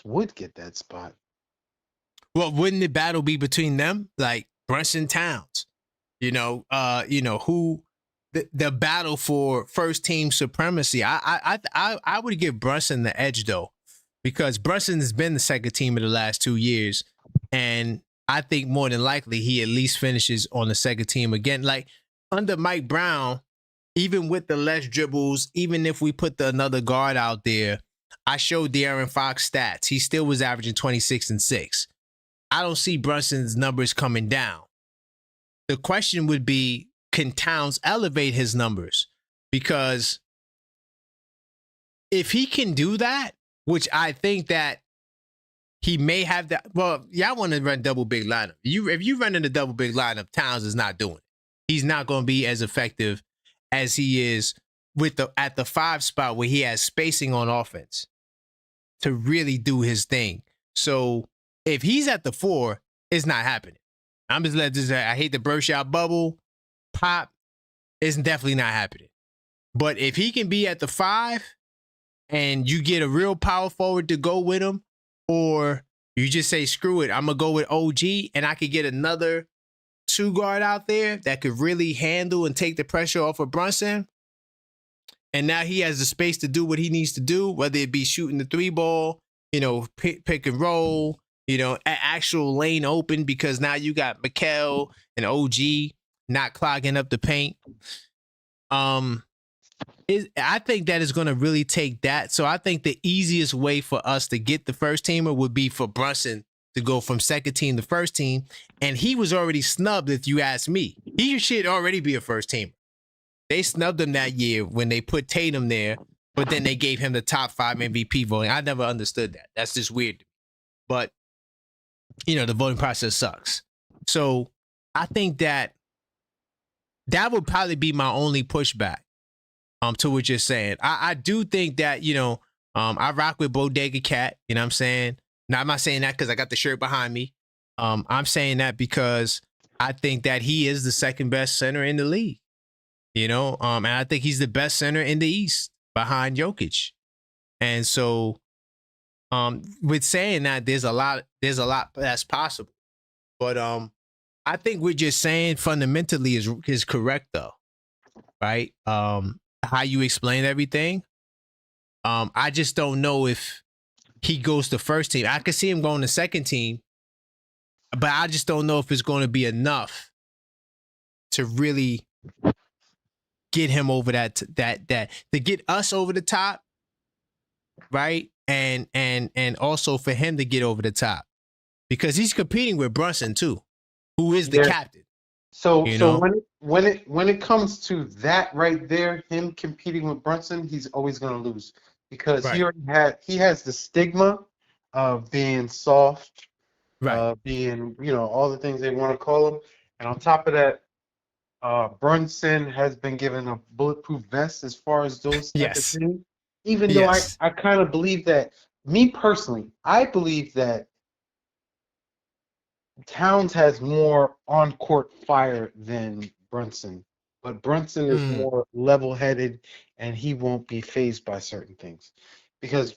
would get that spot.
Well, wouldn't the battle be between them, like Brunson Towns? Who the battle for first team supremacy. I would give Brunson the edge though, because Brunson has been the second team in the last 2 years, and I think more than likely he at least finishes on the second team again. Like under Mike Brown, even with the less dribbles, even if we put another guard out there, I showed De'Aaron Fox stats. He still was averaging 26 and 6. I don't see Brunson's numbers coming down. The question would be, can Towns elevate his numbers? Because if he can do that, which I think that he may have that. Well, y'all want to run double big lineup. If you run in a double big lineup, Towns is not doing it. He's not going to be as effective as he is at the 5 spot where he has spacing on offense to really do his thing. So if he's at the 4, it's not happening. I'm just letting this. I hate the burst out bubble. Pop is definitely not happening. But if he can be at the 5 and you get a real power forward to go with him, or you just say, screw it, I'm going to go with OG, and I could get another 2 guard out there that could really handle and take the pressure off of Brunson, and now he has the space to do what he needs to do, whether it be shooting the 3 ball, pick and roll, actual lane open, because now you got Mikal and OG not clogging up the paint. I think that is going to really take that. So I think the easiest way for us to get the first teamer would be for Brunson to go from second team to first team. And he was already snubbed, if you ask me. He should already be a first teamer. They snubbed him that year when they put Tatum there, but then they gave him the top 5 MVP voting. I never understood that. That's just weird. But, the voting process sucks. So I think that would probably be my only pushback to what you're saying. I do think that, I rock with Bodega Cat. You know what I'm saying? Now, I'm not saying that because I got the shirt behind me. I'm saying that because I think that he is the second best center in the league. And I think he's the best center in the East behind Jokic. And so with saying that, there's a lot that's possible. But I think we're just saying fundamentally is correct though. Right? How you explain everything. I just don't know if he goes to first team. I could see him going to second team, but I just don't know if it's going to be enough to really get him over that to get us over the top, right? And also for him to get over the top, because he's competing with Brunson too, who is the captain.
So when it comes to that right there, him competing with Brunson, he's always going to lose because he has the stigma of being soft, being all the things they want to call him, and on top of that, Brunson has been given a bulletproof vest as far as those type of things. Even though I kind of believe that, me personally, I believe that Towns has more on-court fire than Brunson, but Brunson is more level-headed, and he won't be fazed by certain things. Because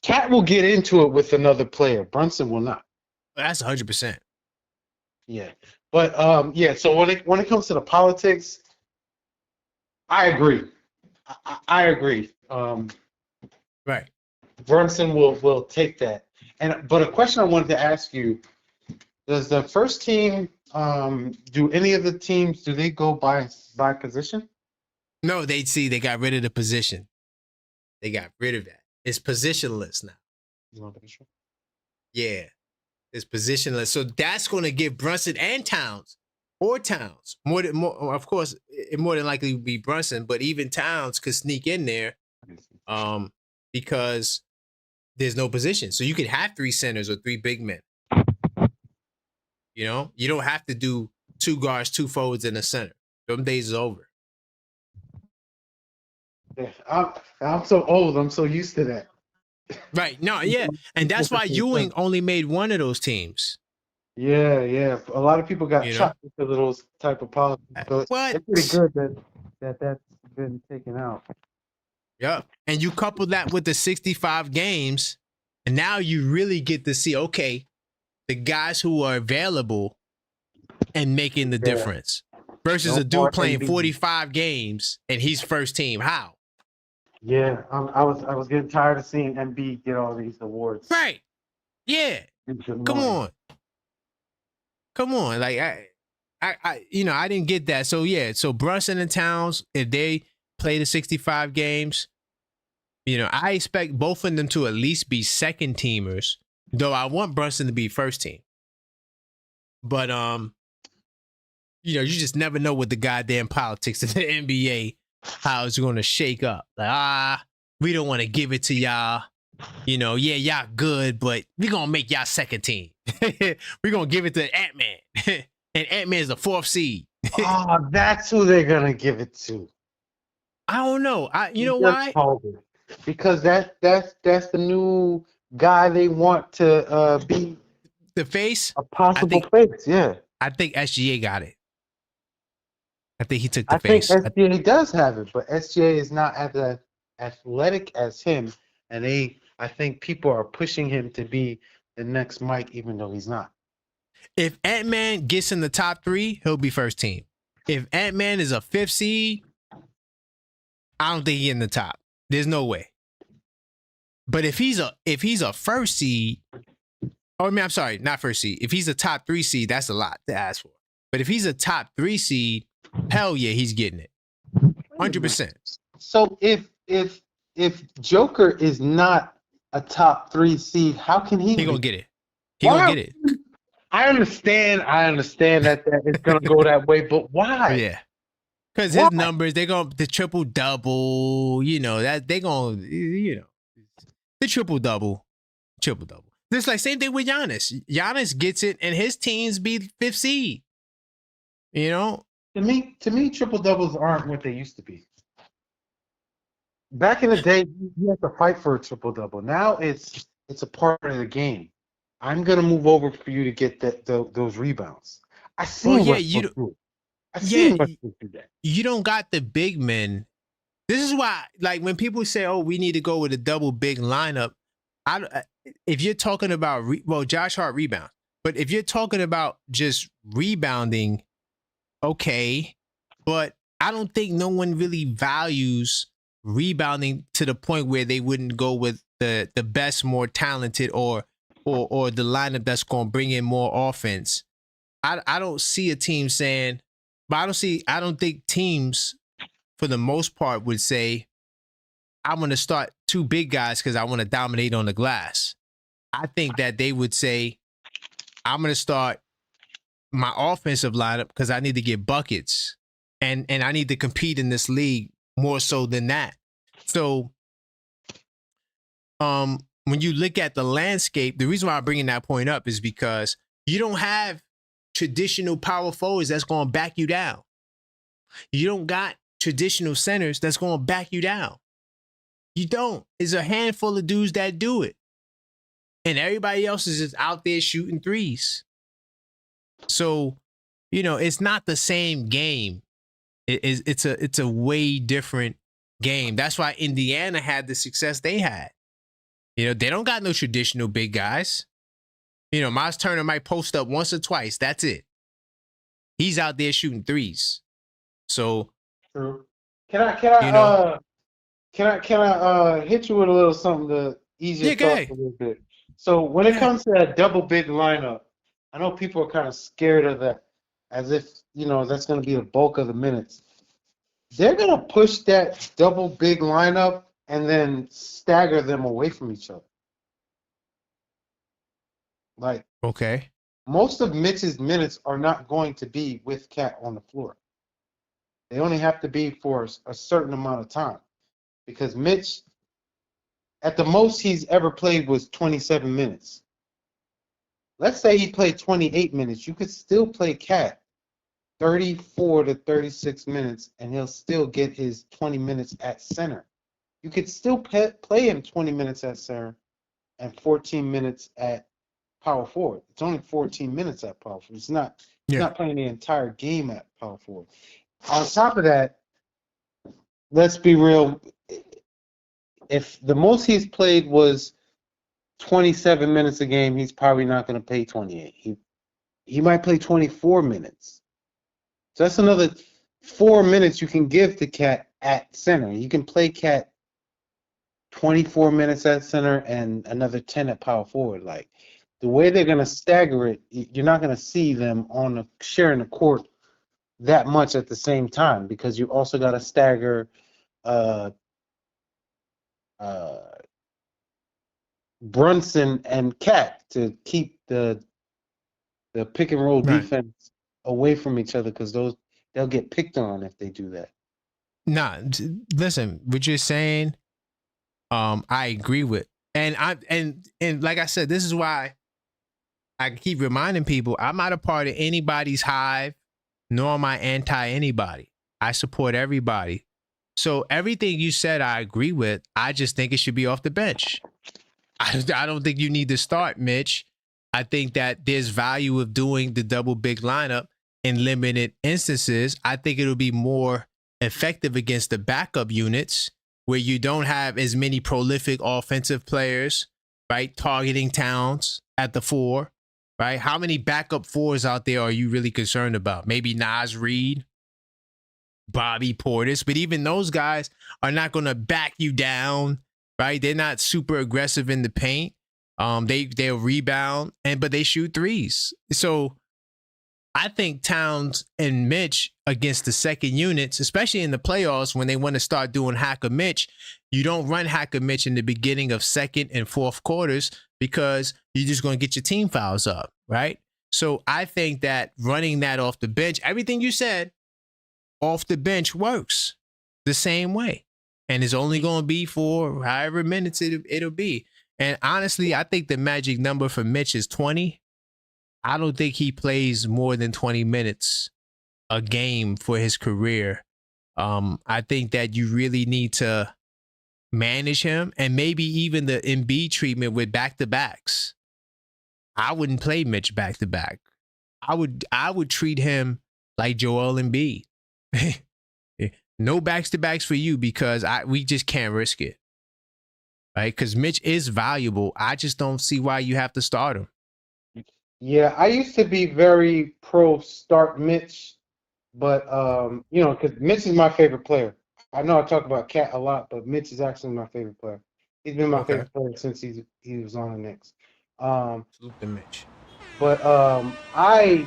Cat will get into it with another player. Brunson will not.
That's 100%.
Yeah. But, so when it comes to the politics, I agree. I agree.
Right.
Brunson will take that. But a question I wanted to ask you: does the first team do any of the teams? Do they go by position?
No, they got rid of the position. They got rid of that. It's positionless now.
You want to be sure?
Yeah, it's positionless. So that's going to give Brunson and Towns more. Of course, it more than likely would be Brunson, but even Towns could sneak in there, because there's no position. So you could have 3 centers or 3 big men. You know, you don't have to do 2 guards, 2 forwards, and a center. Them days is over.
Yeah, I'm so old. I'm so used to that.
Right. No, yeah. And that's why Ewing only made one of those teams.
Yeah, yeah. A lot of people got
You know?
chopped because of those type of policies. So
What?
it's pretty good that's been taken out.
Yeah. And you couple that with the 65 games, and now you really get to see, okay, the guys who are available and making the difference versus
No
a dude
more
playing
MB.
45 games and he's first team. How?
Yeah, I was getting tired of seeing MB get all these awards.
Right. Yeah. Come on. Like I I didn't get that. So yeah, so Brunson and Towns, if they play the 65 games, I expect both of them to at least be second teamers, though I want Brunson to be first team. But you just never know what the goddamn politics of the NBA, how it's going to shake up. Like, we don't want to give it to y'all. Yeah, y'all good, but we're going to make y'all second team. We're going to give it to Ant-Man. And Ant-Man is the 4th seed.
Oh, that's who they're gonna give it to.
I don't know. You know why?
Because that's the new guy they want to be
The face?
a possible face. Yeah.
I think SGA got it. I think he took the
I think
face.
SGA does have it, but SGA is not as athletic as him, and I think people are pushing him to be the next Mike, even though he's not.
If Ant-Man gets in the top 3, he'll be first team. If Ant-Man is a 5th seed, I don't think he's in the top. There's no way. But if he's a first seed, I'm sorry, not first seed. If he's a top 3 seed, that's a lot to ask for. But if he's a top 3 seed, hell yeah, he's getting it. 100%.
So if Joker is not a top 3 seed, how can he?
He gonna get it. He gonna get it.
I understand that it's gonna go that way, but why?
Yeah. Because his numbers, they're going to the triple double, that they're going to, the triple double. It's like same thing with Giannis. Giannis gets it and his teams be 5th seed.
To me, triple doubles aren't what they used to be. Back in the day, you had to fight for a triple double. Now it's a part of the game. I'm gonna move over for you to get those rebounds.
You don't got the big men. This is why, like, when people say, "Oh, we need to go with a double big lineup," if you're talking about Josh Hart rebound, but if you're talking about just rebounding, okay, but I don't think no one really values rebounding to the point where they wouldn't go with the best, more talented, or the lineup that's going to bring in more offense. I don't see a team saying, but I don't think teams for the most part would say, I'm going to start 2 big guys because I want to dominate on the glass. I think that they would say, I'm going to start my offensive lineup because I need to get buckets and I need to compete in this league more so than that. So, when you look at the landscape, the reason why I'm bringing that point up is because you don't have traditional power forwards that's going to back you down. You don't got traditional centers that's going to back you down. You don't. It's a handful of dudes that do it. And everybody else is just out there shooting threes. So, it's not the same game. It's a way different game. That's why Indiana had the success they had. They don't got no traditional big guys. Miles Turner might post up once or twice. That's it. He's out there shooting threes. So,
true. Can I hit you with a little something to ease your thoughts a little bit? So when it comes to that double big lineup, I know people are kind of scared of that, as if that's going to be the bulk of the minutes. They're going to push that double big lineup and then stagger them away from each other. Like,
Okay.
most of Mitch's minutes are not going to be with Cat on the floor. They only have to be for a certain amount of time, because Mitch, at the most he's ever played was 27 minutes. Let's say he played 28 minutes. You could still play Cat 34 to 36 minutes, and he'll still get his 20 minutes at center. You could still play him 20 minutes at center and 14 minutes at power forward. It's only 14 minutes at power forward. He's not playing the entire game at power forward. On top of that, let's be real. If the most he's played was 27 minutes a game, he's probably not going to play 28. He might play 24 minutes. So that's another 4 minutes you can give to Cat at center. You can play Cat 24 minutes at center and another 10 at power forward. Like, the way they're going to stagger it, you're not going to see them sharing the court that much at the same time, because you also got to stagger Brunson and Cat to keep the pick and roll defense away from each other, because they'll get picked on if they do that.
Nah, listen, what you're saying, I agree with, and like I said, this is why I keep reminding people I'm not a part of anybody's hive, nor am I anti anybody. I support everybody. So everything you said, I agree with. I just think it should be off the bench. I don't think you need to start, Mitch. I think that there's value of doing the double big lineup in limited instances. I think it'll be more effective against the backup units where you don't have as many prolific offensive players, right? Targeting Towns at the 4, right? How many backup 4s out there are you really concerned about? Maybe Nas Reed, Bobby Portis, but even those guys are not going to back you down, right? They're not super aggressive in the paint. They'll rebound, but they shoot threes. So I think Towns and Mitch against the second units, especially in the playoffs when they want to start doing Hacker Mitch, you don't run Hacker Mitch in the beginning of second and fourth quarters because you're just going to get your team fouls up, right? So I think that running that off the bench, everything you said, off the bench works the same way. And it's only going to be for however minutes it'll be. And honestly, I think the magic number for Mitch is 20. I don't think he plays more than 20 minutes a game for his career. I think that you really need to manage him, and maybe even the Embiid treatment with back-to-backs. I wouldn't play Mitch back-to-back. I would treat him like Joel Embiid. No backs-to-backs for you because we just can't risk it. Right? Because Mitch is valuable. I just don't see why you have to start him.
Yeah, I used to be very pro start Mitch, but because Mitch is my favorite player. I know I talk about Cat a lot, but Mitch is actually my favorite player. He's been my favorite player since he was on the Knicks.
Salute to Mitch.
But I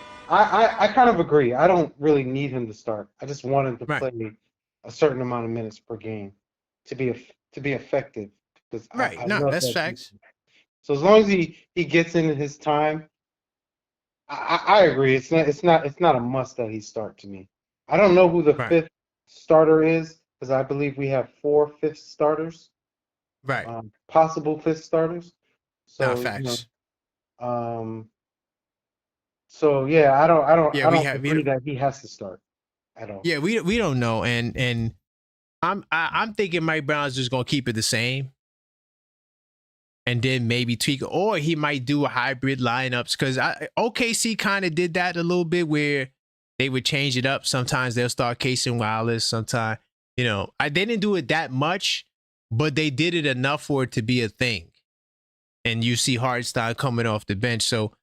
kind of agree. I don't really need him to start. I just want him to play a certain amount of minutes per game to be effective. I love
that's
that
facts.
team. So as long as he gets in his time, I agree. It's not a must that he start to me. I don't know who the fifth starter is, because I believe we have 4 fifth starters.
Right.
Possible fifth starters. So
facts.
So yeah, I don't agree that he has to start at all.
Yeah, we don't know, and I'm thinking Mike Brown's just gonna keep it the same, and then maybe tweak, or he might do a hybrid lineups, because OKC kind of did that a little bit where they would change it up. Sometimes they'll start Casey Wallace. Sometimes they didn't do it that much, but they did it enough for it to be a thing. And you see Hartenstein coming off the bench, so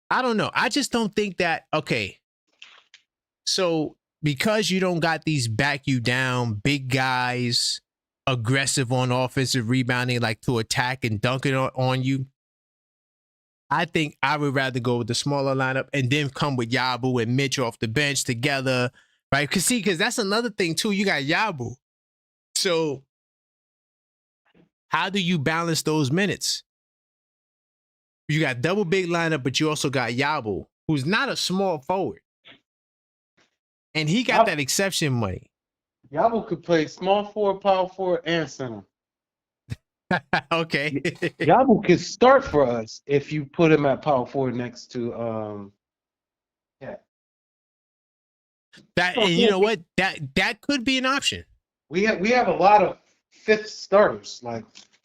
I don't know. I just don't think that. Okay, so because you don't got these back you down big guys, aggressive on offensive rebounding, like to attack and dunk it on you, I think I would rather go with the smaller lineup and then come with Yabu and Mitch off the bench together, right? Because that's another thing too. You got Yabu. So how do you balance those minutes? You got double big lineup, but you also got Yabo, who's not a small forward. And he got that exception money.
Yabo could play small forward, power forward, and center.
Okay.
Yabo could start for us if you put him at power forward next to
That, and you know what? That could be an option.
We have a lot of fifth starters. Like,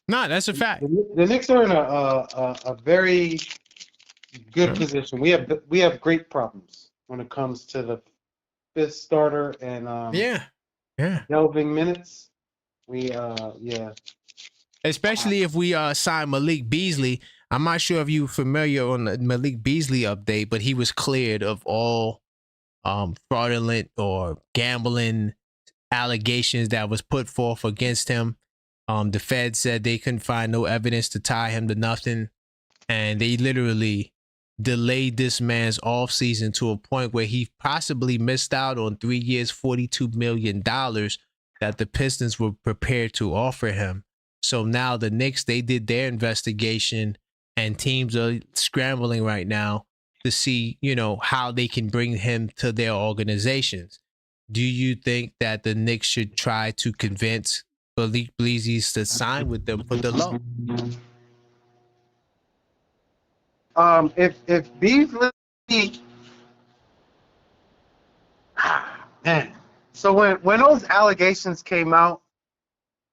No, that's a fact.
the Knicks are in a very good position. We have great problems when it comes to the fifth starter and
Yeah.
delving minutes.
Especially if we sign Malik Beasley. I'm not sure if you're familiar on the Malik Beasley update, but he was cleared of all fraudulent or gambling allegations that was put forth against him. The Fed said they couldn't find no evidence to tie him to nothing, and they literally delayed this man's off season to a point where he possibly missed out on 3 years, $42 million that the Pistons were prepared to offer him. So now the Knicks, they did their investigation, and teams are scrambling right now to see, how they can bring him to their organizations. Do you think that the Knicks should try to convince Malik Beasley to sign with them for the low?
If Beasley, man. So when those allegations came out,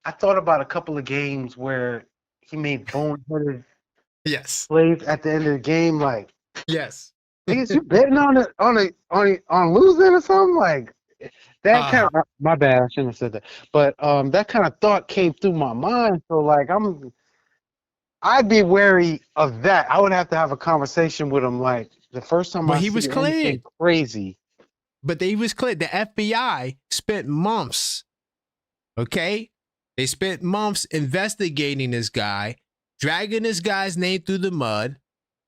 I thought about a couple of games where he made boneheaded
Yes.
plays at the end of the game. Like,
Yes.
niggas, you betting on losing or something? Like that kind of. My bad, I shouldn't have said that. But that kind of thought came through my mind. So like, I'd be wary of that. I would have to have a conversation with him. Like the first time
he was cleared.
Crazy.
But he was cleared. The FBI spent months. Okay. They spent months investigating this guy, dragging this guy's name through the mud,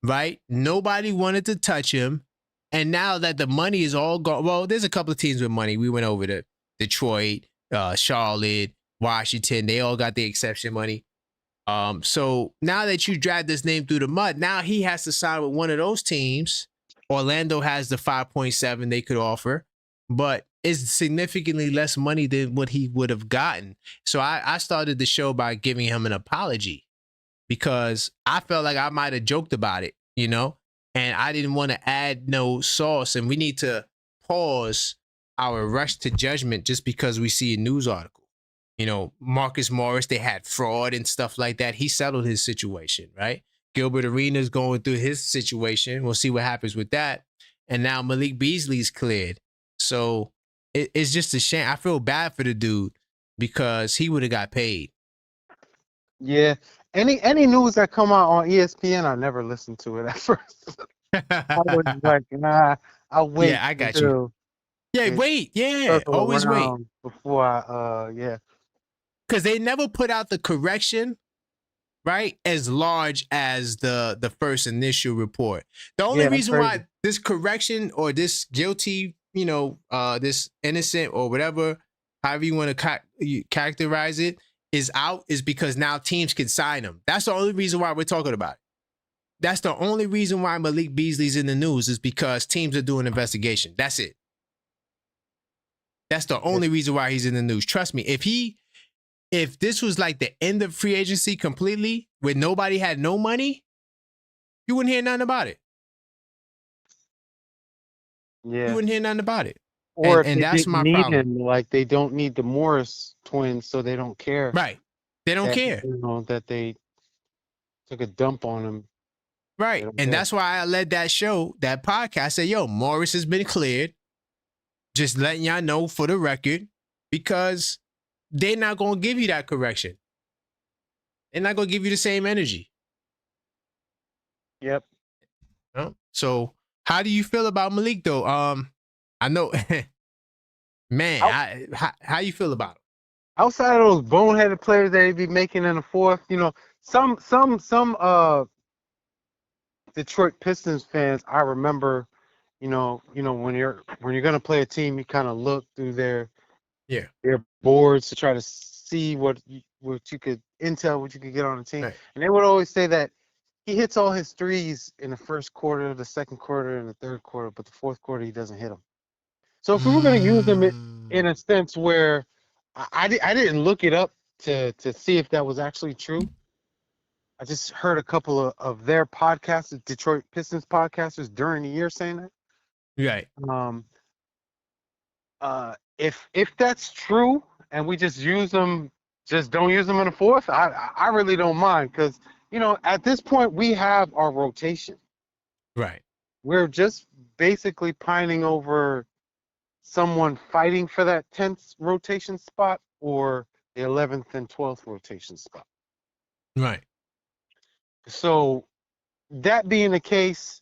right? Nobody wanted to touch him. And now that the money is all gone, well, there's a couple of teams with money. We went over to Detroit, Charlotte, Washington. They all got the exception money. So now that you dragged this name through the mud, now he has to sign with one of those teams. Orlando has the 5.7 they could offer, but it's significantly less money than what he would have gotten. So I started the show by giving him an apology because I felt like I might have joked about it, and I didn't want to add no sauce. And we need to pause our rush to judgment just because we see a news article. Marcus Morris, they had fraud and stuff like that. He settled his situation, right? Gilbert Arenas going through his situation. We'll see what happens with that. And now Malik Beasley's cleared. So it's just a shame. I feel bad for the dude because he would have got paid.
Yeah. Any news that come out on ESPN, I never listen to it at first. I was like, nah, I'll wait.
Yeah, I got you. Yeah, wait. Yeah, always wait.
Before
Because they never put out the correction, right, as large as the first initial report. The only reason why this correction or this guilty, this innocent or whatever, however you want to characterize it, is out is because now teams can sign him. That's the only reason why we're talking about it. That's the only reason why Malik Beasley's in the news is because teams are doing investigation. That's it. That's the only reason why he's in the news. Trust me, if this was like the end of free agency completely, where nobody had no money, you wouldn't hear nothing about it.
Yeah.
You wouldn't hear nothing about it.
Or
and that's my
need
problem.
him, like they don't need the Morris twins, so they don't care.
Right. They don't care.
That they took a dump on him.
Right. And that's why I led that show, that podcast, say, yo, Morris has been cleared. Just letting y'all know for the record, because they're not going to give you that correction. They're not going to give you the same energy.
Yep.
So how do you feel about Malik, though? I know, man, how you feel about him?
Outside of those boneheaded players that he be making in the fourth, some Detroit Pistons fans, I remember, when you're gonna play a team, you kind of look through their boards to try to see what you could get on the team, right. And they would always say that he hits all his threes in the first quarter, the second quarter, and the third quarter, but the fourth quarter he doesn't hit them. So if we were going to use him in a sense where I didn't look it up to see if that was actually true. I just heard a couple of their podcasters, Detroit Pistons podcasters, during the year saying that.
Right.
If that's true and we just don't use them in the fourth, I really don't mind because at this point we have our rotation.
Right.
We're just basically pining over someone fighting for that 10th rotation spot or the 11th and 12th rotation spot.
Right.
So that being the case,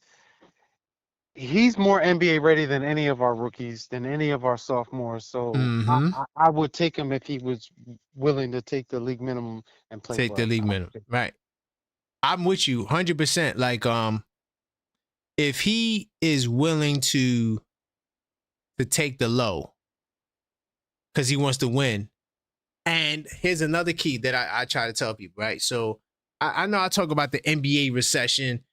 he's more NBA ready than any of our rookies, than any of our sophomores. So I would take him if he was willing to take the league minimum and play.
Take the league minimum. Right. I'm with you 100%. Like, if he is willing to take the low because he wants to win. And here's another key that I try to tell people, right? So I know I talk about the NBA recession.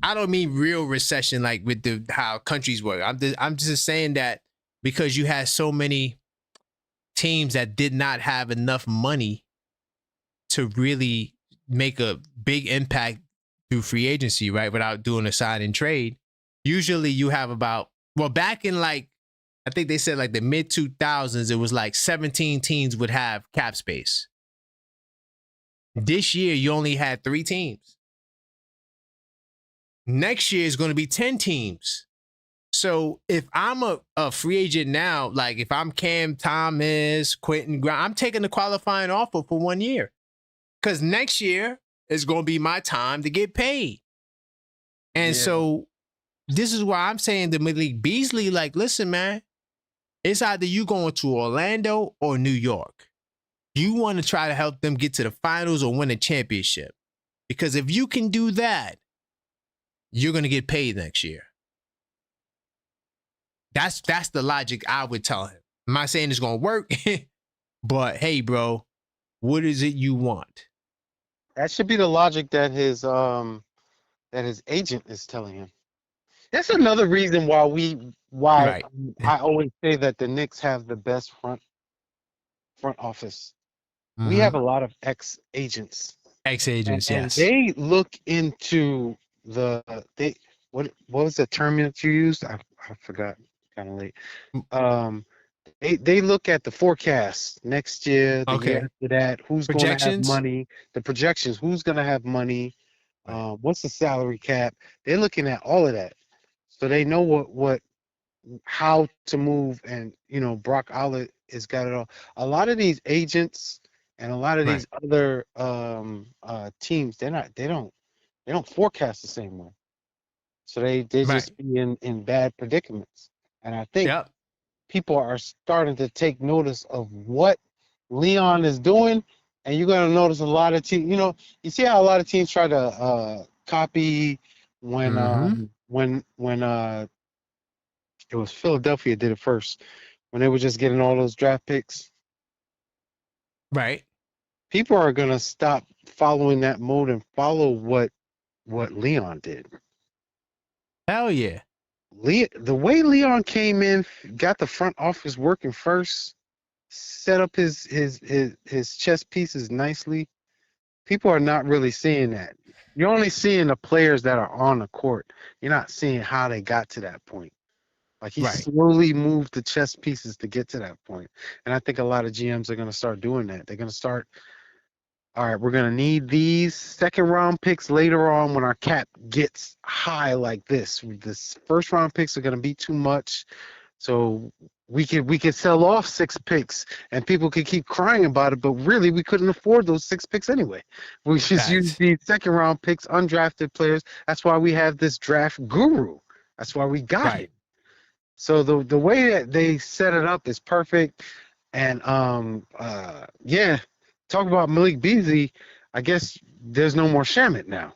I don't mean real recession like with how countries work. I'm just saying that because you had so many teams that did not have enough money to really make a big impact through free agency, right? Without doing a sign and trade. Usually you have back in like, I think they said like the mid 2000s, it was like 17 teams would have cap space. This year, you only had 3 teams. Next year is going to be 10 teams. So if I'm a free agent now, like if I'm Cam Thomas, Quentin Grimes, I'm taking the qualifying offer for 1 year. Because next year is going to be my time to get paid. And so this is why I'm saying to Malik Beasley, like, listen, man, it's either you going to Orlando or New York. You want to try to help them get to the finals or win a championship. Because if you can do that, you're going to get paid next year. That's the logic I would tell him. I'm not saying it's going to work, but hey, bro, what is it you want?
That should be the logic that his agent is telling him. That's another reason why
Right.
I always say that the Knicks have the best front office. We have a lot of ex-agents.
Ex-agents,
and
yes.
they look into what was the term that you used? I forgot. Kind of late. They look at the forecast next year, the year after that. Who's going to have money? The projections. Who's going to have money? What's the salary cap? They're looking at all of that, so they know how to move. And Brock Aller has got it all. A lot of these agents and a lot of these other teams, they don't forecast the same way. So they just be in bad predicaments. And I think people are starting to take notice of what Leon is doing, and you're going to notice a lot of teams. You see how a lot of teams try to copy when it was Philadelphia did it first, when they were just getting all those draft picks.
Right.
People are going to stop following that mode and follow what Leon did.
Hell yeah.
The way Leon came in, got the front office working first, set up his chess pieces nicely. People are not really seeing that. You're only seeing the players that are on the court. You're not seeing how they got to that point. Like he slowly moved the chess pieces to get to that point. And I think a lot of GMs are going to start doing that. They're going to start, all right, we're going to need these second round picks later on when our cap gets high like this. This first round picks are going to be too much. So we could sell off 6 picks and people could keep crying about it, but really we couldn't afford those 6 picks anyway. We just use these second round picks, undrafted players. That's why we have this draft guru. That's why we got him. So the way that they set it up is perfect. And talk about Malik Beasley. I guess there's no more Shamet now.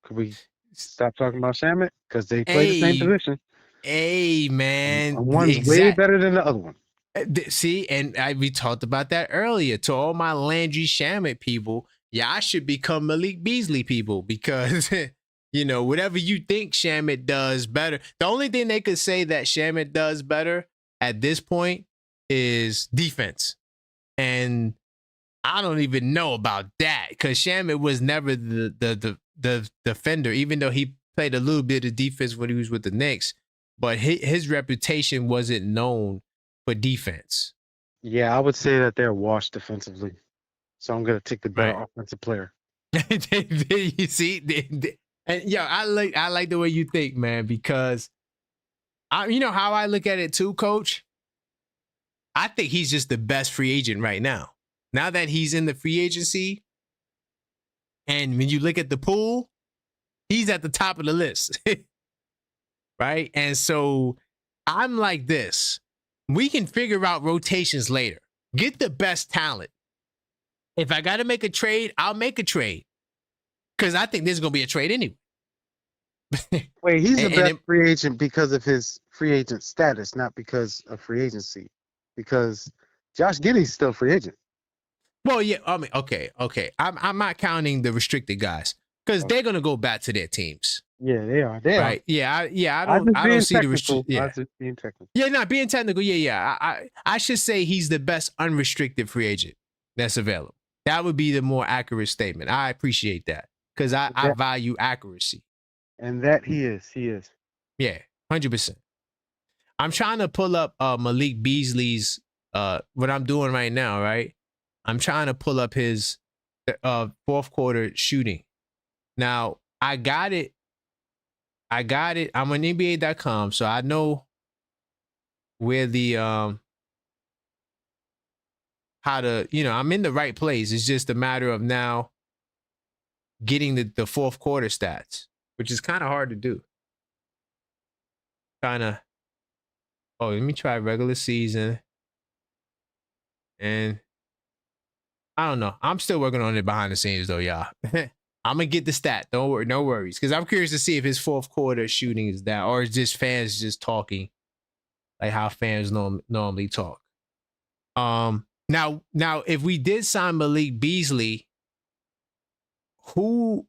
Could we stop talking about Shamet? Because they play the same position.
Hey, man.
And one's way better than the other one.
See, and we talked about that earlier. To all my Landry Shamet people, yeah, I should become Malik Beasley, people, because you know, whatever you think Shamit does better. The only thing they could say that Shamit does better at this point is defense. And I don't even know about that, because Shamit was never the defender, even though he played a little bit of defense when he was with the Knicks. But his reputation wasn't known for defense.
Yeah, I would say that they're washed defensively. So I'm gonna take the better
Right.
offensive player.
You see, and yeah, I like the way you think, man, because you know how I look at it too, Coach. I think he's just the best free agent right now. Now that he's in the free agency, and when you look at the pool, he's at the top of the list, right? And so I'm like this: we can figure out rotations later. Get the best talent. If I got to make a trade, I'll make a trade, because I think there's going to be a trade anyway.
Wait, he's the
And
best free agent because of his free agent status, not because of free agency. Because Josh Giddey's still free agent.
Well, yeah, I mean, okay. I'm not counting the restricted guys, because they're going to go back to their teams.
Yeah, they are. They
Right?
are.
Yeah, I
I
don't see the restricted.
I
Yeah.
was just being technical.
Yeah, not being technical. Yeah. I should say he's the best unrestricted free agent that's available. That would be the more accurate statement. I appreciate that, because I value accuracy.
And that he is.
Yeah, 100%. I'm trying to pull up Malik Beasley's what I'm doing right now, right? I'm trying to pull up his fourth quarter shooting. Now, I got it. I'm on NBA.com, so I know where the how to, you know, I'm in the right place. It's just a matter of now getting the fourth quarter stats, which is kind of hard to do. Let me try regular season. And I don't know. I'm still working on it behind the scenes though, y'all. I'm gonna get the stat. Don't worry, no worries. Because I'm curious to see if his fourth quarter shooting is down, or is just fans just talking like how fans normally talk. Now, if we did sign Malik Beasley, who's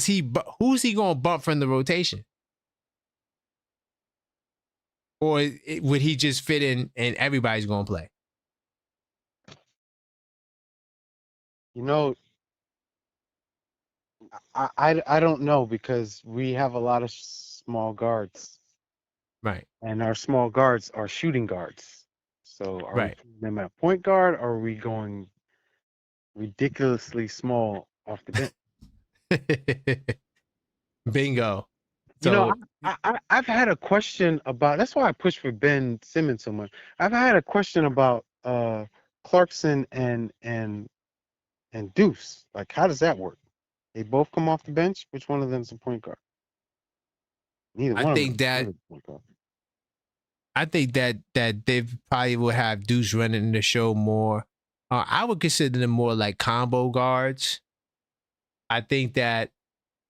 he gonna bump from the rotation? Or would he just fit in and everybody's gonna play?
You know, I don't know, because we have a lot of small guards.
Right.
And our small guards are shooting guards. So are we
Right.
putting them at point guard, or are we going ridiculously small off the bench?
Bingo.
You know, I've had a question about. That's why I push for Ben Simmons so much. I've had a question about Clarkson and Deuce. Like, how does that work? They both come off the bench. Which one of them's a point guard? Neither one.
I think that they probably will have Deuce running the show more. I would consider them more like combo guards. I think that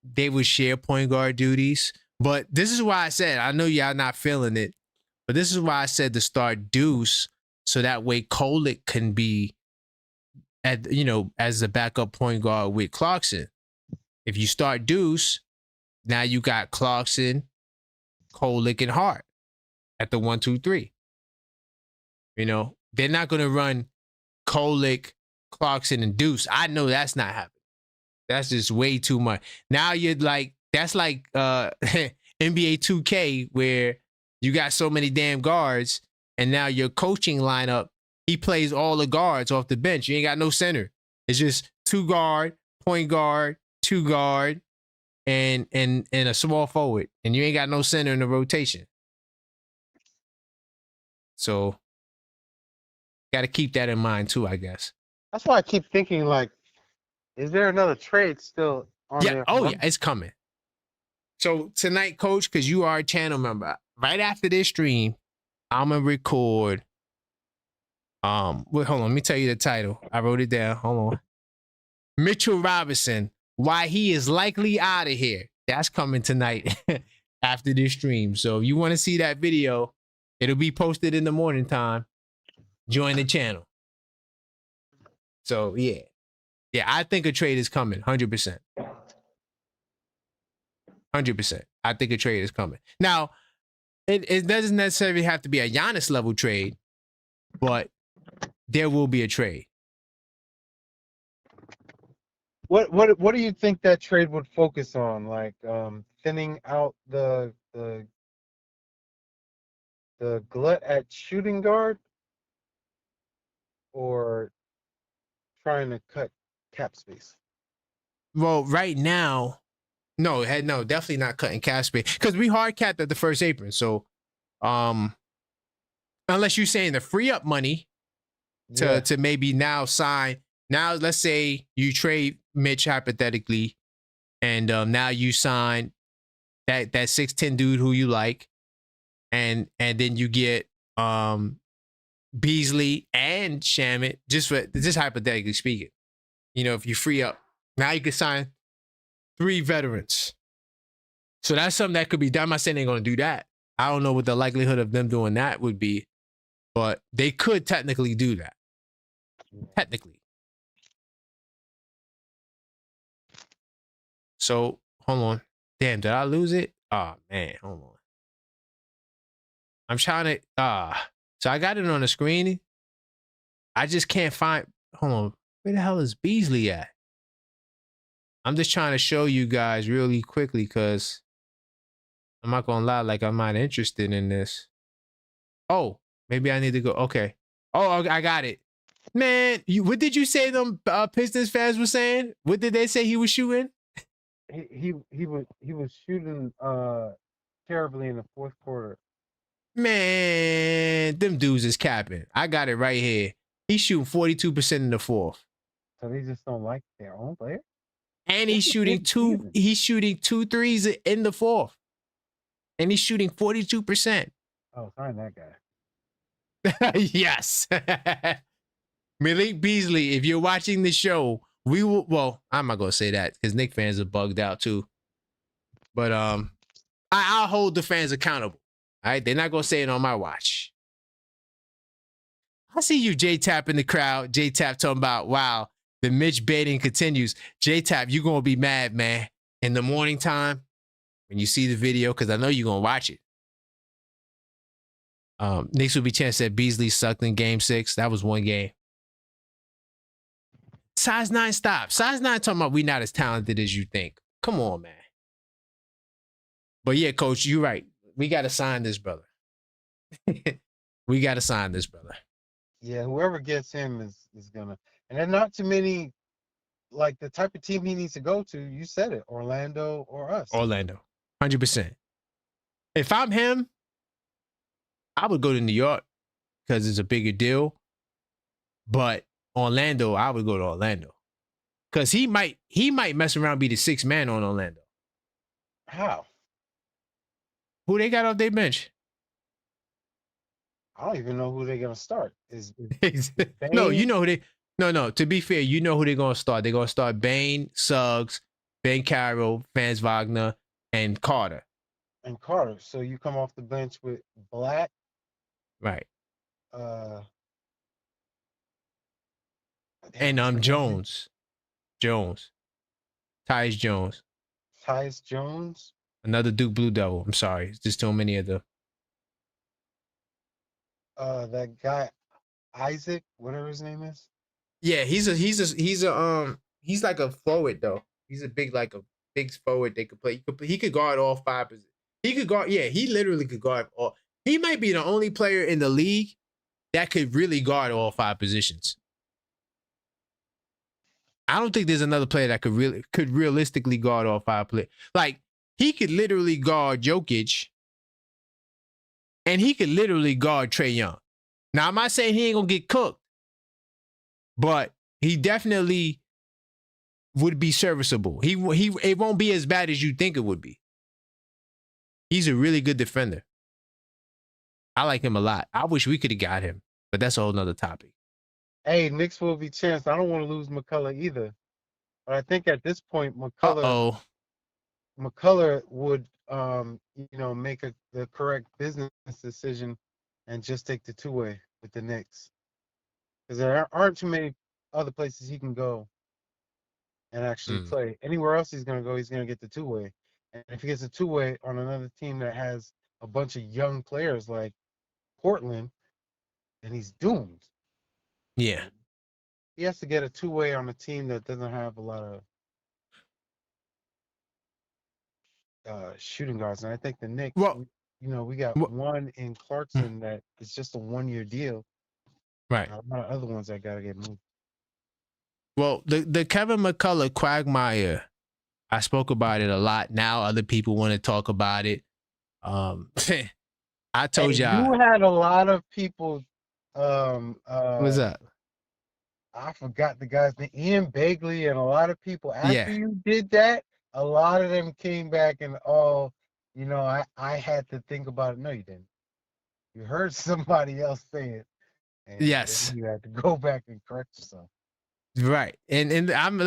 they would share point guard duties. But this is why I said, I know y'all not feeling it, but this is why I said to start Deuce, so that way Kolick can be as a backup point guard with Clarkson. If you start Deuce, now you got Clarkson, Kolick, and Hart at the 1, 2, 3. You know, they're not going to run Kolick, Clarkson, and Deuce. I know that's not happening. That's just way too much. Now you're like, that's like NBA 2K, where you got so many damn guards, and now your coaching lineup, he plays all the guards off the bench. You ain't got no center. It's just 2 guard, point guard, 2 guard, and a small forward, and you ain't got no center in the rotation. So got to keep that in mind too, I guess.
That's why I keep thinking, like, is there another trade still on there?
Oh yeah, it's coming. So tonight, Coach, because you are a channel member, right after this stream, I'm gonna record. Wait, hold on, let me tell you the title. I wrote it down. Hold on. Mitchell Robinson, why he is likely out of here. That's coming tonight after this stream. So if you want to see that video, it'll be posted in the morning time. Join the channel. So yeah. Yeah, I think a trade is coming. 100%. 100%. I think a trade is coming. Now, it doesn't necessarily have to be a Giannis level trade, but there will be a trade.
What do you think that trade would focus on? Like thinning out the glut at shooting guard, or trying to cut cap space?
Well, right now, no, definitely not cutting cap space because we hard capped at the first apron. So, unless you're saying to free up money to maybe now sign. Now, let's say you trade Mitch hypothetically, and now you sign that 6'10" dude who you like, and then you get Beasley and Shamet, just hypothetically speaking. You know, if you free up, now you can sign 3 veterans. So that's something that could be done. I'm not saying they're going to do that. I don't know what the likelihood of them doing that would be, but they could technically do that. Technically. So, hold on. Damn, did I lose it? Oh, man, hold on. I'm trying to, so I got it on the screen. I just can't find, hold on. Where the hell is Beasley at? I'm just trying to show you guys really quickly because I'm not going to lie, like I'm not interested in this. Oh, maybe I need to go. Okay. Oh, I got it. Man, what did you say them Pistons fans were saying? What did they say he was shooting?
He was shooting terribly in the fourth quarter.
Man, them dudes is capping. I got it right here. He's shooting 42% in the fourth.
So they just don't like their own player?
And he's shooting two threes in the fourth. And he's shooting 42%.
Oh, sign that guy.
Yes. Malik Beasley, if you're watching the show, we will, well, I'm not gonna say that because Knicks fans are bugged out too. But I'll hold the fans accountable. All right, they're not gonna say it on my watch. I see you, J-Tap, in the crowd. J-Tap talking about, wow, the Mitch baiting continues. J-Tap, you're gonna be mad, man. In the morning time, when you see the video, because I know you're gonna watch it. Knicks will be chance that Beasley sucked in game 6. That was one game. Size 9, stop. Size 9 talking about we not as talented as you think. Come on, man. But yeah, coach, you're right. We got to sign this brother. We got to sign this brother.
Yeah, whoever gets him is gonna. And then not too many, like the type of team he needs to go to. You said it, Orlando or us.
Orlando, 100%. If I'm him, I would go to New York because it's a bigger deal. But Orlando, I would go to Orlando because he might mess around and be the 6th man on Orlando.
How?
Who they got off their bench?
I don't even know who they're gonna start. Is
No, you know who they. No. To be fair, you know who they're gonna start. They're gonna start Bane, Suggs, Ben Carroll, Franz Wagner, and Carter.
And Carter. So you come off the bench with Black.
Right.
Damn,
And Jones. Tyus Jones.
Tyus Jones.
Another Duke Blue Devil. I'm sorry. It's just too many of them.
That guy Isaac, whatever his name is.
Yeah, he's like a forward though. He's a big forward they could play. He could guard all 5 positions. He could guard, yeah, he literally could guard all. He might be the only player in the league that could really guard all 5 positions. I don't think there's another player that could realistically guard all 5 players. Like, he could literally guard Jokic, and he could literally guard Trae Young. Now, I'm not saying he ain't gonna get cooked, but he definitely would be serviceable. It won't be as bad as you think it would be. He's a really good defender. I like him a lot. I wish we could have got him, but that's a whole nother topic.
Hey, Knicks will be chanced. I don't want to lose McCullough either, but I think at this point McCullough would make the correct business decision and just take the 2-way with the Knicks, because there aren't too many other places he can go and actually
Mm.
play. Anywhere else he's gonna go, he's gonna get the two-way. And if he gets a two-way on another team that has a bunch of young players like Portland, then he's doomed.
Yeah.
He has to get a two-way on a team that doesn't have a lot of shooting guards. And I think the Knicks,
Well,
we got
well
one in Clarkson that is just a 1-year deal.
right.
A lot of other ones that gotta get moved.
Well, the Kevin McCullough quagmire, I spoke about it a lot. Now other people want to talk about it. I told
Hey,
y'all.
you had a lot of people.
What's up?
I forgot the guy's name, Ian Begley, and a lot of people after
Yeah.
you did that. A lot of them came back and I had to think about it. No, you didn't. You heard somebody else say it, and
Yes.
then you had to go back and correct yourself.
Right. And I'm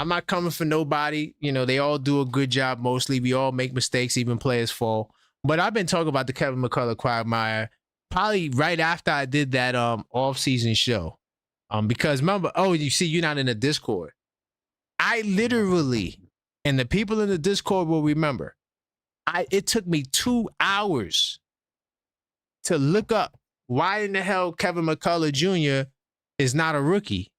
not coming for nobody. You know, they all do a good job mostly. We all make mistakes, even players fall. But I've been talking about the Kevin McCullough quagmire probably right after I did that off-season show. Because remember, you see, you're not in the Discord. I literally, and the people in the Discord will remember, it took me 2 hours to look up why in the hell Kevin McCullough Jr. is not a rookie.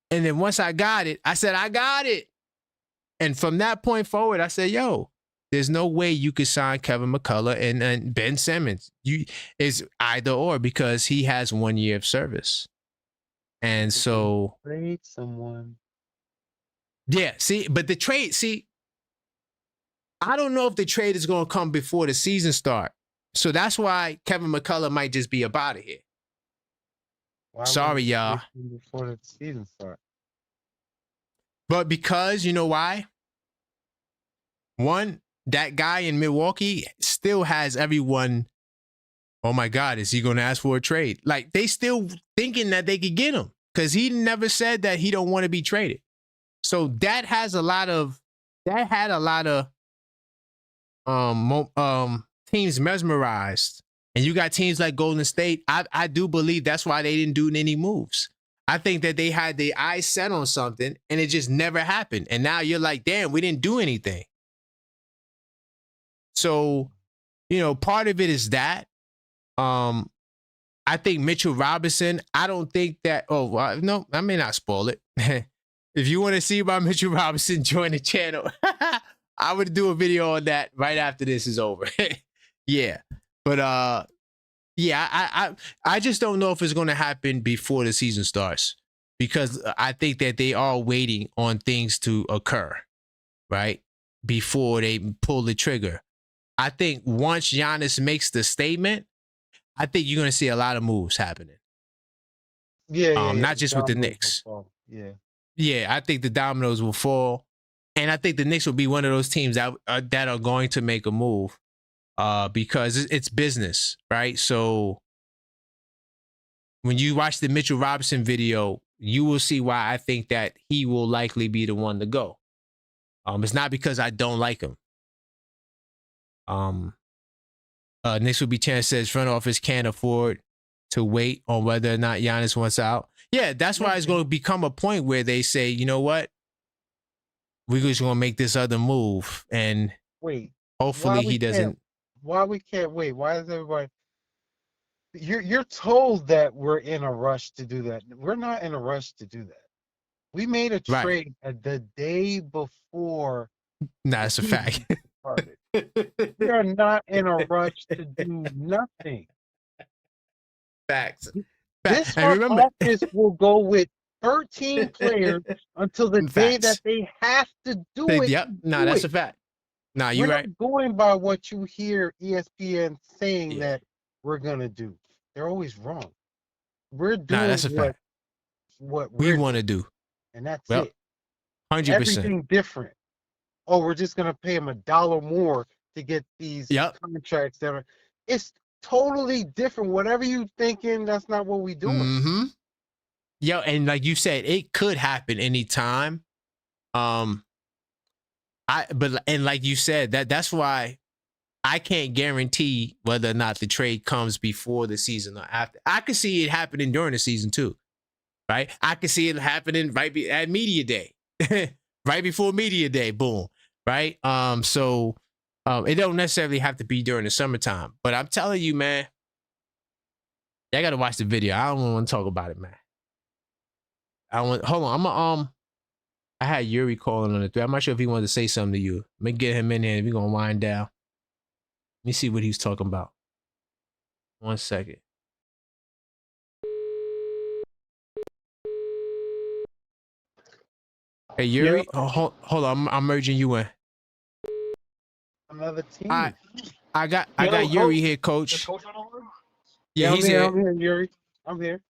And then once I got it, I said, I got it. And from that point forward, I said, yo, there's no way you could sign Kevin McCullough and Ben Simmons. It's either or, because he has 1 year of service. And so
Trade someone.
yeah, but the trade, I don't know if the trade is going to come before the season start. So that's why Kevin McCullough might just be up out of here.
Why
Sorry,
wouldn't you
y'all.
trade him before the season starts?
But because, you know why? One, that guy in Milwaukee still has everyone, oh my God, is he going to ask for a trade? Like, they still thinking that they could get him because he never said that he don't want to be traded. So that had a lot of teams mesmerized. And you got teams like Golden State. I do believe that's why they didn't do any moves. I think that they had their eyes set on something and it just never happened. And now you're like, damn, we didn't do anything. So, part of it is that. I think Mitchell Robinson, I don't think that, no, I may not spoil it. If you want to see about Mitchell Robinson, join the channel. I would do a video on that right after this is over. Yeah. But I just don't know if it's going to happen before the season starts, because I think that they are waiting on things to occur, right? Before they pull the trigger. I think once Giannis makes the statement, I think you're going to see a lot of moves happening.
Yeah.
Not just with the Knicks.
Yeah.
Yeah, I think the dominoes will fall. And I think the Knicks will be one of those teams that are going to make a move because it's business, right? So when you watch the Mitchell Robinson video, you will see why I think that he will likely be the one to go. It's not because I don't like him. Knicks will be chance says front office can't afford to wait on whether or not Giannis wants out. Yeah, that's why it's going to become a point where they say, you know what? We're just going to make this other move. And hopefully he doesn't.
Why we can't wait? Why is everybody? You're told that we're in a rush to do that. We're not in a rush to do that. We made a trade the day before.
Nah, that's a fact.
We are not in a rush to do nothing.
Facts.
This front office will go with 13 players until the day that they have to do it.
Yep. No, that's a fact. No, you're right.
We're not going by what you hear ESPN saying that we're gonna do. They're always wrong. We're doing what
we want to do,
and that's it.
100%.
Everything different. Oh, we're just gonna pay them $1 more to get these contracts that are. It's totally different. Whatever you thinking, that's not what we doing.
Mm-hmm. Yo, and like you said, it could happen anytime. But like you said, that's why I can't guarantee whether or not the trade comes before the season or after. I could see it happening during the season too. right? I can see it happening at media day, right before media day. Boom, right? So it don't necessarily have to be during the summertime, but I'm telling you, man, I got to watch the video. I don't want to talk about it, man. Hold on. I had Yuri calling on the thread. I'm not sure if he wanted to say something to you. Let me get him in here and we're going to wind down. Let me see what he's talking about. 1 second. Hey, Yuri, hold on. I'm merging you in.
Another team.
I got Yuri here, coach.
Coach on the line?
Yeah, he's
here.
here.
I'm here, Yuri. I'm here.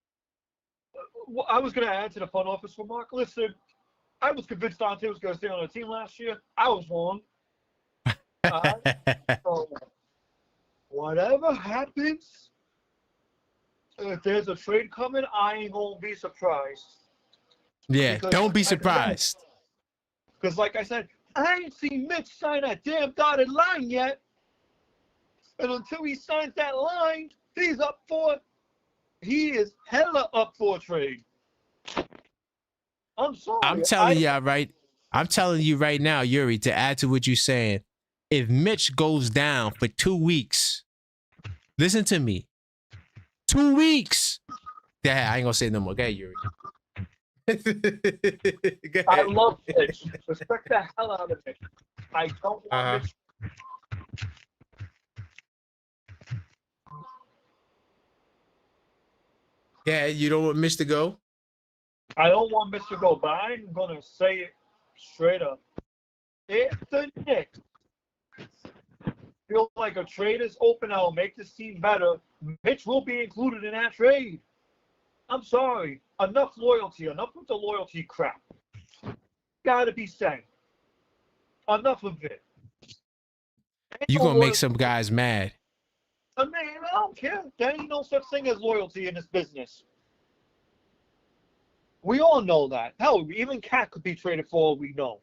Well, I was going to add to the front office remark. Listen, I was convinced Dante was going to stay on the team last year. I was wrong. So whatever happens, if there's a trade coming, I ain't going to be surprised.
Yeah,
Because
don't be surprised.
Because like I said, I ain't seen Mitch sign that damn dotted line yet. And until he signs that line, he is hella up for a trade. I'm sorry.
I'm telling you right now, Yuri, to add to what you're saying, if Mitch goes down for 2 weeks, listen to me, 2 weeks. Yeah, I ain't gonna say no more. Go ahead, Yuri. Go ahead.
I love Mitch. Respect the hell out of Mitch. I don't want Mitch.
Yeah, you don't want Mitch to go?
I don't want Mitch to go, but I'm gonna say it straight up. If the Knicks feel like a trade is open, I'll make this team better. Mitch will be included in that trade. I'm sorry. Enough loyalty. Enough with the loyalty crap. Gotta be said. Enough of it.
You're gonna make some guys mad.
I mean, I don't care. There ain't no such thing as loyalty in this business. We all know that. Hell, even Cat could be traded for all we know.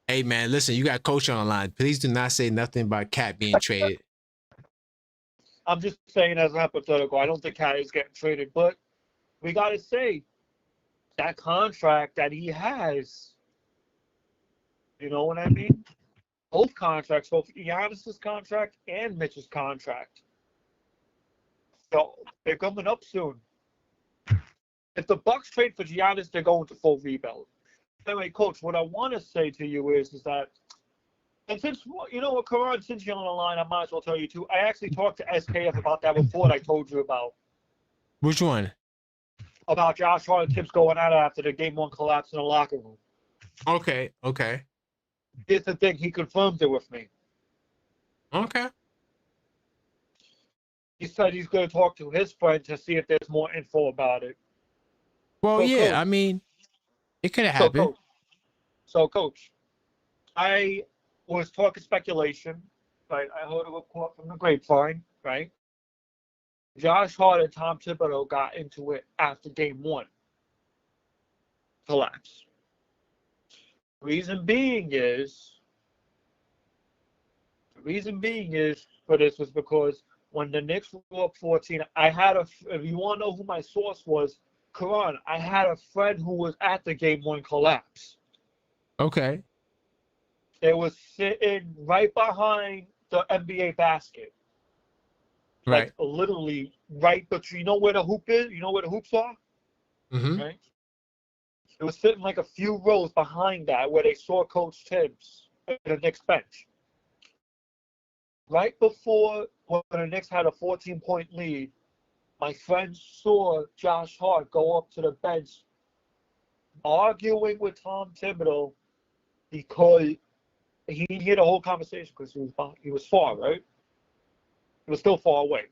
Hey, man, listen, you got Coach on the line. Please do not say nothing about Cat being traded.
I'm just saying as an hypothetical. I don't think Cat is getting traded, but we got to say that contract that he has, you know what I mean? Both contracts, both Giannis's contract and Mitch's contract. So they're coming up soon. If the Bucks trade for Giannis, they're going to full rebuild. Anyway, Coach, what I want to say to you is that, and since, you know what, Karan, since you're on the line, I might as well tell you too. I actually talked to SKF about that report I told you about.
Which one?
About Josh Hart and Tibbs going at it after the Game 1 collapse in the locker room.
Okay.
Here's the thing, he confirmed it with me.
Okay.
He said he's going to talk to his friend to see if there's more info about it.
Well,
So,
yeah,
Coach,
I mean, it could have happened.
Coach, I was talking speculation, right? I heard a report from the grapevine, right? Josh Hart and Tom Thibodeau got into it after Game 1 collapse. Reason being is for this was because when the Knicks were up 14, if you want to know who my source was, Karan, I had a friend who was at the Game 1 collapse.
Okay.
It was sitting right behind the NBA basket.
Right.
Like literally right, but you know where the hoop is? You know where the hoops are?
Mm-hmm.
Right? It was sitting like a few rows behind that where they saw Coach Tibbs at the Knicks bench. Right before when the Knicks had a 14-point lead, my friend saw Josh Hart go up to the bench arguing with Tom Thibodeau because he didn't hear the whole conversation because he was far, right? He was still far away.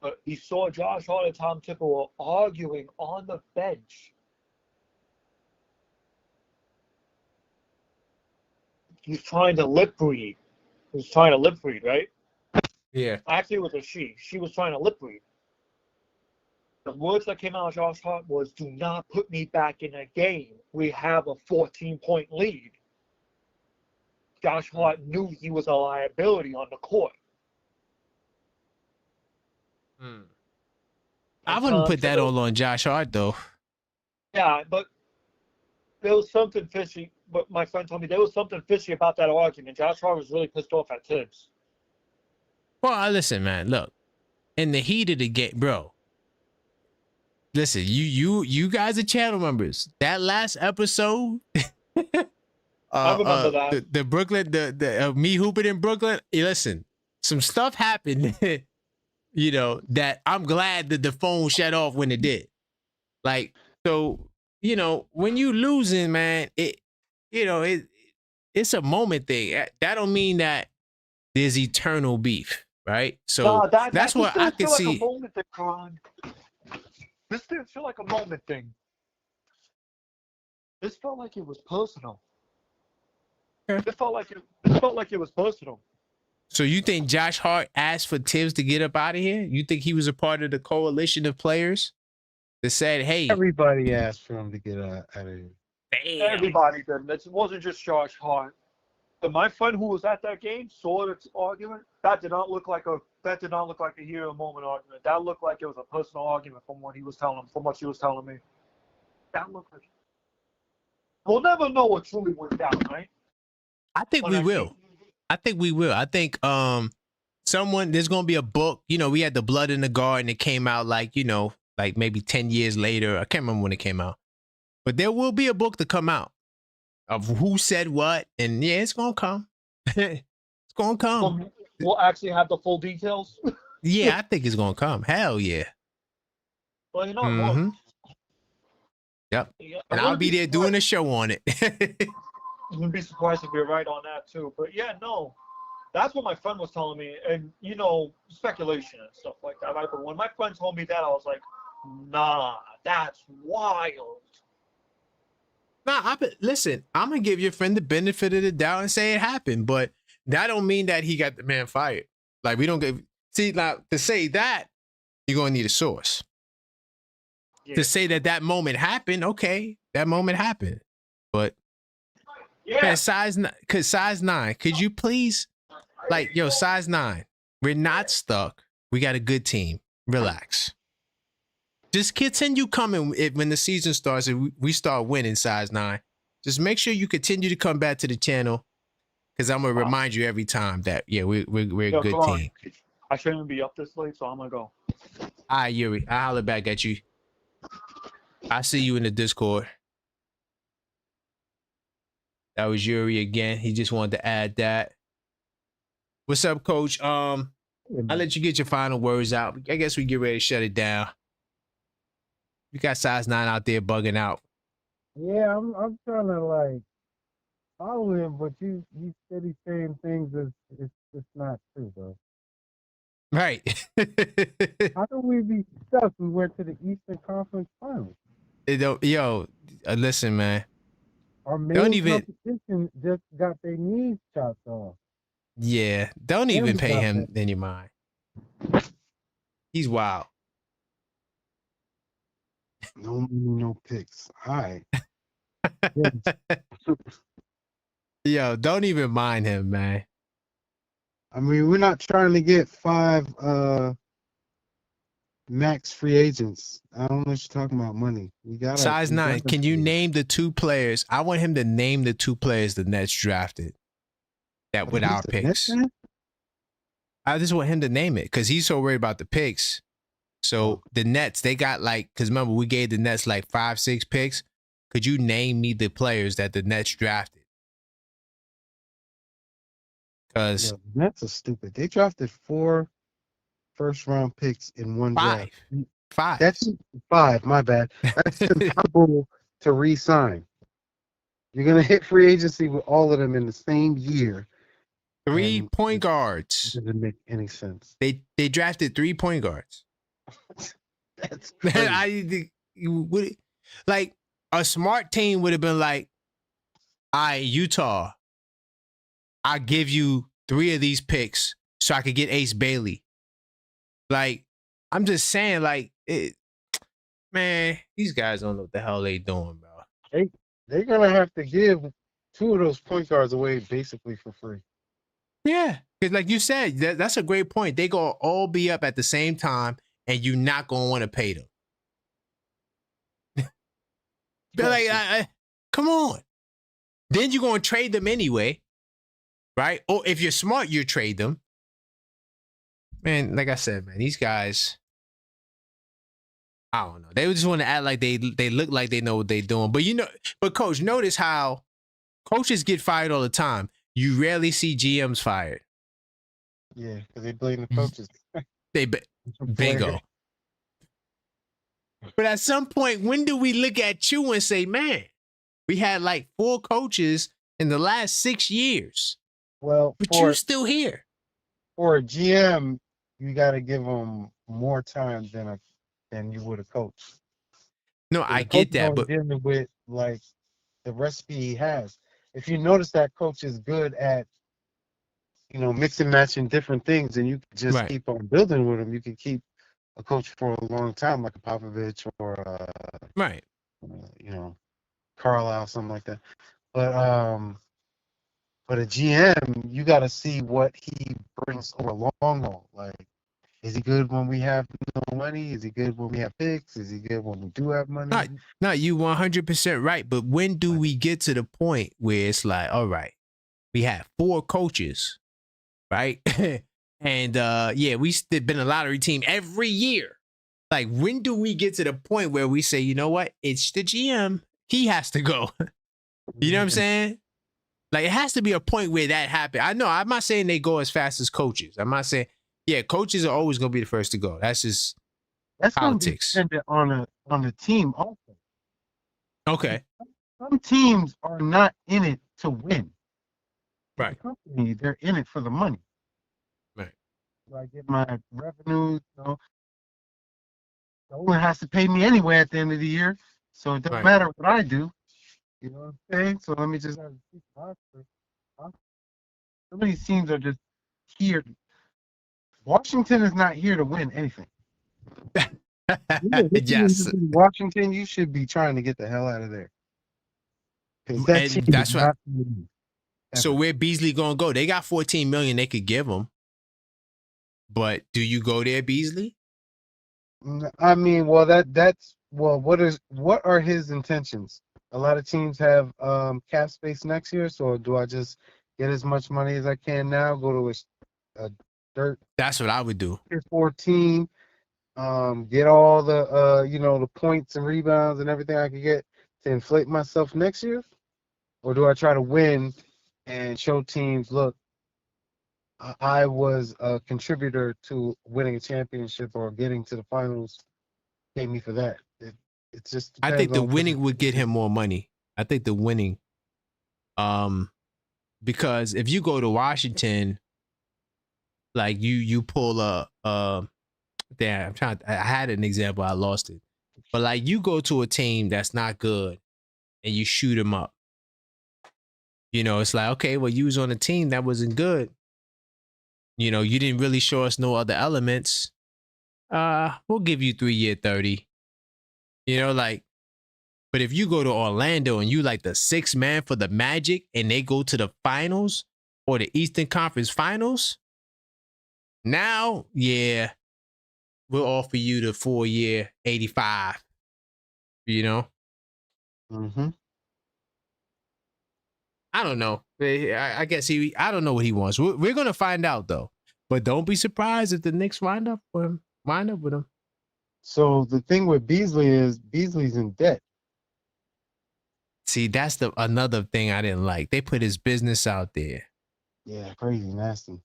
But he saw Josh Hart and Tom Thibodeau arguing on the bench. He's trying to lip read. Right?
Yeah.
Actually, it was a she. She was trying to lip read. The words that came out of Josh Hart was, "Do not put me back in a game. We have a 14-point lead." Josh Hart knew he was a liability on the court.
I wouldn't put that all on Josh Hart though.
Yeah, but there was something fishy. But my friend told me there was something fishy about that argument. Josh Hart was really pissed off at Tibbs.
Well, listen, man. Look, in the heat of the game, bro. Listen, you guys are channel members. That last episode,
I remember that.
The Brooklyn, the me hooping in Brooklyn. Listen, some stuff happened, you know, that I'm glad that the phone shut off when it did. Like, so, you know, when you losing, man, it's a moment thing. That don't mean that there's eternal beef, right? So that's what I could see.
Like a moment thing, Ron. This didn't feel like a moment thing. This felt like it was personal.
Okay.
It felt like it was personal.
So you think Josh Hart asked for Tibbs to get up out of here? You think he was a part of the coalition of players that said, "Hey"?
Everybody asked for him to get out of here.
Damn.
Everybody did. It wasn't just Josh Hart. But my friend who was at that game saw the argument. That did not look like a hero moment argument. That looked like it was a personal argument from what she was telling me. That looked like. We'll never know what truly went down, right?
I think we will. I think we will. I think there's gonna be a book. You know, we had The Blood in the Garden. It came out like maybe 10 years later. I can't remember when it came out. But there will be a book to come out of who said what, and yeah, it's gonna come. It's gonna come.
We'll actually have the full details.
Yeah, I think it's gonna come. Hell yeah.
Well, you know,
Mm-hmm. Yep.
Yeah,
And I'll be there doing a show on it.
I wouldn't be surprised if you're right on that too. But yeah, no, that's what my friend was telling me, and you know, speculation and stuff like that. Right? But when my friend told me that, I was like, nah, that's wild.
Nah, listen, I'm gonna give your friend the benefit of the doubt and say it happened, but that don't mean that he got the man fired. Like, we don't now to say that, you're gonna need a source.
Yeah.
To say that moment happened, okay, that moment happened, but
Yeah.
man, size 9, could you please, size 9, we're not stuck. We got a good team. Relax. Just continue coming when the season starts and we start winning, size 9. Just make sure you continue to come back to the channel, because I'm gonna remind you every time that we're a good team.
I shouldn't be up this late, so I'm gonna go.
All right, Yuri, I'll holler back at you. I see you in the Discord. That was Yuri again. He just wanted to add that. What's up, Coach? I'll let you get your final words out. I guess we get ready to shut it down. You got size 9 out there bugging out.
Yeah, I'm trying to follow him, but you steady saying things it's not true, bro.
Right.
How can we be stuck? We went to the Eastern Conference Finals.
Listen, man.
Our main competition just got their knees chopped off.
Yeah, don't even pay him any mind. He's wild.
No picks. All right.
Yo, don't even mind him, man.
I mean, we're not trying to get 5 max free agents. I don't know what you're talking about, money. We got
size 9. Can you name the 2 players? I want him to name the 2 players the Nets drafted that with our picks. I just want him to name it because he's so worried about the picks. So the Nets, they got because remember, we gave the Nets 5, 6 picks. Could you name me the players that the Nets drafted? Because
the Nets are stupid. They drafted 4 first-round picks in one draft.
5.
That's 5. My bad. That's impossible to re-sign. You're gonna hit free agency with all of them in the same year.
3 point guards.
Doesn't make any sense.
They drafted 3 point guards.
That's
a smart team would have been like, all right, Utah, I'll give you 3 of these picks so I could get Ace Bailey. I'm just saying, man, these guys don't know what the hell they doing, bro.
They're gonna have to give 2 of those point guards away basically for free.
Yeah, because like you said, that's a great point. They gonna all be up at the same time, and you're not gonna want to pay them. They're like, come on. Then you're gonna trade them anyway, right? Or if you're smart, you trade them. Man, like I said, man, these guys, I don't know. They just want to act like they look like they know what they're doing. But coach, notice how coaches get fired all the time. You rarely see GMs fired.
Yeah, because they blame the coaches.
Bingo. But at some point, when do we look at you and say, man, we had like 4 coaches in the last 6 years,
Well,
but you're still here.
For a GM, you got to give them more time than you would a coach.
No, I get that, but
dealing with like the recipe he has. If you notice that coach is good at, mix and matching different things, and you can just keep on building with him. You can keep a coach for a long time, like a Popovich or Carlisle, something like that. But a GM, you got to see what he brings over a long haul. Like, is he good when we have no money? Is he good when we have picks? Is he good when we do have money?
No, you 100% right. But when do we get to the point where it's like, all right, we have 4 coaches, right? And we've been a lottery team every year. Like, when do we get to the point where we say, you know what? It's the GM. He has to go. You know what I'm saying? Like, it has to be a point where that happens. I know, I'm not saying they go as fast as coaches. I'm not saying, coaches are always going to be the first to go. That's just politics.
That's dependent on the team also.
Okay.
Some teams are not in it to win.
Right.
The company, they're in it for the money.
Right.
So I get my revenue, the owner has to pay me anyway at the end of the year. So it doesn't matter what I do. You know what I'm saying? So let me just have a cheap roster. Some of these teams are just here. Washington is not here to win anything.
Yes.
Washington, you should be trying to get the hell out of there.
That's right. So where Beasley gonna go? They got $14 million they could give him, but do you go there, Beasley?
I mean, well, what are his intentions? A lot of teams have cap space next year, so do I just get as much money as I can now, go to a dirt?
That's what I would do.
14, get all the the points and rebounds and everything I can get to inflate myself next year, or do I try to win and show teams, look, I was a contributor to winning a championship or getting to the finals. Pay me for that. It just
I think the winning would get him more money. I think the winning, because if you go to Washington, like you pull I had an example, I lost it, but like you go to a team that's not good and you shoot them up. It's like, okay, well, you was on a team that wasn't good. You didn't really show us no other elements. We'll give you 3-year 30. But if you go to Orlando and you like the 6th man for the Magic and they go to the finals or the Eastern Conference Finals, now, we'll offer you the 4-year 85.
Mm-hmm.
I don't know. I guess I don't know what he wants. We're going to find out, though. But don't be surprised if the Knicks wind up with him.
So the thing with Beasley is Beasley's in debt.
See, that's another thing I didn't like. They put his business out there.
Yeah, crazy, nasty.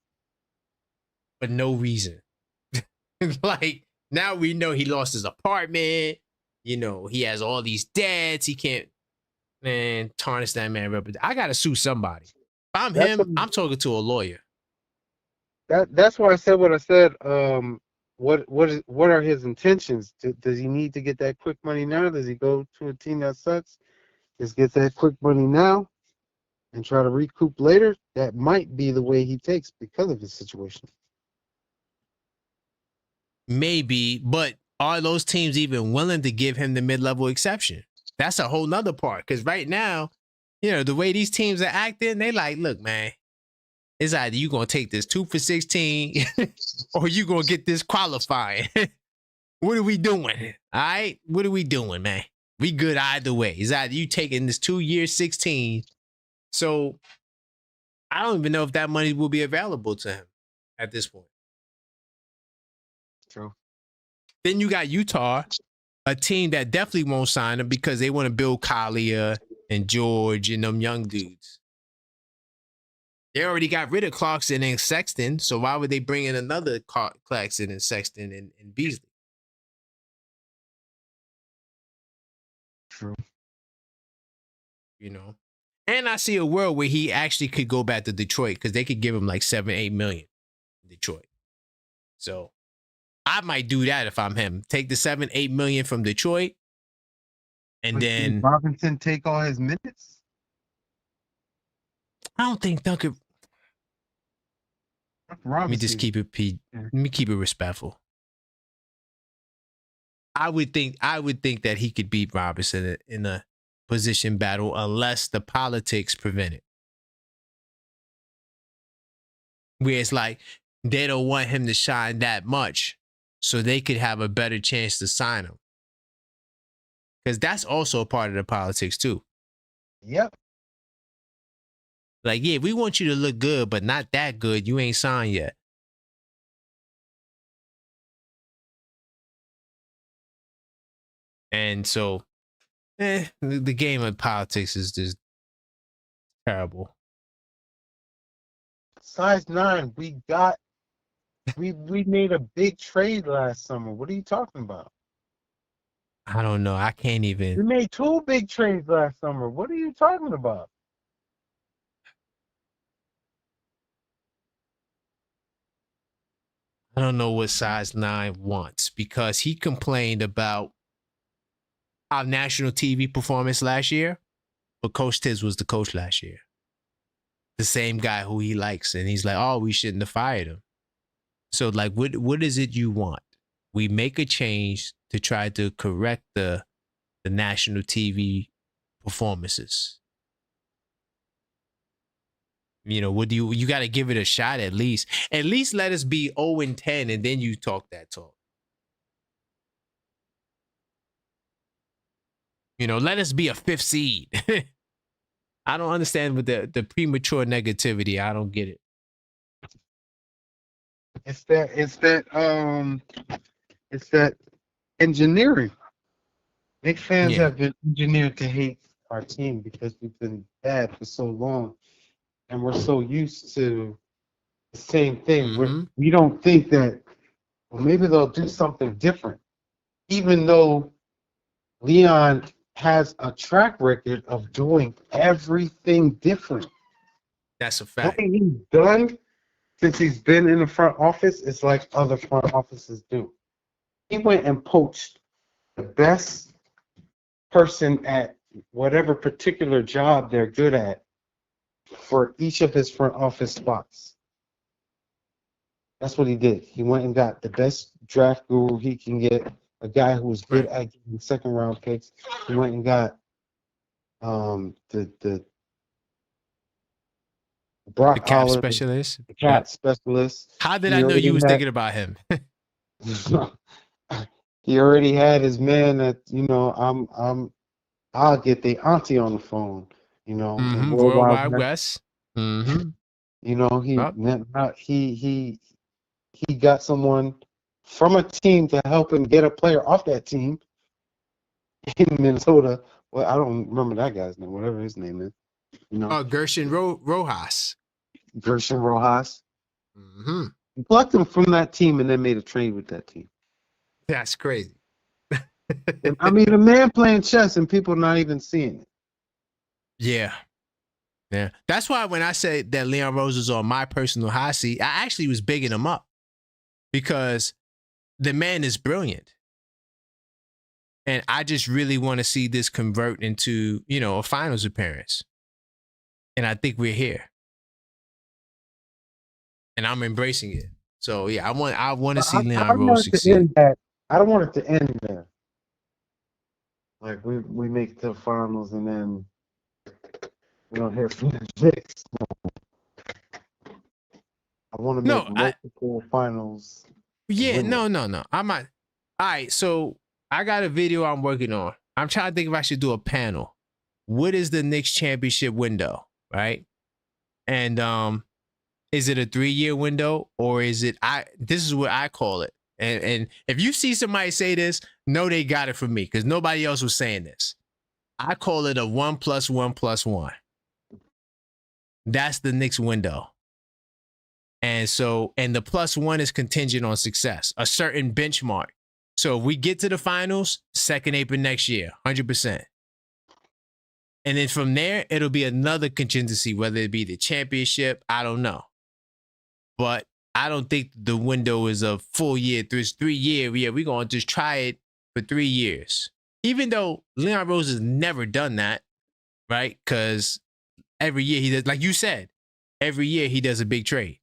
For no reason. Like, now we know he lost his apartment. He has all these debts. He can't, tarnish that man. I got to sue somebody. If I'm him, I'm talking to a lawyer.
That's why I said what I said. What are his intentions? Does he need to get that quick money now? Does he go to a team that sucks? Just get that quick money now and try to recoup later? That might be the way he takes because of his situation.
Maybe, but are those teams even willing to give him the mid-level exception? That's a whole nother part. Because right now, the way these teams are acting, they like, look, man, it's either you going to take this 2 for 16 or you going to get this qualifying. What are we doing? All right, what are we doing, man? We good either way. Is either you taking this 2 years, 16. So I don't even know if that money will be available to him at this point.
True.
Then you got Utah, a team that definitely won't sign him because they want to build Collier and George and them young dudes. They already got rid of Clarkson and Sexton, so why would they bring in another Clarkson and Sexton and Beasley?
True.
You know? And I see a world where he actually could go back to Detroit because they could give him like 7-8 million in Detroit. So I might do that if I'm him. Take the 7-8 million from Detroit, and
But
then
did Robinson take all his minutes?
I don't think Duncan.
Robinson.
Let me just keep it let me keep it respectful. I would think that he could beat Robinson in a position battle unless the politics prevent it. Where it's like they don't want him to shine that much so they could have a better chance to sign him. Because that's also a part of the politics too.
Yep.
Like, yeah, we want you to look good, but not that good. You ain't signed yet. And so, the game of politics is just terrible.
Size 9. We made a big trade last summer. What are you talking about?
I don't know. I can't
We
even.
made 2 big trades last summer. What are you talking about?
I don't know what size 9 wants because he complained about our national TV performance last year, but Coach Tiz was the coach last year. The same guy who he likes, and he's like, "Oh, we shouldn't have fired him." So, like, what is it you want? We make a change to try to correct the national TV performances. You know, what do you got to give it a shot at least? At least let us be 0-10, and then you talk that talk. You know, let us be a 5th seed. I don't understand with the premature negativity. I don't get it.
It's that engineering. Knicks fans
Yeah.
have been engineered to hate our team because we've been bad for so long, and we're so used to the same thing.
Mhm.
We don't think that, well, maybe they'll do something different, even though Leon has a track record of doing everything different.
That's a fact.
What he's done since he's been in the front office is like other front offices do. He went and poached the best person at whatever particular job they're good at for each of his front office spots. That's what he did. He went and got the best draft guru he can get, a guy who was good at getting 2nd-round picks. He went and got the Brock
The cap
Oliver,
specialist.
the cap specialist.
How did
He
I know you
already
was
had-
thinking about him?
He already had his man that, I'll get the auntie on the phone, in
Worldwide West. Mm-hmm.
He got someone from a team to help him get a player off that team in Minnesota. Well, I don't remember that guy's name, whatever his name is.
Gershon Rojas.
Gershon Rojas.
Mm-hmm.
He plucked him from that team and then made a trade with that team.
That's crazy.
I mean, a man playing chess and people not even seeing it.
Yeah. That's why when I said that Leon Rose is on my personal hot seat, I actually was bigging him up because the man is brilliant. And I just really want to see this convert into, a finals appearance. And I think we're here. And I'm embracing it. So yeah, I want to see Leon Rose succeed.
I don't want it to end there. Like we make it to the finals and then we don't hear from the Knicks. I want to make multiple finals.
Yeah, no. I'm not. All right, so I got a video I'm working on. I'm trying to think if I should do a panel. What is the Knicks championship window, right? And is it a 3-year window or is it this is what I call it. And if you see somebody say this, know they got it from me because nobody else was saying this. I call it a 1+1+1. That's the Knicks window. And so, and the +1 is contingent on success, a certain benchmark. So if we get to the finals, second April next year, 100%. And then from there, it'll be another contingency, whether it be the championship, I don't know. But I don't think the window is a full year. There's 3 year. Yeah, we're going to just try it for 3 years. Even though Leon Rose has never done that, right? Because every year he does, like you said, every year he does a big trade.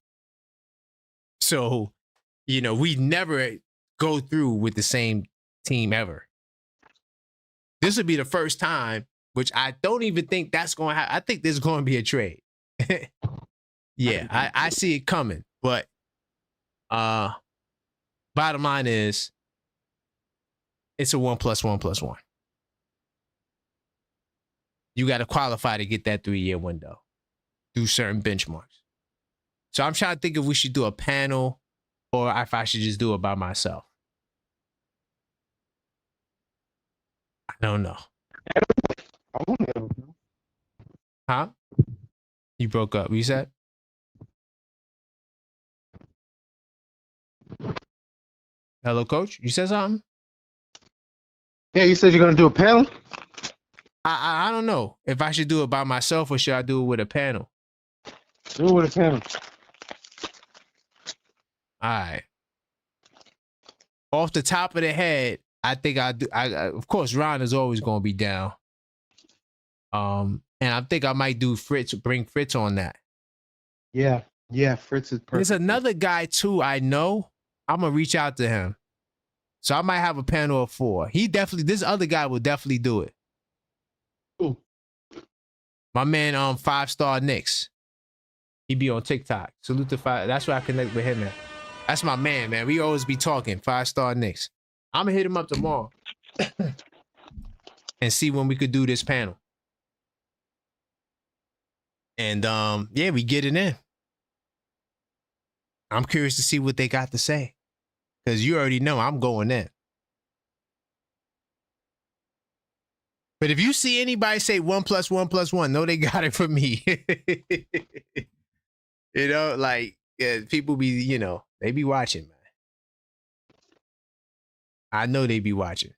So, we never go through with the same team ever. This would be the first time, which I don't even think that's going to happen. I think there's going to be a trade. Yeah, I see it coming. But bottom line is, it's a 1+1+1. You got to qualify to get that 3-year window through certain benchmarks. So I'm trying to think if we should do a panel or if I should just do it by myself. I don't know. Huh? You broke up. What you said? Hello, coach? You said something?
Yeah, you said you're gonna do a panel.
I don't know if I should do it by myself or should I do it with a panel.
Do it with a panel.
All right. Off the top of the head, I think I do. Of course, Ron is always going to be down. And I think I might do Fritz, bring Fritz on that.
Yeah, Fritz is perfect.
There's another guy too I know. I'm gonna reach out to him, so I might have a panel of 4. This other guy will definitely do it.
Ooh.
My man, 5-star Knicks. He be on TikTok. Salute to 5. That's where I connect with him at. That's my man. We always be talking 5-star Knicks. I'm gonna hit him up tomorrow and see when we could do this panel. And yeah, we get it in. I'm curious to see what they got to say. Because you already know I'm going in. But if you see anybody say 1+1+1, know they got it from me. People be, they be watching, man. I know they be watching.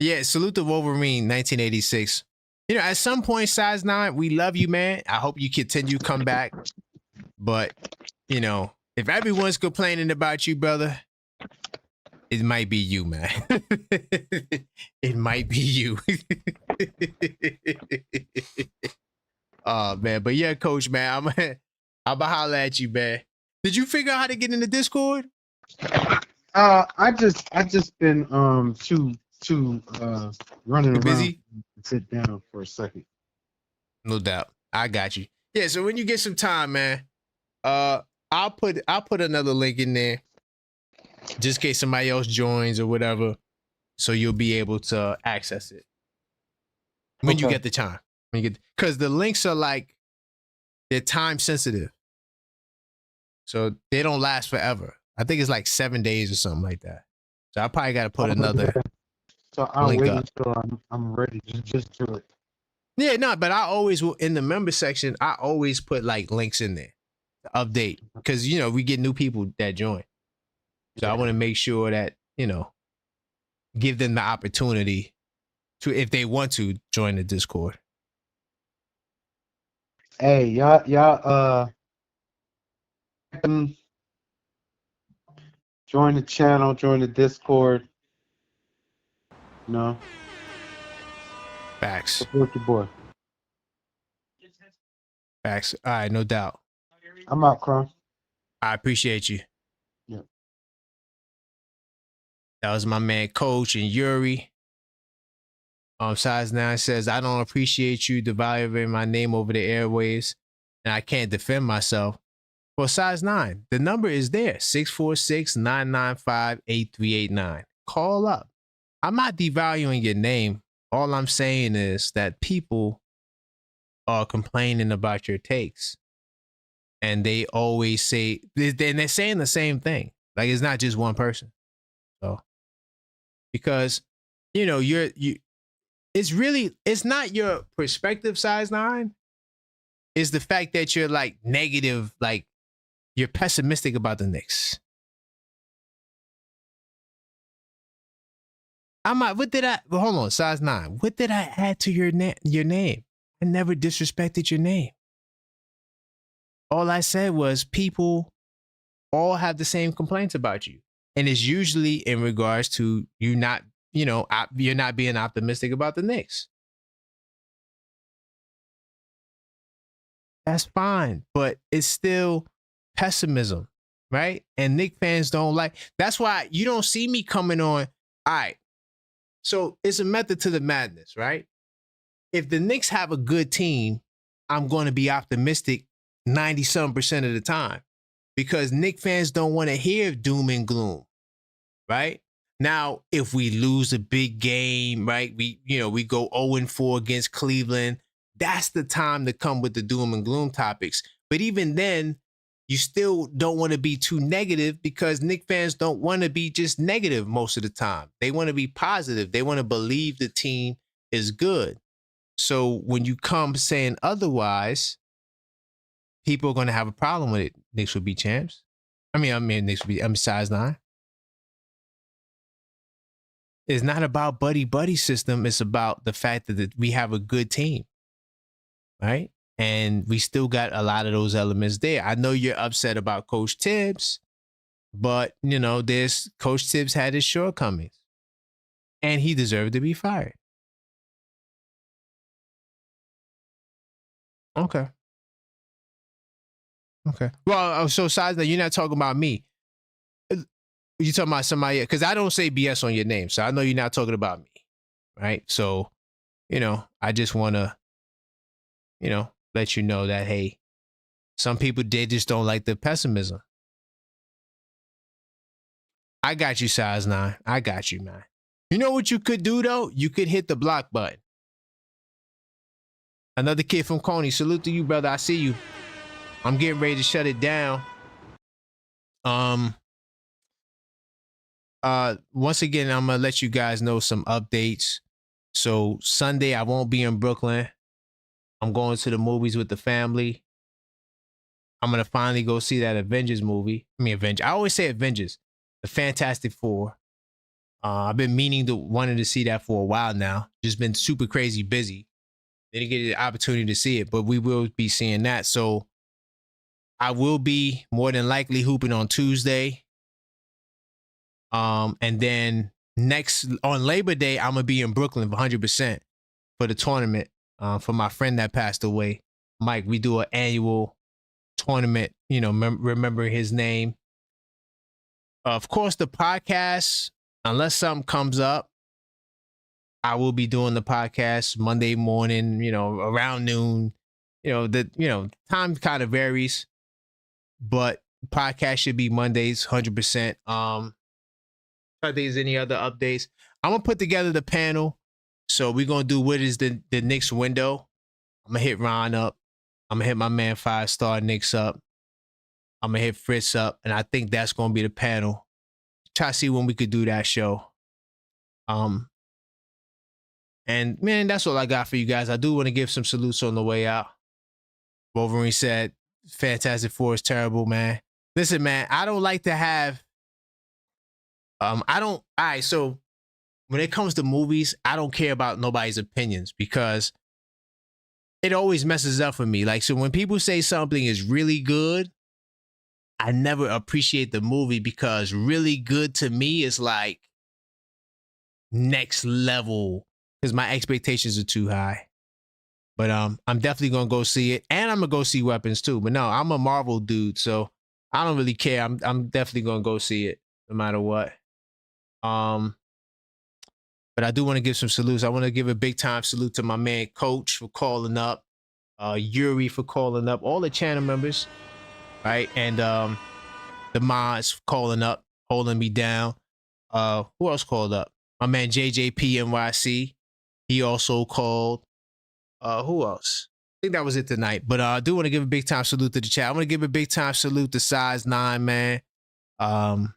Yeah, salute to Wolverine 1986. At some point, size 9, we love you, man. I hope you continue to come back. But, if everyone's complaining about you, brother, it might be you, man. It might be you. Oh, man. But yeah, coach, man, I'm going to holler at you, man. Did you figure out how to get in the Discord?
I just been too running around.
Busy?
Sit down for a second.
No doubt. I got you. Yeah, so when you get some time, man, I'll put another link in there just in case somebody else joins or whatever, so you'll be able to access it when you get the time. Because the links are they're time sensitive, so they don't last forever. I think it's 7 days or something like that. So I probably got to put another.
So I'll
link
wait
up
until I'm ready. Just do it.
Yeah, no, but I always will in the member section. I always put links in there to update because we get new people that join. So I want to make sure that give them the opportunity to, if they want to, join the Discord.
Hey, y'all, join the channel, join the Discord.
Facts.
Support your boy.
Facts. All right, no doubt.
I'm out, Cron.
I appreciate you.
Yeah.
That was my man, Coach and Yuri. Size 9 says, I don't appreciate you devaluing my name over the airwaves, and I can't defend myself. Well, size 9. The number is there. 646-995-8389. Call up. I'm not devaluing your name. All I'm saying is that people are complaining about your takes. And they always say, and they're saying the same thing. Like, it's not just one person. So, because, you know, it's not your perspective, size 9. It's the fact that you're like negative, like you're pessimistic about the Knicks. Hold on, size 9. What did I add to your name? I never disrespected your name. All I said was people all have the same complaints about you. And it's usually in regards to you not, you're not being optimistic about the Knicks. That's fine, but it's still pessimism, right? And Knicks fans don't like. That's why you don't see me coming on. All right. So it's a method to the madness, right? If the Knicks have a good team, I'm going to be optimistic 90-some% of the time because Knicks fans don't want to hear doom and gloom, right? Now, if we lose a big game, right, we go 0-4 against Cleveland, that's the time to come with the doom and gloom topics. But even then, you still don't want to be too negative because Knicks fans don't want to be just negative most of the time. They want to be positive. They want to believe the team is good. So when you come saying otherwise, people are going to have a problem with it. Knicks will be champs. Knicks will be size 9. It's not about buddy system. It's about the fact that we have a good team, right? And we still got a lot of those elements there. I know you're upset about Coach Tibbs, but, Coach Tibbs had his shortcomings. And he deserved to be fired. Okay. Well, so size that you're not talking about me. You're talking about somebody, because I don't say BS on your name, so I know you're not talking about me, right? So, I just want to, let you know that, hey, some people, they just don't like the pessimism. I got you, size 9. I got you, man. You know what you could do, though? You could hit the block button. Another kid from Coney. Salute to you, brother. I see you. I'm getting ready to shut it down. Once again, I'm going to let you guys know some updates. So Sunday, I won't be in Brooklyn. I'm going to the movies with the family. I'm going to finally go see that Avengers movie. I always say Avengers. The Fantastic Four. I've been wanting to see that for a while now. Just been super crazy busy. Didn't get the opportunity to see it, but we will be seeing that. So I will be more than likely hooping on Tuesday. And then on Labor Day, I'm going to be in Brooklyn 100% for the tournament. For my friend that passed away, Mike. We do an annual tournament, remember his name. Of course, the podcast, unless something comes up, I will be doing the podcast Monday morning, around noon. Time kind of varies, but podcast should be Mondays 100%. I think there's any other updates. I'm gonna put together the panel. So we're gonna do what is the Knicks window. I'm gonna hit Ron up. I'm gonna hit my man 5-star Knicks up. I'm gonna hit Fritz up, and I think that's gonna be the panel. Try to see when we could do that show. And man, that's all I got for you guys. I do want to give some salutes on the way out. Wolverine said, Fantastic Four is terrible, man. Listen, man, I don't like to have, so when it comes to movies, I don't care about nobody's opinions because it always messes up for me. Like, so when people say something is really good, I never appreciate the movie because really good to me is like next level because my expectations are too high. But I'm definitely going to go see it. And I'm going to go see Weapons too. But no, I'm a Marvel dude, so I don't really care. I'm definitely going to go see it no matter what. But I do want to give some salutes. I want to give a big time salute to my man Coach for calling up, Yuri for calling up, all the channel members. right? And the mods calling up, holding me down. Who else called up? My man JJP NYC. He also called. Who else? I think that was it tonight. But I do want to give a big time salute to the chat. I want to give a big time salute to Size 9, man. I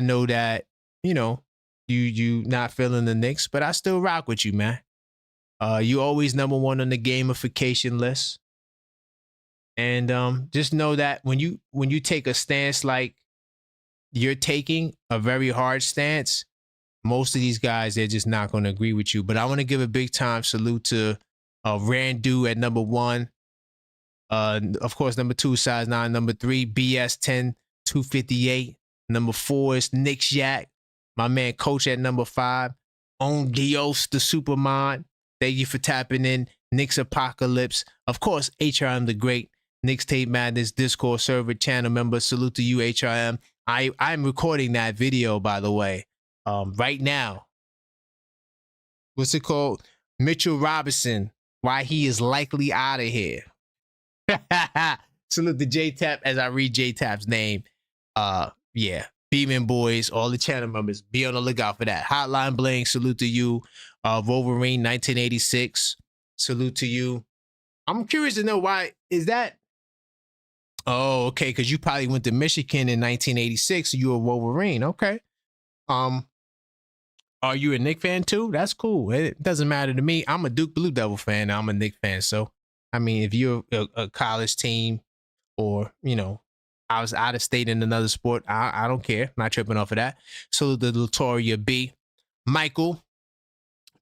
know that, you know, you not feeling the Knicks, but I still rock with you, man. You always number one on the gamification list. And just know that when you take a stance like you're taking, a very hard stance, most of these guys, they're just not going to agree with you. But I want to give a big time salute to Randu at number 1. Of course, number 2, Size 9. Number 3, BS10 258. Number 4 is Knicks Yak. My man Coach at number 5. On Dios the Supermod. Thank you for tapping in. Knicks Apocalypse. Of course, HRM the Great. Knicks Tape Madness Discord server channel member. Salute to you, HRM. I'm recording that video, by the way, right now. What's it called? Mitchell Robinson. Why he is likely out of here. Salute to J-Tap as I read J-Tap's name. Yeah. Beeman Boys, all the channel members, be on the lookout for that. Hotline Bling, salute to you. Wolverine 1986, salute to you. I'm curious to know why is that. Oh, okay, because you probably went to Michigan in 1986. So you were Wolverine, okay. Are you a Knicks fan too? That's cool. It doesn't matter to me. I'm a Duke Blue Devil fan. I'm a Knicks fan. So, I mean, if you're a college team or, you know, I was out of state in another sport, I don't care. I'm not tripping off of that. So the Latoria B. Michael,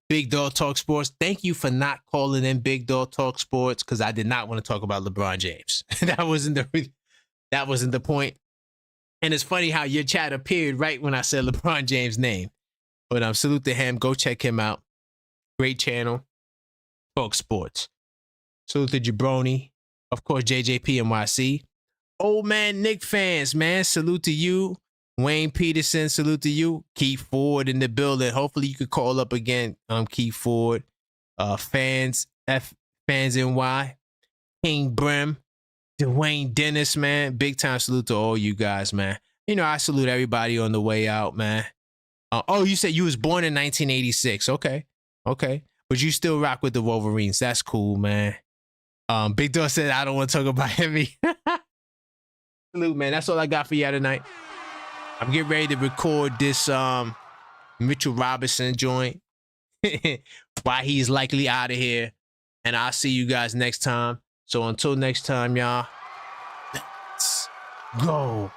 Big Dog Talk Sports. Thank you for not calling in Big Dog Talk Sports because I did not want to talk about LeBron James. that wasn't the point. And it's funny how your chat appeared right when I said LeBron James' name. But salute to him. Go check him out. Great channel. Talk Sports. Salute to Jabroni. Of course, JJP NYC. Old man Knick fans, man. Salute to you. Wayne Peterson, salute to you. Keith Ford in the building. Hopefully you could call up again. Keith Ford. Fans NY. King Brim. Dwayne Dennis, man. Big time salute to all you guys, man. You know, I salute everybody on the way out, man. Oh, you said you was born in 1986. Okay. But you still rock with the Wolverines. That's cool, man. Big Dog said, I don't want to talk about heavy. Salute, man. That's all I got for y'all tonight. I'm getting ready to record this Mitchell Robinson joint. Why he's likely out of here. And I'll see you guys next time. So until next time, y'all, let's go.